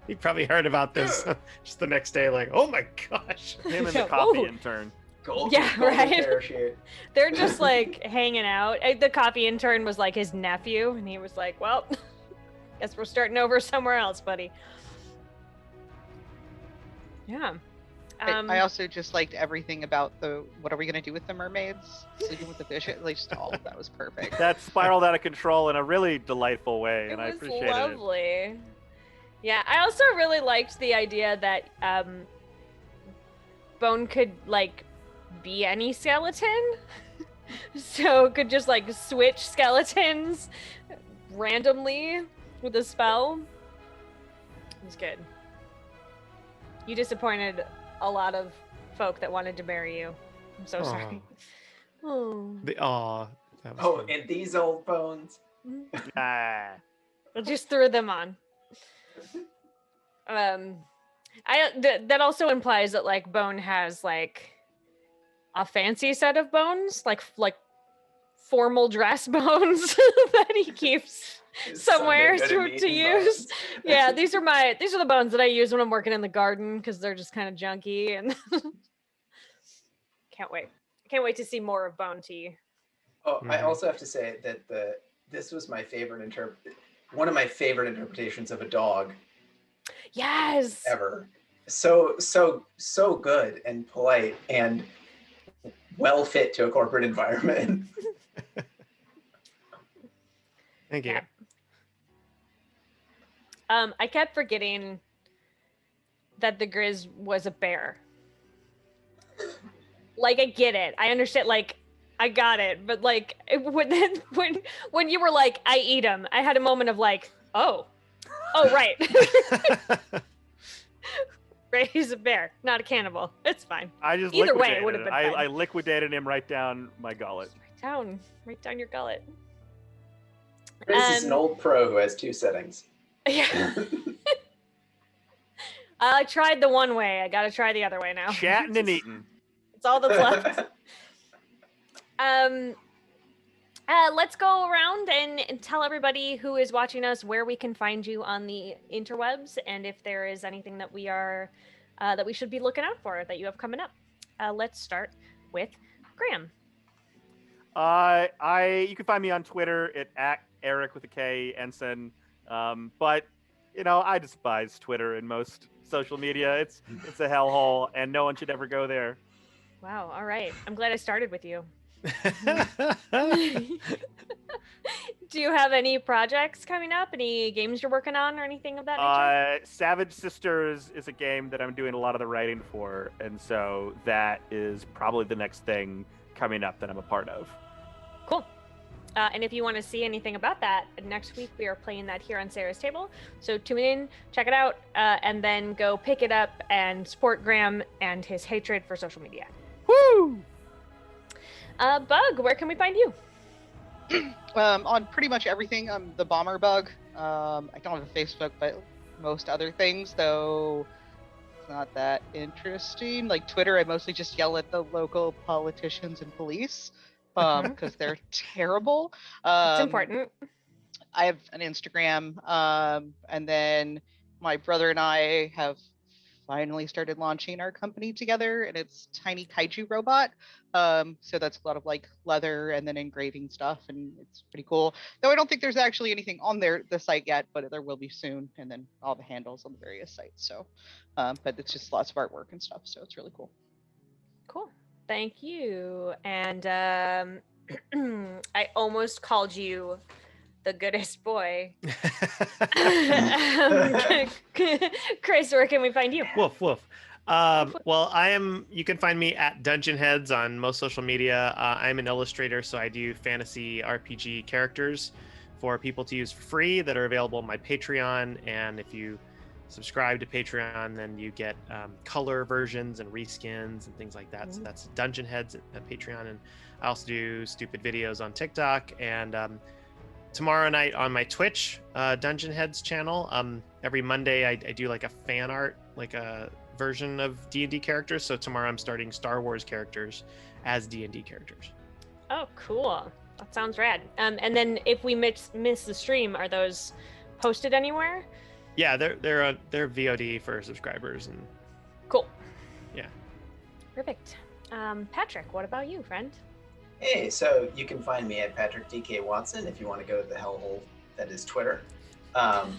He probably heard about this just the next day, like, oh my gosh. Him and the coffee Whoa. intern. Golden right. parachute. They're just like hanging out. The coffee intern was like his nephew, and he was like, "Well, guess we're starting over somewhere else, buddy." Yeah. I also just liked everything about what are we gonna do with the mermaids? Sleeping with the fish, like just all of that was perfect. That spiraled out of control in a really delightful way, It and I was appreciated it. lovely. Yeah, I also really liked the idea that Bone could like be any skeleton, so could just like switch skeletons randomly with a spell. It was good. You disappointed a lot of folk that wanted to marry you. I'm so sorry. Oh. That was Oh, fun. and these old bones. Ah. I just threw them on. That also implies that like Bone has like a fancy set of bones, like formal dress bones that he keeps somewhere to use. Yeah, these are the bones that I use when I'm working in the garden because they're just kind of junky and can't wait to see more of Bone Tea. Oh, I also have to say that this was my favorite one of my favorite interpretations of a dog. Yes. Ever. So good and polite and well fit to a corporate environment. Thank you. Yeah. I kept forgetting that the Grizz was a bear. Like, I get it. I understand. Like, I got it. But like, when you were like, I eat them, I had a moment of like, oh, right. Right, he's a bear, not a cannibal. It's fine. I just Either way, liquidated it would have been fine. I liquidated him right down my gullet. Right down your gullet. This is an old pro who has 2 settings. Yeah. I tried the one way. I gotta try the other way now. Chatting and eating. It's all that's left. Let's go around and tell everybody who is watching us where we can find you on the interwebs, and if there is anything that we should be looking out for that you have coming up. Let's start with Graham. You can find me on Twitter at Eric with a K Ensign. But I despise Twitter and most social media. It's a hellhole, and no one should ever go there. Wow. All right. I'm glad I started with you. Do you have any projects coming up? Any games you're working on or anything of that nature? Savage Sisters is a game that I'm doing a lot of the writing for, and so that is probably the next thing coming up that I'm a part of. Cool. And if you want to see anything about that, next week we are playing that here on Sarah's Table. So tune in, check it out, and then go pick it up and support Graham and his hatred for social media. Woo! Bug, where can we find you? On pretty much everything. I'm the Bomber Bug. I don't have a Facebook, but most other things, though it's not that interesting. Like Twitter, I mostly just yell at the local politicians and police because they're terrible. It's important. I have an Instagram, and then my brother and I have finally started launching our company together, and it's Tiny Kaiju Robot. So that's a lot of like leather and then engraving stuff, and it's pretty cool. Though I don't think there's actually anything on the site yet, but there will be soon, and then all the handles on the various sites. So, but it's just lots of artwork and stuff, so it's really cool. Cool. Thank you. And I almost called you the goodest boy. Chris, where can we find you? Woof woof. Well, you can find me at Dungeon Heads on most social media. I'm an illustrator, so I do fantasy RPG characters for people to use for free that are available on my Patreon. And if you subscribe to Patreon, then you get color versions and reskins and things like that. Mm-hmm. So that's Dungeon Heads at Patreon. And I also do stupid videos on TikTok. And tomorrow night on my Twitch Dungeon Heads channel, every Monday I do like a fan art, like a version of D&D characters. So tomorrow I'm starting Star Wars characters as D&D characters. Oh, cool. That sounds rad. And then if we miss the stream, are those posted anywhere? Yeah, they're VOD for subscribers and cool. Yeah. Perfect. Patrick, what about you, friend? Hey, so you can find me at Patrick DK Watson if you want to go to the hellhole that is Twitter. Um,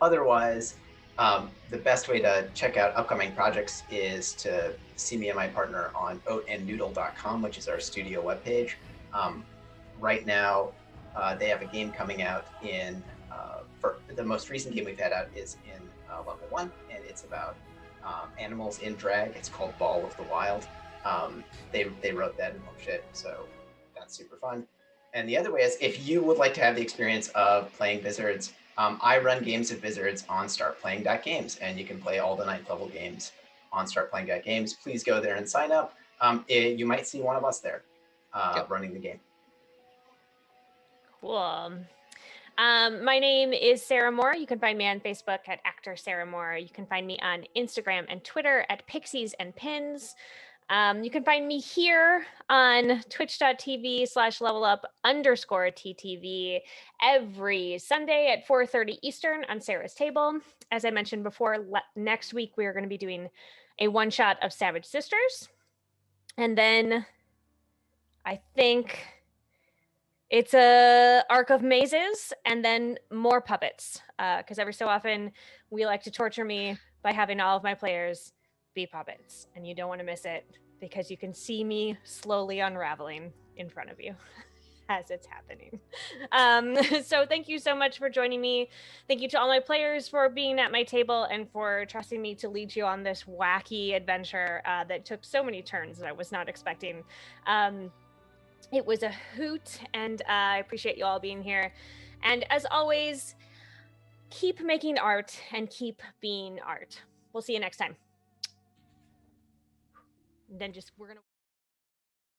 Otherwise, the best way to check out upcoming projects is to see me and my partner on oatandnoodle.com, which is our studio webpage. Right now, they have a game coming out for the most recent game we've had out is in level 1, and it's about animals in drag. It's called Ball of the Wild. They wrote that in shit, so that's super fun. And the other way is if you would like to have the experience of playing Wizards, I run games of Wizards on startplaying.games, and you can play all the 9th level games on startplaying.games. Please go there and sign up. You might see one of us there running the game. Cool. My name is Sarah Moore. You can find me on Facebook at Actor Sarah Moore. You can find me on Instagram and Twitter at Pixies and Pins. You can find me here on twitch.tv/levelup_TTV every Sunday at 4:30 Eastern on Sarah's Table. As I mentioned before, next week we are going to be doing a one-shot of Savage Sisters. And then I think it's a arc of mazes and then more puppets. Because every so often we like to torture me by having all of my players be puppets. And you don't want to miss it because you can see me slowly unraveling in front of you as it's happening. So thank you so much for joining me. Thank you to all my players for being at my table and for trusting me to lead you on this wacky adventure that took so many turns that I was not expecting. It was a hoot, and I appreciate you all being here. And as always, keep making art and keep being art. We'll see you next time. And then we're going to